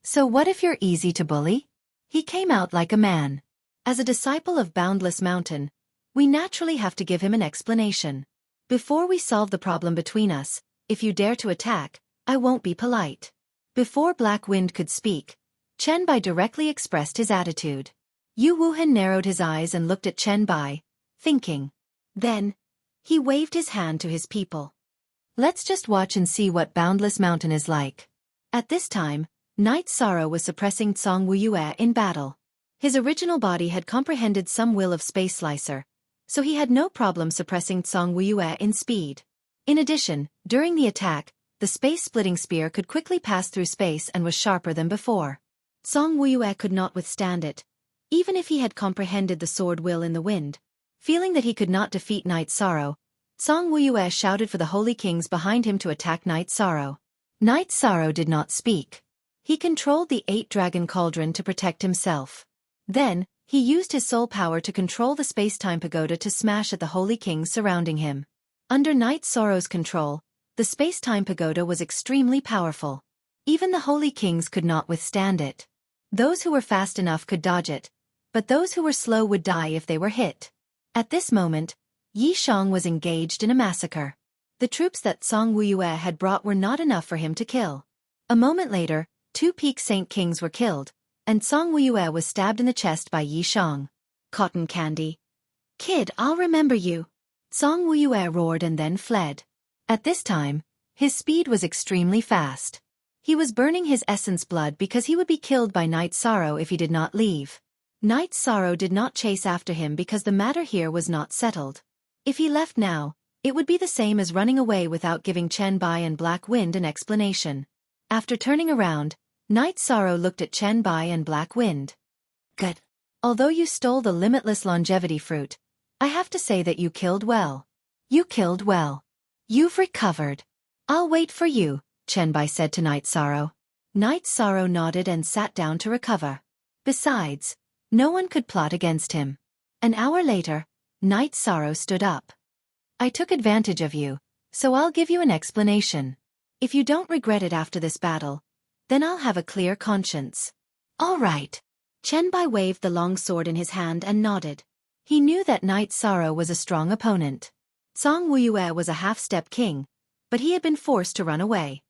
[SPEAKER 1] So what if you're easy to bully? He came out like a man. As a disciple of Boundless Mountain, we naturally have to give him an explanation. Before we solve the problem between us, if you dare to attack, I won't be polite. Before Black Wind could speak, Chen Bai directly expressed his attitude. Yu Wuhan narrowed his eyes and looked at Chen Bai, thinking. Then, he waved his hand to his people. Let's just watch and see what Boundless Mountain is like. At this time, Night Sorrow was suppressing Song Wuya in battle. His original body had comprehended some will of Space Slicer, so he had no problem suppressing Song Wuya in speed. In addition, during the attack, the space-splitting spear could quickly pass through space and was sharper than before. Song Wuya could not withstand it, even if he had comprehended the sword will in the wind. Feeling that he could not defeat Night Sorrow, Song Wuya shouted for the Holy Kings behind him to attack Night Sorrow. Night Sorrow did not speak. He controlled the 8-dragon cauldron to protect himself. Then, he used his soul power to control the space-time pagoda to smash at the Holy Kings surrounding him. Under Night Sorrow's control, the space-time pagoda was extremely powerful. Even the Holy Kings could not withstand it. Those who were fast enough could dodge it, but those who were slow would die if they were hit. At this moment, Yi Shang was engaged in a massacre. The troops that Song Wuya had brought were not enough for him to kill. A moment later, 2 Peak Saint Kings were killed, and Song Wuya was stabbed in the chest by Yi Shang. Cotton candy. Kid, I'll remember you. Song Wuya roared and then fled. At this time, his speed was extremely fast. He was burning his essence blood because he would be killed by Night Sorrow if he did not leave. Night Sorrow did not chase after him because the matter here was not settled. If he left now, it would be the same as running away without giving Chen Bai and Black Wind an explanation. After turning around, Night Sorrow looked at Chen Bai and Black Wind. Good. Although you stole the limitless longevity fruit, I have to say that you killed well. You killed well. You've recovered. I'll wait for you, Chen Bai said to Night Sorrow. Night Sorrow nodded and sat down to recover. Besides, no one could plot against him. An hour later, Night Sorrow stood up. I took advantage of you, so I'll give you an explanation. If you don't regret it after this battle, then I'll have a clear conscience. All right. Chen Bai waved the long sword in his hand and nodded. He knew that Knight Sorrow was a strong opponent. Song Wuyue was a half-step king, but he had been forced to run away.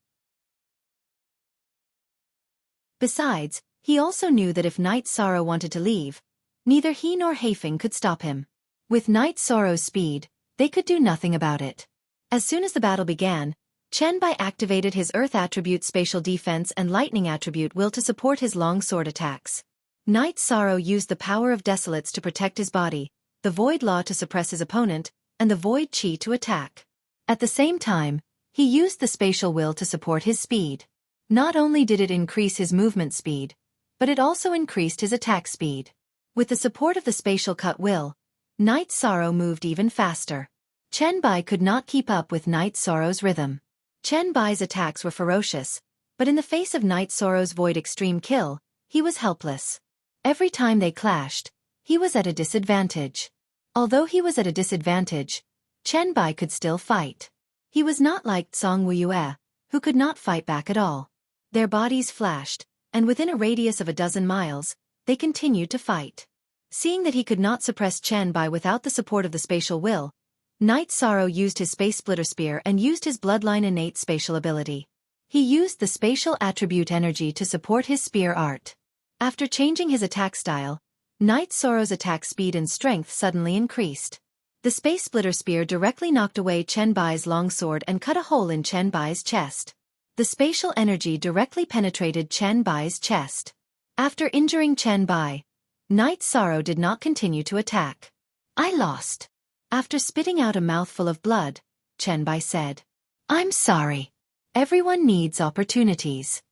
[SPEAKER 1] Besides, he also knew that if Knight Sorrow wanted to leave, neither he nor Heifeng could stop him. With Knight Sorrow's speed, they could do nothing about it. As soon as the battle began, Chen Bai activated his Earth attribute Spatial Defense and Lightning attribute Will to support his long sword attacks. Knight Sorrow used the power of Desolates to protect his body, the Void Law to suppress his opponent, and the Void Chi to attack. At the same time, he used the Spatial Will to support his speed. Not only did it increase his movement speed, but it also increased his attack speed. With the support of the Spatial Cut Will, Knight Sorrow moved even faster. Chen Bai could not keep up with Knight Sorrow's rhythm. Chen Bai's attacks were ferocious, but in the face of Knight Sorrow's Void Extreme Kill, he was helpless. Every time they clashed, he was at a disadvantage. Although he was at a disadvantage, Chen Bai could still fight. He was not like Song Wuyue, who could not fight back at all. Their bodies flashed, and within a radius of 12 miles, they continued to fight. Seeing that he could not suppress Chen Bai without the support of the Spatial Will, Knight Sorrow used his Space Splitter Spear and used his Bloodline innate spatial ability. He used the Spatial Attribute Energy to support his spear art. After changing his attack style, Knight Sorrow's attack speed and strength suddenly increased. The Space Splitter Spear directly knocked away Chen Bai's long sword and cut a hole in Chen Bai's chest. The spatial energy directly penetrated Chen Bai's chest. After injuring Chen Bai, Knight Sorrow did not continue to attack. "I lost." After spitting out a mouthful of blood, Chen Bai said, "I'm sorry. Everyone needs opportunities."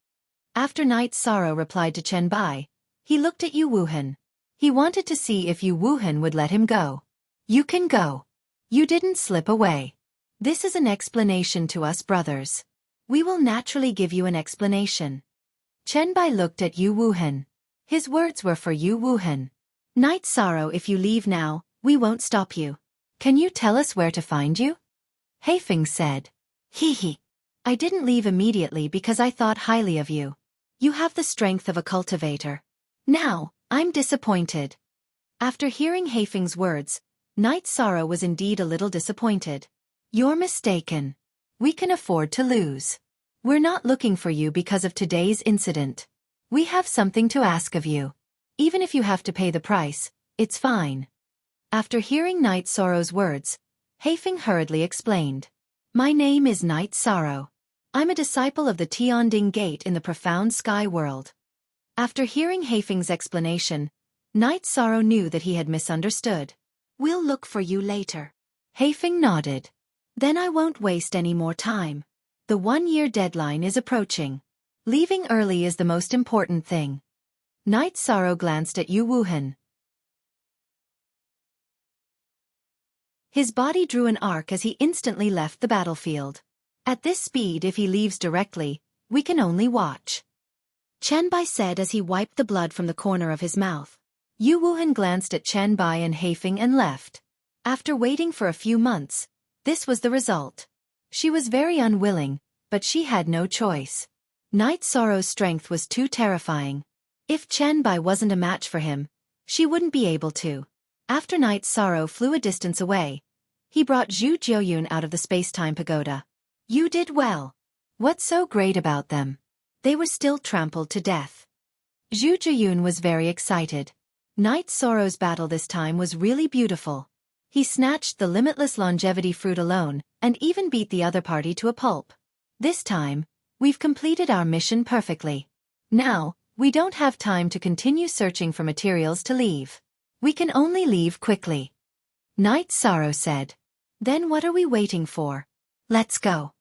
[SPEAKER 1] After Knight Sorrow replied to Chen Bai, he looked at Yu Wuhan. He wanted to see if Yu Wuhan would let him go. "You can go. You didn't slip away. This is an explanation to us brothers. We will naturally give you an explanation." Chen Bai looked at Yu Wuhan. His words were for Yu Wuhan. "Knight Sorrow, if you leave now, we won't stop you. Can you tell us where to find you?" Heifeng said, "Hee. I didn't leave immediately because I thought highly of you. You have the strength of a cultivator. Now, I'm disappointed." After hearing Heifeng's words, Knight Sorrow was indeed a little disappointed. "You're mistaken. We can afford to lose. We're not looking for you because of today's incident. We have something to ask of you. Even if you have to pay the price, it's fine." After hearing Knight Sorrow's words, Heifeng hurriedly explained, "My name is Knight Sorrow. I'm a disciple of the Tianding Gate in the profound sky world." After hearing Heifeng's explanation, Knight Sorrow knew that he had misunderstood. "We'll look for you later." Heifeng nodded. "Then I won't waste any more time. The 1-year deadline is approaching. Leaving early is the most important thing." Knight Sorrow glanced at Yu Wuhan. His body drew an arc as he instantly left the battlefield. "At this speed, if he leaves directly, we can only watch," Chen Bai said as he wiped the blood from the corner of his mouth. Yu Wuhan glanced at Chen Bai and Heifeng and left. After waiting for a few months, this was the result. She was very unwilling, but she had no choice. Knight Sorrow's strength was too terrifying. If Chen Bai wasn't a match for him, she wouldn't be able to. After Knight Sorrow flew a distance away, he brought Zhu Jiuyun out of the space-time pagoda. "You did well. What's so great about them? They were still trampled to death." Zhu Jiuyun was very excited. Knight Sorrow's battle this time was really beautiful. He snatched the limitless longevity fruit alone, and even beat the other party to a pulp. "This time, we've completed our mission perfectly. Now, we don't have time to continue searching for materials to leave. We can only leave quickly," Knight Sorrow said. "Then what are we waiting for? Let's go."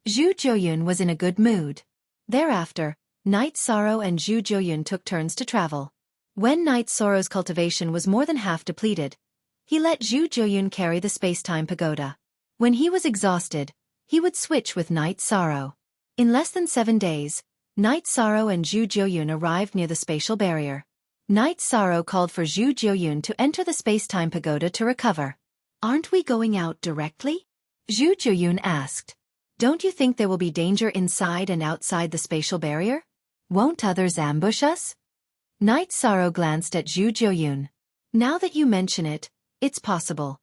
[SPEAKER 1] Zhu Jiuyun was in a good mood. Thereafter, Knight Sorrow and Zhu Jiuyun took turns to travel. When Knight Sorrow's cultivation was more than half depleted, he let Zhu Jiuyun carry the space-time pagoda. When he was exhausted, he would switch with Knight Sorrow. In less than 7 days, Knight Sorrow and Zhu Jiuyun arrived near the spatial barrier. Knight Sorrow called for Zhu Jiuyun to enter the space-time pagoda to recover. "Aren't we going out directly?" Zhu Jiuyun asked. "Don't you think there will be danger inside and outside the spatial barrier? Won't others ambush us?" Night Sorrow glanced at Zhu Jiuyun. Now that you mention it, it's possible.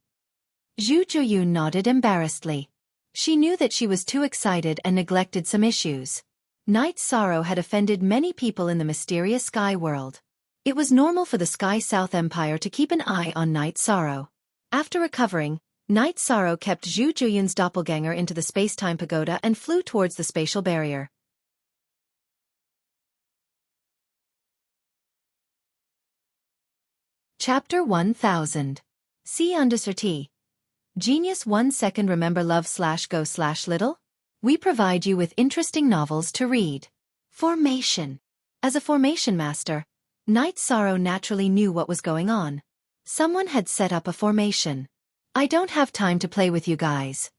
[SPEAKER 1] Zhu Jiuyun nodded embarrassedly. She knew that she was too excited and neglected some issues. Night Sorrow had offended many people in the mysterious sky world. It was normal for the Sky South Empire to keep an eye on Night Sorrow. After recovering, Night Sorrow kept Zhu Jiuyun's doppelganger into the space-time pagoda and flew towards the spatial barrier. Chapter 1000. C_T. Genius 1 second. Remember love/go/little? We provide you with interesting novels to read. Formation. As a formation master, Night Sorrow naturally knew what was going on. Someone had set up a formation. I don't have time to play with you guys.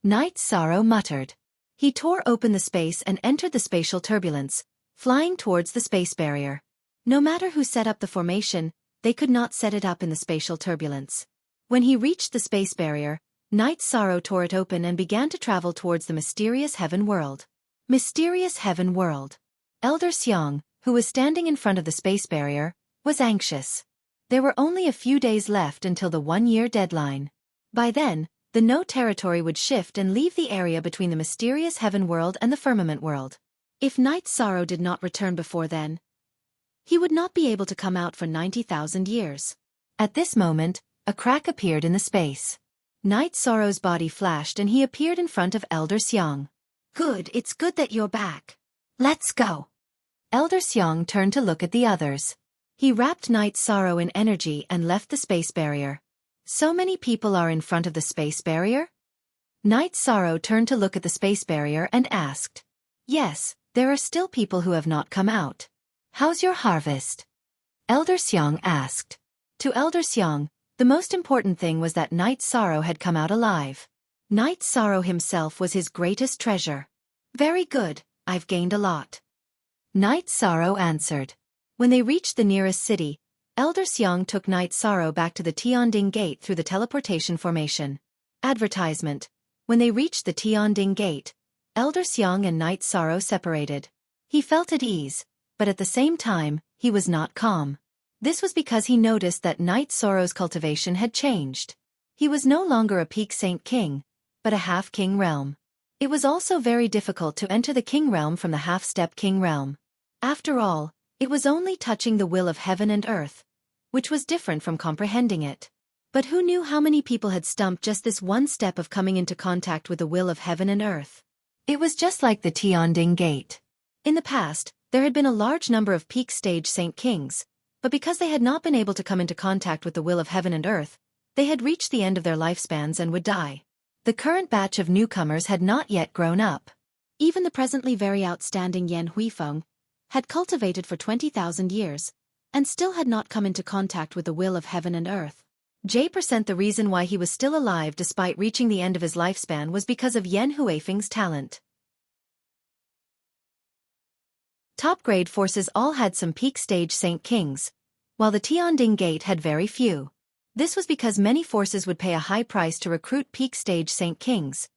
[SPEAKER 1] Night Sorrow muttered. He tore open the space and entered the spatial turbulence, flying towards the space barrier. No matter who set up the formation, they could not set it up in the spatial turbulence. When he reached the space barrier, Night Sorrow tore it open and began to travel towards the mysterious heaven world. Mysterious heaven world. Elder Xiang, who was standing in front of the space barrier, was anxious. There were only a few days left until the 1-year deadline. By then, the No territory would shift and leave the area between the mysterious heaven world and the firmament world. If Night Sorrow did not return before then, he would not be able to come out for 90,000 years. At this moment, a crack appeared in the space. Night Sorrow's body flashed and he appeared in front of Elder Xiang. Good, it's good that you're back. Let's go. Elder Xiang turned to look at the others. He wrapped Night Sorrow in energy and left the space barrier. So many people are in front of the space barrier? Night Sorrow turned to look at the space barrier and asked. Yes, there are still people who have not come out. How's your harvest? Elder Xiang asked. To Elder Xiang, the most important thing was that Night Sorrow had come out alive. Night Sorrow himself was his greatest treasure. Very good, I've gained a lot. Night Sorrow answered. When they reached the nearest city, Elder Xiang took Night Sorrow back to the Tianding Gate through the teleportation formation. Advertisement. When they reached the Tianding Gate, Elder Xiang and Night Sorrow separated. He felt at ease, but at the same time, he was not calm. This was because he noticed that Night Sorrow's cultivation had changed. He was no longer a peak saint king, but a half-king realm. It was also very difficult to enter the king realm from the half-step king realm. After all, it was only touching the will of heaven and earth, which was different from comprehending it. But who knew how many people had stumped just this one step of coming into contact with the will of heaven and earth? It was just like the Tianding Gate. In the past, there had been a large number of peak stage saint kings, but because they had not been able to come into contact with the will of heaven and earth, they had reached the end of their lifespans and would die. The current batch of newcomers had not yet grown up. Even the presently very outstanding Yan Huifeng had cultivated for 20,000 years, and still had not come into contact with the will of heaven and earth. J% the reason why he was still alive despite reaching the end of his lifespan was because of Yan Huifeng's talent. Top-grade forces all had some peak-stage saint kings, while the Tianding Gate had very few. This was because many forces would pay a high price to recruit peak-stage saint kings,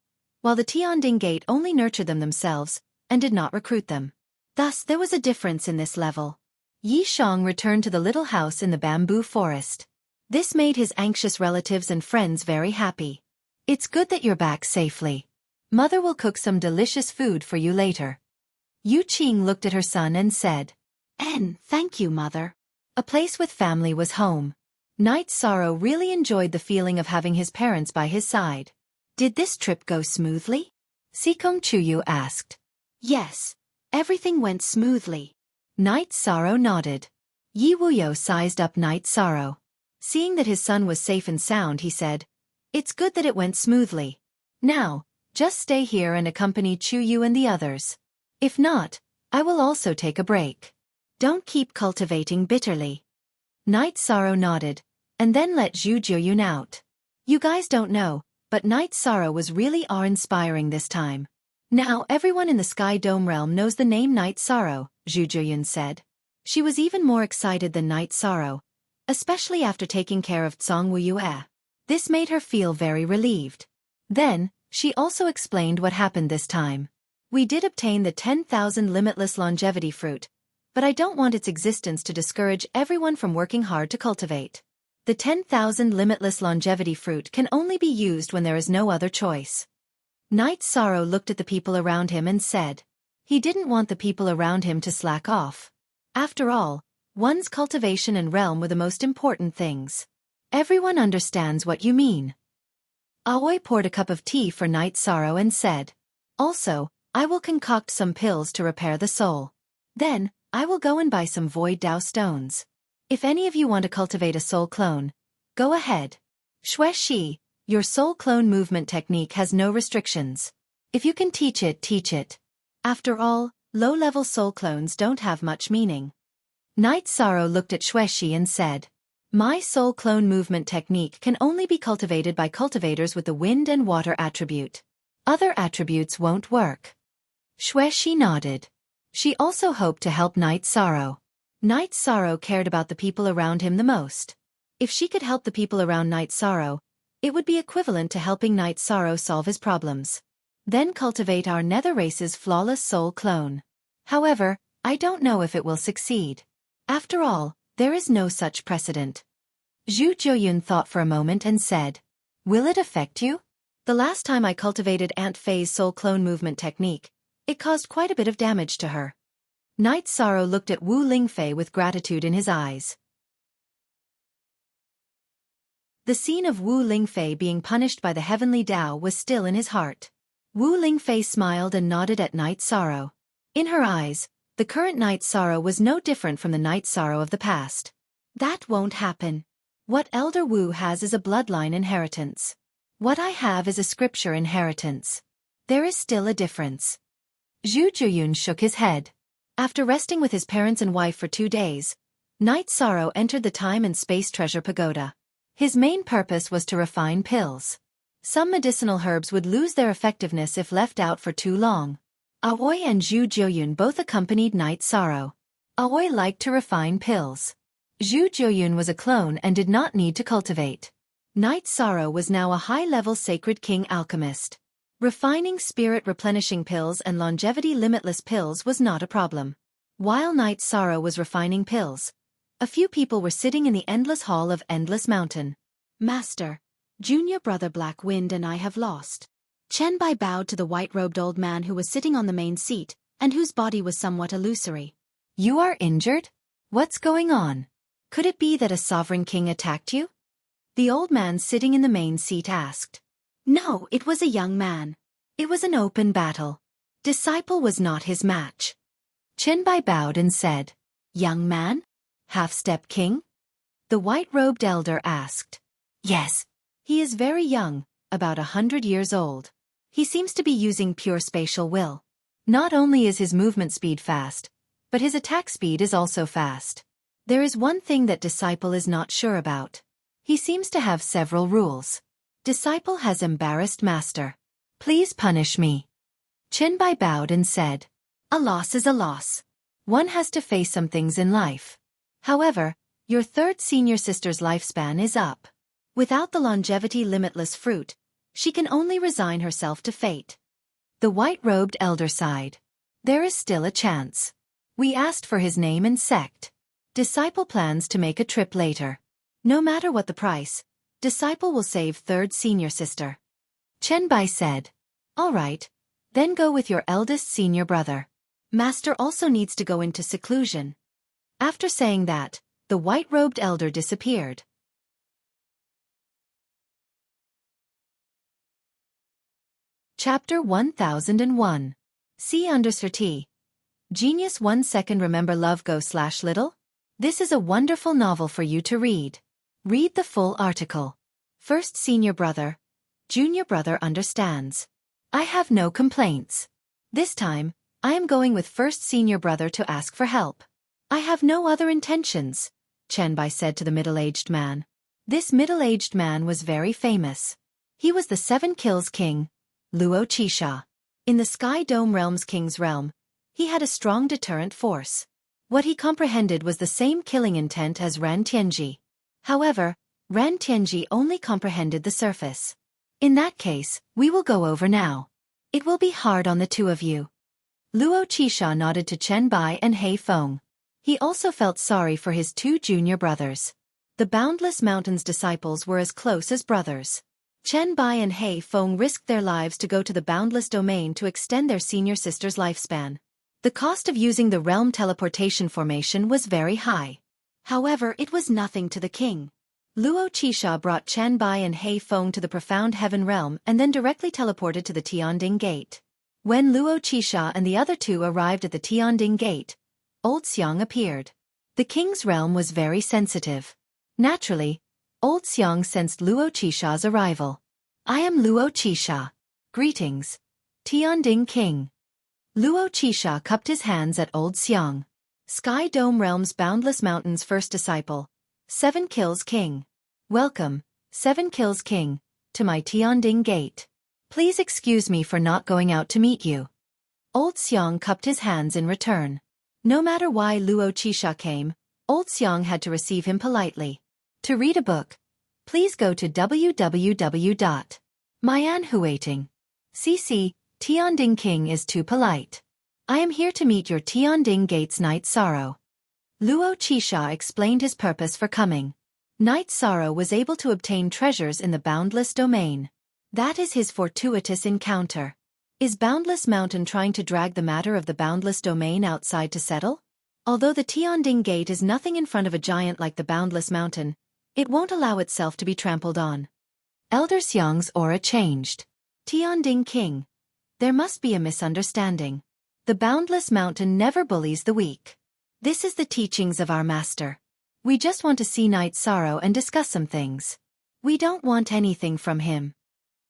[SPEAKER 1] while the Tianding Gate only nurtured them themselves, and did not recruit them. Thus there was a difference in this level. Yi Shang returned to the little house in the bamboo forest. This made his anxious relatives and friends very happy. It's good that you're back safely. Mother will cook some delicious food for you later. Yu Qing looked at her son and said, Thank you, Mother. A place with family was home. Night Sorrow really enjoyed the feeling of having his parents by his side. Did this trip go smoothly? Sikong Chuyu asked. Yes, everything went smoothly. Night Sorrow nodded. Yi Wuyo sized up Night Sorrow. Seeing that his son was safe and sound, he said, It's good that it went smoothly. Now, just stay here and accompany Chuyu and the others. If not, I will also take a break. Don't keep cultivating bitterly. Night Sorrow nodded, and then let Zhu Jiuyun out. You guys don't know, but Night Sorrow was really awe-inspiring this time. Now everyone in the Sky Dome realm knows the name Night Sorrow, Zhu Jiuyun said. She was even more excited than Night Sorrow, especially after taking care of Tsang Wuyue. This made her feel very relieved. Then, she also explained what happened this time. We did obtain the 10,000 limitless longevity fruit, but I don't want its existence to discourage everyone from working hard to cultivate. The 10,000 limitless longevity fruit can only be used when there is no other choice. Knight Sorrow looked at the people around him and said. He didn't want the people around him to slack off. After all, one's cultivation and realm were the most important things. Everyone understands what you mean. Aoi poured a cup of tea for Knight Sorrow and said. Also, I will concoct some pills to repair the soul. Then, I will go and buy some Void Dao stones. If any of you want to cultivate a soul clone, go ahead. Xue Shi, your soul clone movement technique has no restrictions. If you can teach it, teach it. After all, low-level soul clones don't have much meaning. Knight Sorrow looked at Xue Shi and said, my soul clone movement technique can only be cultivated by cultivators with the wind and water attribute. Other attributes won't work. Xue Shi nodded. She also hoped to help Knight Sorrow. Knight Sorrow cared about the people around him the most. If she could help the people around Knight Sorrow, it would be equivalent to helping Knight Sorrow solve his problems. Then cultivate our nether race's flawless soul clone. However, I don't know if it will succeed. After all, there is no such precedent. Zhu Jiuyun thought for a moment and said, will it affect you? The last time I cultivated Aunt Fei's soul clone movement technique, it caused quite a bit of damage to her. Knight Sorrow looked at Wu Lingfei with gratitude in his eyes. The scene of Wu Lingfei being punished by the heavenly Tao was still in his heart. Wu Lingfei smiled and nodded at Knight Sorrow. In her eyes, the current Knight Sorrow was no different from the Knight Sorrow of the past. That won't happen. What Elder Wu has is a bloodline inheritance. What I have is a scripture inheritance. There is still a difference. Zhu Jiuyun shook his head. After resting with his parents and wife for 2 days, Knight Sorrow entered the Time and Space Treasure Pagoda. His main purpose was to refine pills. Some medicinal herbs would lose their effectiveness if left out for too long. Aoi and Zhu Jiuyun both accompanied Knight Sorrow. Aoi liked to refine pills. Zhu Jiuyun was a clone and did not need to cultivate. Knight Sorrow was now a high-level Sacred King alchemist. Refining spirit replenishing pills and longevity limitless pills was not a problem. While Knight Sorrow was refining pills, a few people were sitting in the endless hall of Endless Mountain. Master, junior brother Black Wind and I have lost. Chen Bai bowed to the white-robed old man who was sitting on the main seat, and whose body was somewhat illusory. You are injured? What's going on? Could it be that a sovereign king attacked you? The old man sitting in the main seat asked. No, it was a young man. It was an open battle. Disciple was not his match. Chen Bai bowed and said, young man? Half-step king? The white-robed elder asked. Yes. He is very young, about 100 years old. He seems to be using pure spatial will. Not only is his movement speed fast, but his attack speed is also fast. There is one thing that Disciple is not sure about. He seems to have several rules. Disciple has embarrassed Master. Please punish me. Chen Bai bowed and said, a loss is a loss. One has to face some things in life. However, your third senior sister's lifespan is up. Without the longevity limitless fruit, she can only resign herself to fate. The white-robed elder sighed. There is still a chance. We asked for his name and sect. Disciple plans to make a trip later. No matter what the price, Disciple will save third senior sister. Chen Bai said. All right, then go with your eldest senior brother. Master also needs to go into seclusion. After saying that, the white-robed elder disappeared. Chapter 1001. See under T. Genius 1 second remember love go/little? This is a wonderful novel for you to read. Read the full article. First senior brother. Junior brother understands. I have no complaints. This time, I am going with first senior brother to ask for help. I have no other intentions, Chen Bai said to the middle-aged man. This middle-aged man was very famous. He was the 7 Kills King, Luo Qisha. In the Sky Dome Realm's king's realm, he had a strong deterrent force. What he comprehended was the same killing intent as Ran Tianji. However, Ran Tianji only comprehended the surface. In that case, we will go over now. It will be hard on the two of you. Luo Qisha nodded to Chen Bai and Hei Feng. He also felt sorry for his two junior brothers. The Boundless Mountain's disciples were as close as brothers. Chen Bai and He Feng risked their lives to go to the Boundless Domain to extend their senior sister's lifespan. The cost of using the realm teleportation formation was very high. However, it was nothing to the king. Luo Qixia brought Chen Bai and He Feng to the Profound Heaven realm and then directly teleported to the Tianding Gate. When Luo Qixia and the other two arrived at the Tianding Gate, Old Xiang appeared. The king's realm was very sensitive. Naturally, Old Xiang sensed Luo Qixia's arrival. I am Luo Qixia. Greetings, Tianding King. Luo Qixia cupped his hands at Old Xiang. Sky Dome Realm's Boundless Mountain's first disciple. 7 Kills King. Welcome, 7 Kills King, to my Tianding Gate. Please excuse me for not going out to meet you. Old Xiang cupped his hands in return. No matter why Luo Qixia came, Old Xiang had to receive him politely. To read a book, please go to www.mayanhuating. CC, Tianding King is too polite. I am here to meet your Tianding Gate's Night Sorrow. Luo Qixia explained his purpose for coming. Night Sorrow was able to obtain treasures in the Boundless Domain. That is his fortuitous encounter. Is Boundless Mountain trying to drag the matter of the Boundless Domain outside to settle? Although the Tianding Gate is nothing in front of a giant like the Boundless Mountain, it won't allow itself to be trampled on. Elder Xiang's aura changed. Tianding King. There must be a misunderstanding. The Boundless Mountain never bullies the weak. This is the teachings of our master. We just want to see Night Sorrow and discuss some things. We don't want anything from him.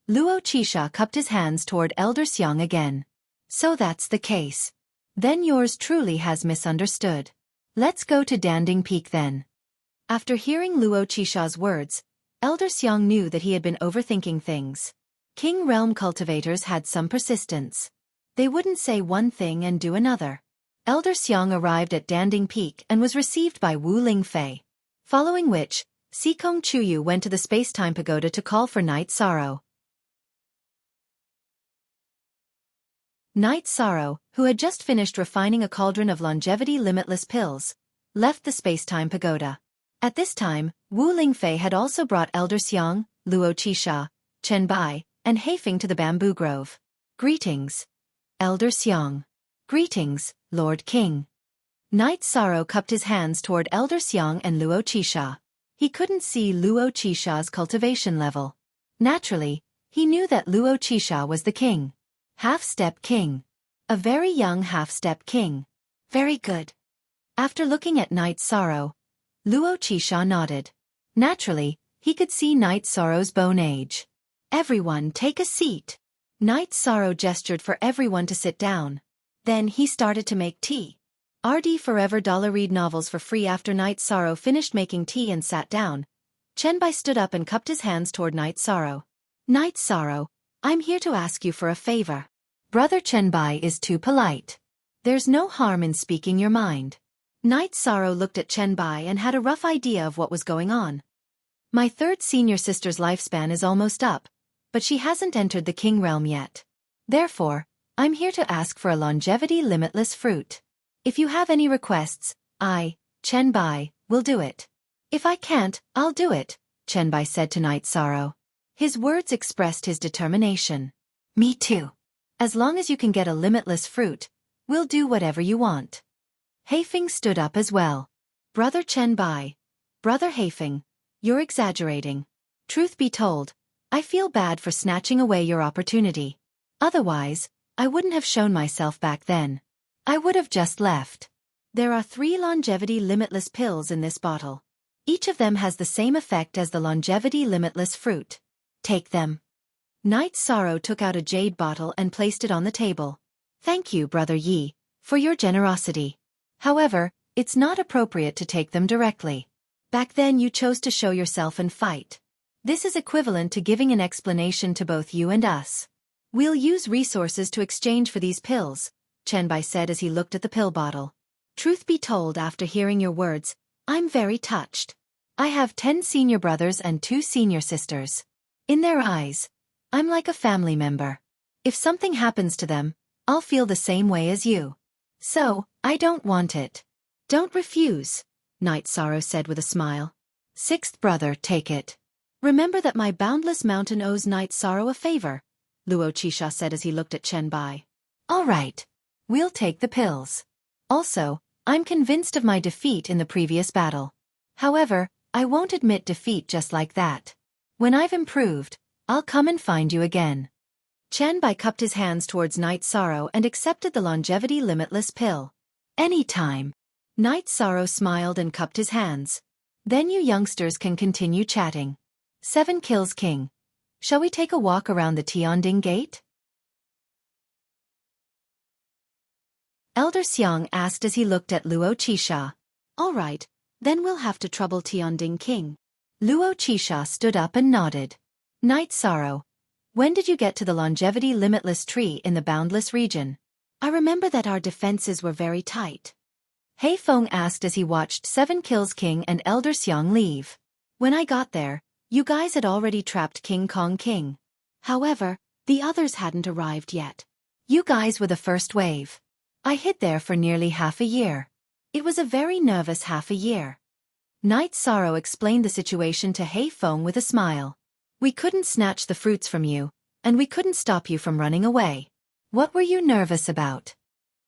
[SPEAKER 1] Luo Qixia cupped his hands toward Elder Xiang again. So that's the case. Then yours truly has misunderstood. Let's go to Danding Peak then. After hearing Luo Qixia's words, Elder Xiang knew that he had been overthinking things. King Realm cultivators had some persistence. They wouldn't say one thing and do another. Elder Xiang arrived at Danding Peak and was received by Wu Lingfei. Following which, Sikong Chuyu went to the Space-Time Pagoda to call for Night Sorrow. Night Sorrow, who had just finished refining a cauldron of longevity limitless pills, left the Space-Time Pagoda. At this time, Wu Lingfei had also brought Elder Xiang, Luo Qixia, Chen Bai, and Heifeng to the Bamboo Grove. Greetings, Elder Xiang. Greetings, Lord King. Night Sorrow cupped his hands toward Elder Xiang and Luo Qixia. He couldn't see Luo Qixia's cultivation level. Naturally, he knew that Luo Qixia was the king. Half-step king. A very young half-step king. Very good. After looking at Night Sorrow, Luo Qixia nodded. Naturally, he could see Night Sorrow's bone age. Everyone take a seat. Night Sorrow gestured for everyone to sit down. Then he started to make tea. RD Forever read novels for free. After Night Sorrow finished making tea and sat down, Chen Bai stood up and cupped his hands toward Night Sorrow. Night Sorrow, I'm here to ask you for a favor. Brother Chen Bai is too polite. There's no harm in speaking your mind. Night Sorrow looked at Chen Bai and had a rough idea of what was going on. My third senior sister's lifespan is almost up, but she hasn't entered the King Realm yet. Therefore, I'm here to ask for a longevity limitless fruit. If you have any requests, I, Chen Bai, will do it. If I can't, I'll do it, Chen Bai said to Night Sorrow. His words expressed his determination. Me too. As long as you can get a limitless fruit, we'll do whatever you want. Heifeng stood up as well. Brother Chen Bai. Brother Heifeng, you're exaggerating. Truth be told, I feel bad for snatching away your opportunity. Otherwise, I wouldn't have shown myself back then. I would have just left. There are 3 longevity limitless pills in this bottle. Each of them has the same effect as the longevity limitless fruit. Take them. Night Sorrow took out a jade bottle and placed it on the table. Thank you, Brother Yi, for your generosity. However, it's not appropriate to take them directly. Back then you chose to show yourself and fight. This is equivalent to giving an explanation to both you and us. We'll use resources to exchange for these pills, Chen Bai said as he looked at the pill bottle. Truth be told, after hearing your words, I'm very touched. I have 10 senior brothers and 2 senior sisters. In their eyes, I'm like a family member. If something happens to them, I'll feel the same way as you. So, I don't want it. Don't refuse, Night Sorrow said with a smile. Sixth brother, take it. Remember that my boundless mountain owes Night Sorrow a favor, Wuxia said as he looked at Chen Bai. All right. We'll take the pills. Also, I'm convinced of my defeat in the previous battle. However, I won't admit defeat just like that. When I've improved, I'll come and find you again. Chen Bai cupped his hands towards Night Sorrow and accepted the longevity limitless pill. Anytime. Night Sorrow smiled and cupped his hands. Then you youngsters can continue chatting. 7 kills king. Shall we take a walk around the Tianding Gate? Elder Xiang asked as he looked at Luo Qisha. All right, then we'll have to trouble Tianding King. Luo Qisha stood up and nodded. Night Sorrow, when did you get to the longevity limitless tree in the boundless region? I remember that our defenses were very tight. Hei Feng asked as he watched 7 kills king and Elder Xiang leave. When I got there, you guys had already trapped King Kong King. However, the others hadn't arrived yet. You guys were the first wave. I hid there for nearly half a year. It was a very nervous half a year. Night Sorrow explained the situation to Hei Feng with a smile. We couldn't snatch the fruits from you, and we couldn't stop you from running away. What were you nervous about?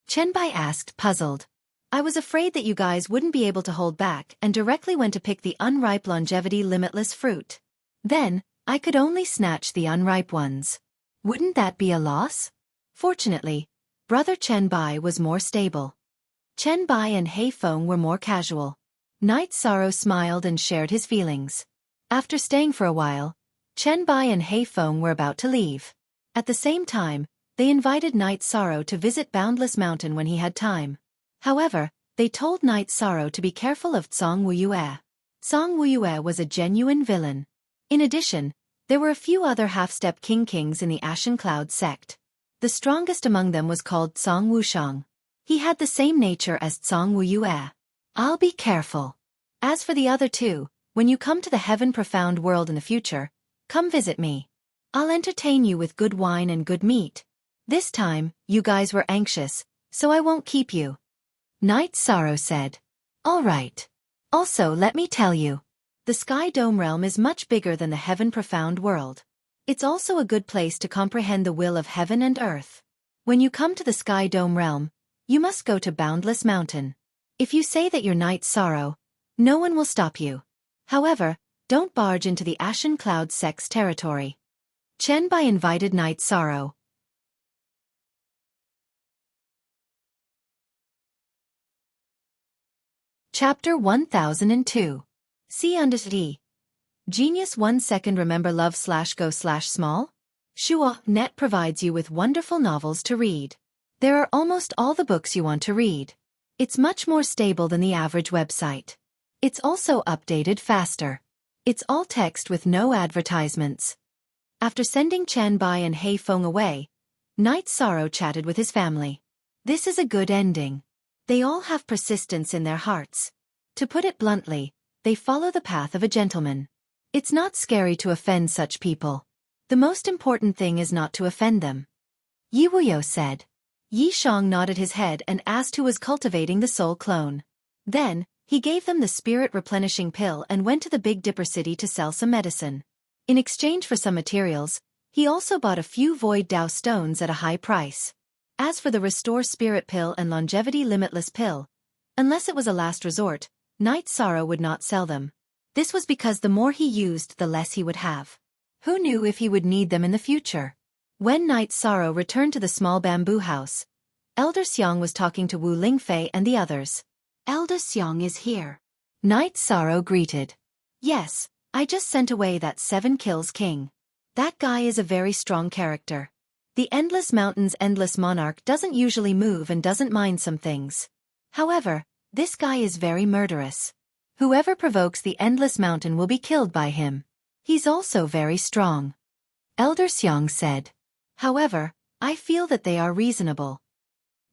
[SPEAKER 1] Chen Bai asked, puzzled. I was afraid that you guys wouldn't be able to hold back and directly went to pick the unripe longevity limitless fruit. Then, I could only snatch the unripe ones. Wouldn't that be a loss? Fortunately, Brother Chen Bai was more stable. Chen Bai and Hei Feng were more casual. Night Sorrow smiled and shared his feelings. After staying for a while, Chen Bai and Hei Feng were about to leave. At the same time, they invited Night Sorrow to visit Boundless Mountain when he had time. However, they told Night Sorrow to be careful of Zhang Wuyue. Zhang Wuyue was a genuine villain. In addition, there were a few other half-step kings in the Ashen Cloud sect. The strongest among them was called Zhang Wushang. He had the same nature as Zhang Wuyue. I'll be careful. As for the other two, when you come to the Heaven Profound world in the future, come visit me. I'll entertain you with good wine and good meat. This time, you guys were anxious, so I won't keep you. Night Sorrow said. All right. Also, let me tell you. The Sky Dome realm is much bigger than the Heaven Profound world. It's also a good place to comprehend the will of heaven and earth. When you come to the Sky Dome realm, you must go to Boundless Mountain. If you say that you're Night Sorrow, no one will stop you. However, don't barge into the Ashen Cloud sect's territory. Chen Bai invited Night Sorrow. Chapter 1002. See under D. Genius 1 second remember love/go/small? Shuo.net provides you with wonderful novels to read. There are almost all the books you want to read. It's much more stable than the average website. It's also updated faster. It's all text with no advertisements. After sending Chen Bai and Hei Feng away, Night Sorrow chatted with his family. This is a good ending. They all have persistence in their hearts. To put it bluntly, they follow the path of a gentleman. It's not scary to offend such people. The most important thing is not to offend them. Yi Wuyo said. Yi Shang nodded his head and asked who was cultivating the soul clone. Then, he gave them the spirit replenishing pill and went to the Big Dipper city to sell some medicine. In exchange for some materials, he also bought a few void Dao stones at a high price. As for the Restore Spirit Pill and Longevity Limitless Pill, unless it was a last resort, Night Sorrow would not sell them. This was because the more he used the less he would have. Who knew if he would need them in the future? When Night Sorrow returned to the small bamboo house, Elder Xiang was talking to Wu Lingfei and the others. Elder Xiang is here. Night Sorrow greeted. Yes, I just sent away that 7 kills king. That guy is a very strong character. The Endless Mountain's Endless Monarch doesn't usually move and doesn't mind some things. However, this guy is very murderous. Whoever provokes the Endless Mountain will be killed by him. He's also very strong. Elder Xiang said. However, I feel that they are reasonable.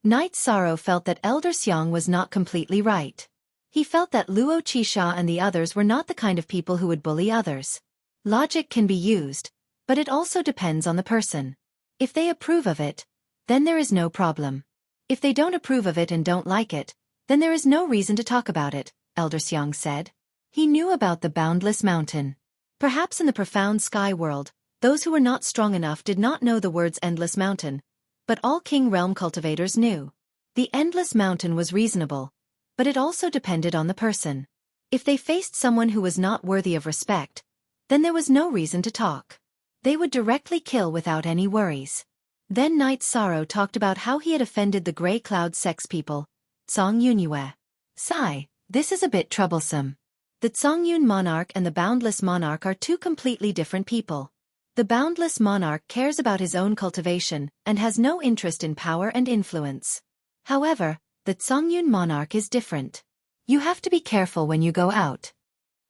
[SPEAKER 1] Night Sorrow felt that Elder Xiang was not completely right. He felt that Luo Qisha and the others were not the kind of people who would bully others. Logic can be used, but it also depends on the person. If they approve of it, then there is no problem. If they don't approve of it and don't like it, Then there is no reason to talk about it, Elder Xiang said. He knew about the boundless mountain. Perhaps in the profound sky world, those who were not strong enough did not know the words endless mountain, but all King Realm cultivators knew. The endless mountain was reasonable, but it also depended on the person. If they faced someone who was not worthy of respect, then there was no reason to talk. They would directly kill without any worries. Then Knight Sorrow talked about how he had offended the Grey Cloud sex people, Zhang Yunyue. Sigh, this is a bit troublesome. The Zongyun monarch and the Boundless monarch are two completely different people. The Boundless monarch cares about his own cultivation and has no interest in power and influence. However, the Zongyun monarch is different. You have to be careful when you go out.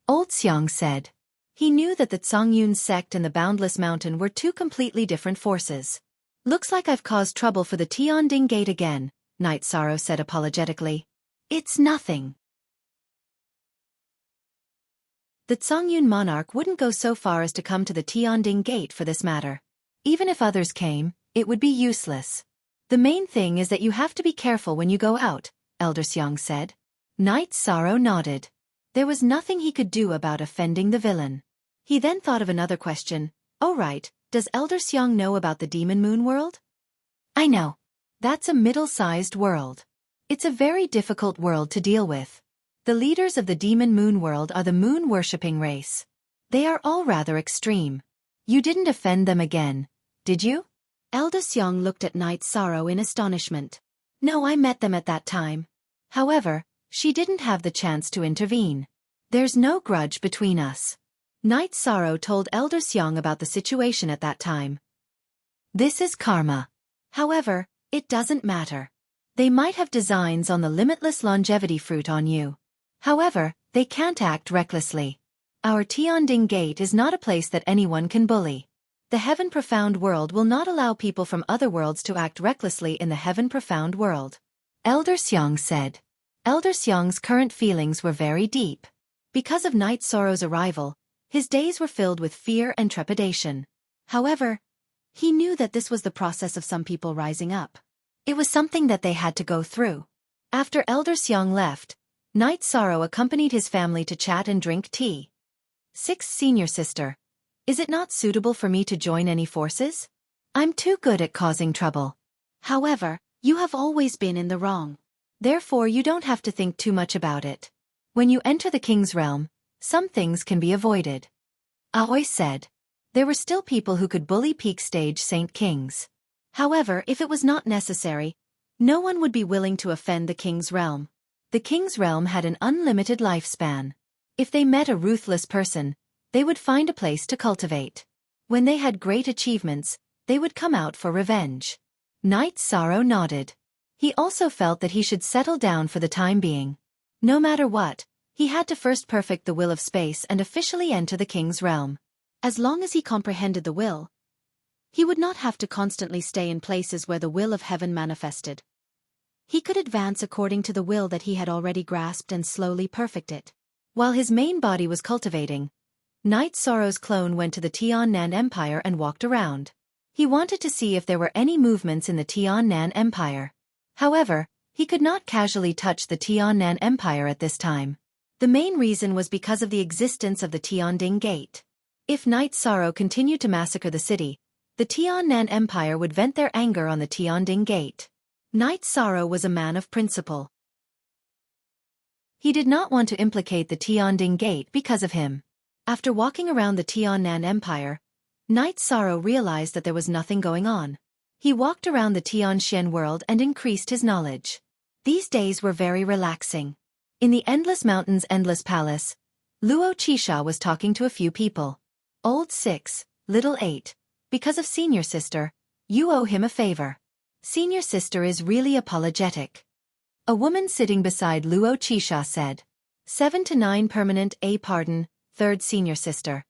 [SPEAKER 1] Old Xiang said. He knew that the Zongyun sect and the Boundless mountain were two completely different forces. Looks like I've caused trouble for the Tianding Gate again, Knight Sorrow said apologetically. It's nothing. The Zongyun monarch wouldn't go so far as to come to the Tianding Gate for this matter. Even if others came, it would be useless. The main thing is that you have to be careful when you go out, Elder Xiang said. Knight Sorrow nodded. There was nothing he could do about offending the villain. He then thought of another question. Oh right, does Elder Xiang know about the Demon Moon world? I know. That's a middle-sized world. It's a very difficult world to deal with. The leaders of the Demon Moon world are the moon-worshipping race. They are all rather extreme. You didn't offend them again, did you? Elder Xiang looked at Knight Sorrow in astonishment. No, I met them at that time. However, she didn't have the chance to intervene. There's no grudge between us. Knight Sorrow told Elder Xiang about the situation at that time. This is karma. However, it doesn't matter. They might have designs on the limitless longevity fruit on you. However, they can't act recklessly. Our Tianding Gate is not a place that anyone can bully. The Heaven Profound world will not allow people from other worlds to act recklessly in the Heaven Profound world. Elder Xiang said. Elder Xiang's current feelings were very deep. Because of Knight Sorrow's arrival, his days were filled with fear and trepidation. However, he knew that this was the process of some people rising up. It was something that they had to go through. After Elder Xiang left, Knight Sorrow accompanied his family to chat and drink tea. 6th Senior Sister. Is it not suitable for me to join any forces? I'm too good at causing trouble. However, you have always been in the wrong. Therefore you don't have to think too much about it. When you enter the king's realm, some things can be avoided. Aoi said. There were still people who could bully peak stage Saint Kings. However, if it was not necessary, no one would be willing to offend the king's realm. The king's realm had an unlimited lifespan. If they met a ruthless person, they would find a place to cultivate. When they had great achievements, they would come out for revenge. Knight Sorrow nodded. He also felt that he should settle down for the time being. No matter what, he had to first perfect the will of space and officially enter the king's realm. As long as he comprehended the will, he would not have to constantly stay in places where the will of heaven manifested. He could advance according to the will that he had already grasped and slowly perfect it. While his main body was cultivating, Knight Sorrow's clone went to the Tiannan Empire and walked around. He wanted to see if there were any movements in the Tiannan Empire. However, he could not casually touch the Tiannan Empire at this time. The main reason was because of the existence of the Tianding Gate. If Knight Sorrow continued to massacre the city, the Tiannan Empire would vent their anger on the Tianding Gate. Knight Sorrow was a man of principle. He did not want to implicate the Tianding Gate because of him. After walking around the Tiannan Empire, Knight Sorrow realized that there was nothing going on. He walked around the Tianxian world and increased his knowledge. These days were very relaxing. In the Endless Mountain's Endless Palace, Luo Qixia was talking to a few people. Old 6, little 8. Because of Senior Sister, you owe him a favor. Senior Sister is really apologetic. A woman sitting beside Luo Qixia said. 7 to 9 permanent pardon, 3rd Senior Sister.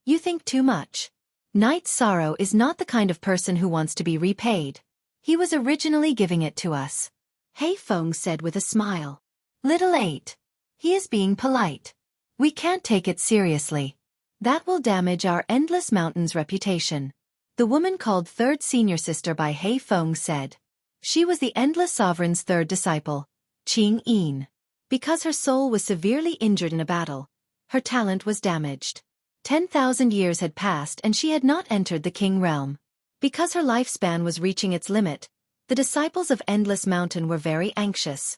[SPEAKER 1] You think too much. Knight Sorrow is not the kind of person who wants to be repaid. He was originally giving it to us. Hei Feng said with a smile. Little 8. He is being polite. We can't take it seriously. That will damage our Endless Mountain's reputation. The woman called 3rd Senior Sister by Hei Feng said. She was the Endless Sovereign's 3rd disciple, Qing Yin. Because her soul was severely injured in a battle, her talent was damaged. 10,000 years had passed and she had not entered the king realm. Because her lifespan was reaching its limit, the disciples of Endless Mountain were very anxious.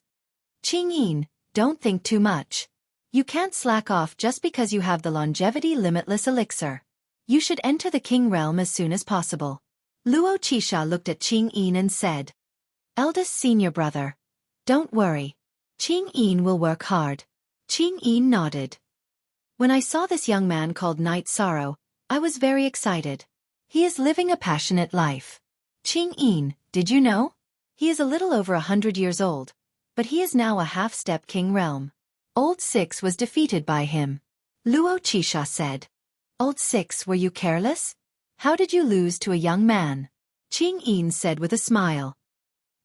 [SPEAKER 1] Qing Yin, don't think too much. You can't slack off just because you have the longevity limitless elixir. You should enter the king realm as soon as possible. Luo Qixia looked at Qing Yin and said, Eldest senior brother. Don't worry. Qing Yin will work hard. Qing Yin nodded. When I saw this young man called Night Sorrow, I was very excited. He is living a passionate life. Qing Yin, did you know? He is a little over 100 years old, but he is now a half-step king realm. Old Six was defeated by him. Luo Qixia said. Old Six, were you careless? How did you lose to a young man? Qing Yin said with a smile.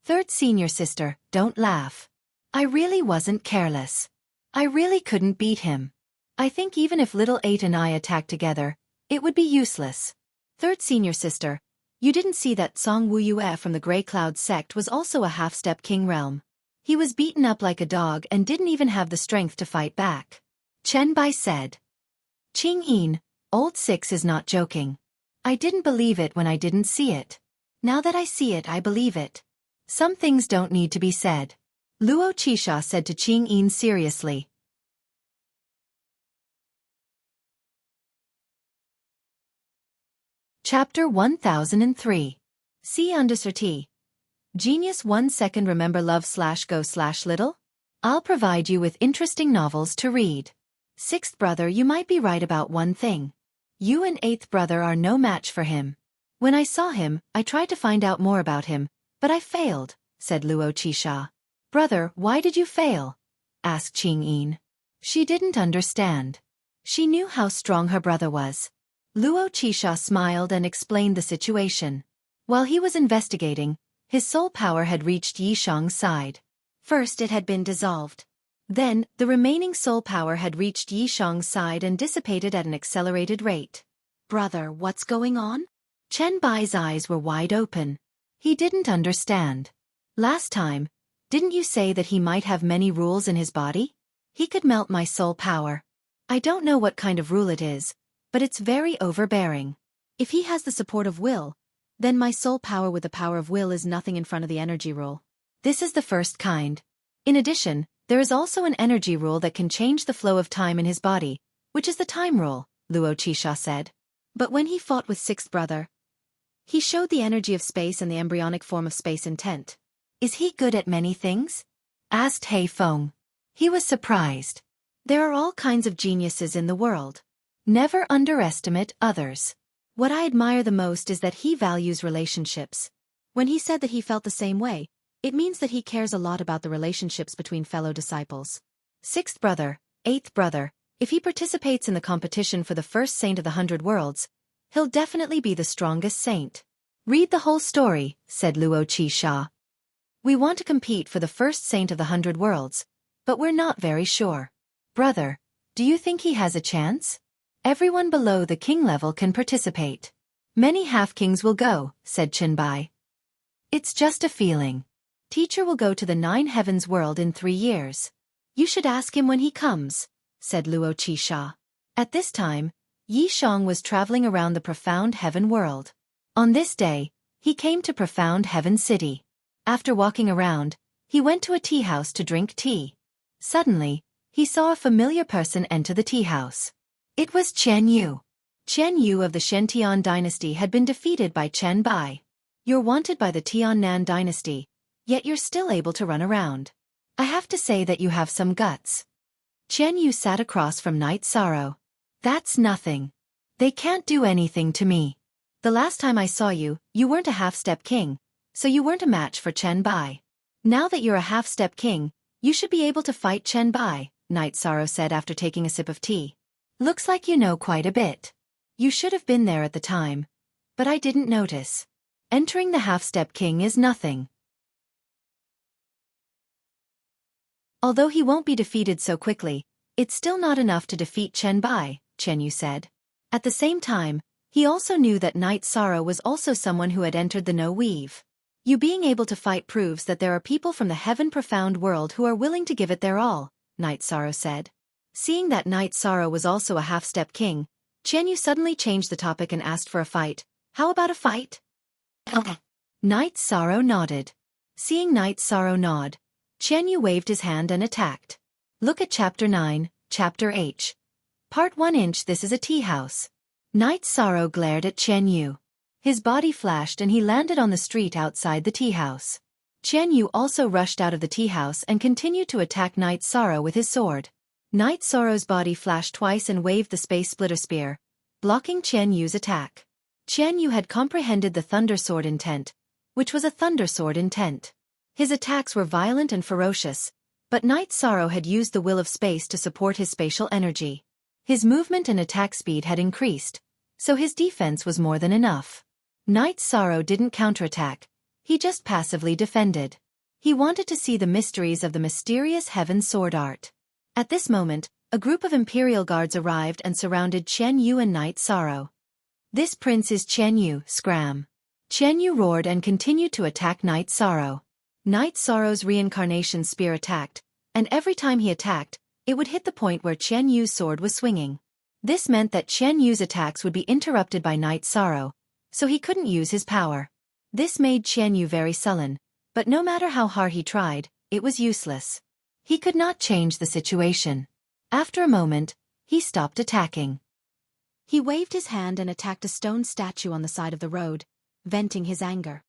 [SPEAKER 1] Third senior sister, don't laugh. I really wasn't careless. I really couldn't beat him. I think even if Little 8 and I attacked together, it would be useless. Third senior sister, you didn't see that Song Wuyue from the Grey Cloud sect was also a half-step king realm. He was beaten up like a dog and didn't even have the strength to fight back. Chen Bai said. Qing Yin, Old Six is not joking. I didn't believe it when I didn't see it. Now that I see it, I believe it. Some things don't need to be said. Luo Qixia said to Qing Yin seriously. Chapter 1003. See Underserty. Genius 1 second remember love/go/little? I'll provide you with interesting novels to read. Sixth brother, you might be right about one thing. You and eighth brother are no match for him. When I saw him, I tried to find out more about him, but I failed, said Luo Qixia. Brother, why did you fail? Asked Qing Yin. She didn't understand. She knew how strong her brother was. Luo Qixia smiled and explained the situation. While he was investigating, his soul power had reached Yishang's side. First it had been dissolved. Then, the remaining soul power had reached Yishang's side and dissipated at an accelerated rate. Brother, what's going on? Chen Bai's eyes were wide open. He didn't understand. Last time, didn't you say that he might have many rules in his body? He could melt my soul power. I don't know what kind of rule it is, but it's very overbearing. If he has the support of will, then my soul power with the power of will is nothing in front of the energy rule. This is the first kind. In addition, there is also an energy rule that can change the flow of time in his body, which is the time rule, Luo Qixia said. But when he fought with sixth brother, he showed the energy of space and the embryonic form of space intent. Is he good at many things? Asked He Feng. He was surprised. There are all kinds of geniuses in the world. Never underestimate others. What I admire the most is that he values relationships. When he said that he felt the same way, it means that he cares a lot about the relationships between fellow disciples. Sixth brother, eighth brother, if he participates in the competition for the first saint of the 100 worlds, he'll definitely be the strongest saint. Read the whole story, said Luo Qixia. We want to compete for the first saint of the 100 worlds, but we're not very sure. Brother, do you think he has a chance? Everyone below the king level can participate. Many half-kings will go, said Chen Bai. It's just a feeling. Teacher will go to the 9 heavens world in 3 years. You should ask him when he comes, said Luo Qixia. At this time, Yishang was traveling around the Profound Heaven world. On this day, he came to Profound Heaven City. After walking around, he went to a tea house to drink tea. Suddenly, he saw a familiar person enter the tea house. It was Chen Yu. Chen Yu of the Shentian dynasty had been defeated by Chen Bai. You're wanted by the Tiannan dynasty, yet you're still able to run around. I have to say that you have some guts. Chen Yu sat across from Night Sorrow. That's nothing. They can't do anything to me. The last time I saw you, you weren't a half-step king, so you weren't a match for Chen Bai. Now that you're a half-step king, you should be able to fight Chen Bai, Night Sorrow said after taking a sip of tea. Looks like you know quite a bit. You should have been there at the time, but I didn't notice. Entering the half-step king is nothing. Although he won't be defeated so quickly, it's still not enough to defeat Chen Bai, Chen Yu said. At the same time, he also knew that Night Sorrow was also someone who had entered the No Weave. You being able to fight proves that there are people from the heaven profound world who are willing to give it their all, Night Sorrow said. Seeing that Night Sorrow was also a half-step king, Qian Yu suddenly changed the topic and asked for a fight. How about a fight? Night Sorrow nodded. Seeing Night Sorrow nod, Qian Yu waved his hand and attacked. Look at Chapter 9, Chapter H. Part 1 inch. This is a tea house. Night Sorrow glared at Qian Yu. His body flashed and he landed on the street outside the tea house. Qian Yu also rushed out of the tea house and continued to attack Night Sorrow with his sword. Night Sorrow's body flashed twice and waved the Space Splitter Spear, blocking Qian Yu's attack. Qian Yu had comprehended the Thunder Sword intent, which was a Thunder Sword intent. His attacks were violent and ferocious, but Night Sorrow had used the Will of Space to support his spatial energy. His movement and attack speed had increased, so his defense was more than enough. Night Sorrow didn't counterattack, he just passively defended. He wanted to see the mysteries of the mysterious heaven sword art. At this moment, a group of Imperial Guards arrived and surrounded Qian Yu and Night Sorrow. This prince is Qian Yu, scram. Qian Yu roared and continued to attack Night Sorrow. Night Sorrow's reincarnation spear attacked, and every time he attacked, it would hit the point where Qian Yu's sword was swinging. This meant that Qian Yu's attacks would be interrupted by Night Sorrow, so he couldn't use his power. This made Qian Yu very sullen, but no matter how hard he tried, it was useless. He could not change the situation. After a moment, he stopped attacking. He waved his hand and attacked a stone statue on the side of the road, venting his anger.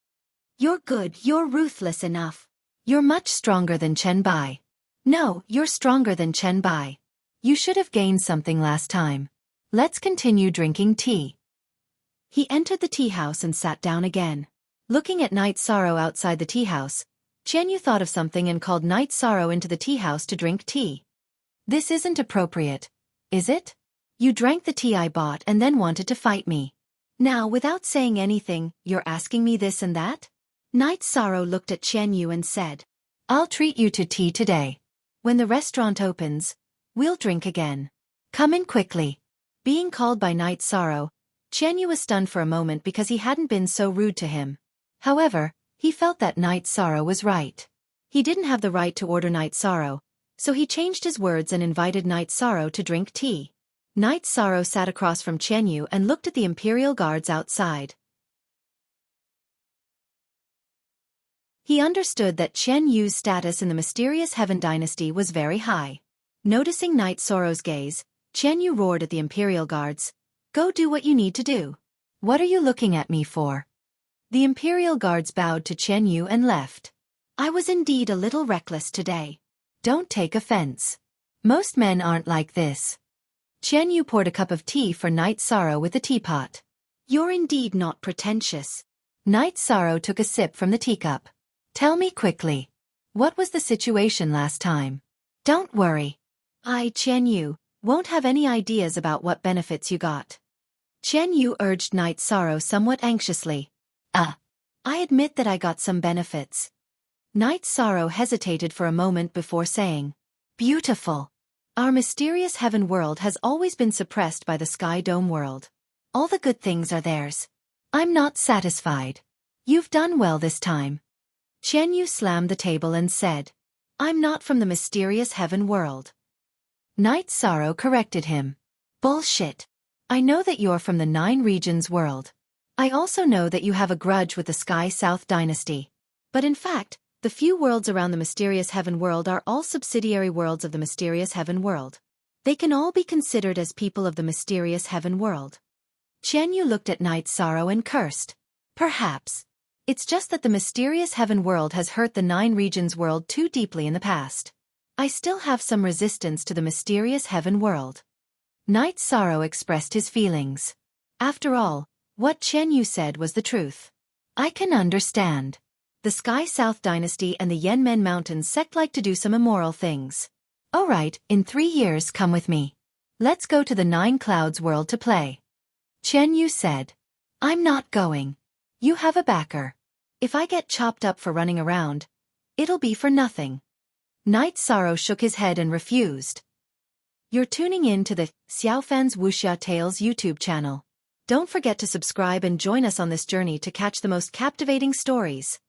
[SPEAKER 1] You're good, you're ruthless enough. You're much stronger than Chen Bai. No, you're stronger than Chen Bai. You should have gained something last time. Let's continue drinking tea. He entered the tea house and sat down again. Looking at Night Sorrow outside the tea house, Qian Yu thought of something and called Night Sorrow into the tea house to drink tea. This isn't appropriate, is it? You drank the tea I bought and then wanted to fight me. Now, without saying anything, you're asking me this and that? Night Sorrow looked at Qian Yu and said, I'll treat you to tea today. When the restaurant opens, we'll drink again. Come in quickly. Being called by Night Sorrow, Qian Yu was stunned for a moment because he hadn't been so rude to him. However, he felt that Night Sorrow was right. He didn't have the right to order Night Sorrow, so he changed his words and invited Night Sorrow to drink tea. Night Sorrow sat across from Qian Yu and looked at the Imperial Guards outside. He understood that Qian Yu's status in the mysterious Heaven Dynasty was very high. Noticing Night Sorrow's gaze, Qian Yu roared at the Imperial Guards, Go do what you need to do. What are you looking at me for? The Imperial Guards bowed to Qian Yu and left. I was indeed a little reckless today. Don't take offense. Most men aren't like this. Qian Yu poured a cup of tea for Night Sorrow with the teapot. You're indeed not pretentious. Night Sorrow took a sip from the teacup. Tell me quickly. What was the situation last time? Don't worry. Qian Yu, won't have any ideas about what benefits you got. Qian Yu urged Night Sorrow somewhat anxiously. I admit that I got some benefits. Night Sorrow hesitated for a moment before saying, Beautiful. Our mysterious heaven world has always been suppressed by the Sky Dome world. All the good things are theirs. I'm not satisfied. You've done well this time. Qian Yu slammed the table and said, I'm not from the mysterious heaven world. Night Sorrow corrected him. Bullshit. I know that you're from the 9 regions world. I also know that you have a grudge with the Sky South Dynasty. But in fact, the few worlds around the mysterious heaven world are all subsidiary worlds of the mysterious heaven world. They can all be considered as people of the mysterious heaven world. Qian Yu looked at Night Sorrow and cursed. Perhaps. It's just that the mysterious heaven world has hurt the 9 regions world too deeply in the past. I still have some resistance to the mysterious heaven world. Night Sorrow expressed his feelings. After all, what Qian Yu said was the truth. I can understand. The Sky South Dynasty and the Yanmen Mountains sect like to do some immoral things. Alright, in 3 years come with me. Let's go to the 9 Clouds world to play. Qian Yu said. I'm not going. You have a backer. If I get chopped up for running around, it'll be for nothing. Night Sorrow shook his head and refused. You're tuning in to the Xiaofan's Wuxia Tales YouTube channel. Don't forget to subscribe and join us on this journey to catch the most captivating stories.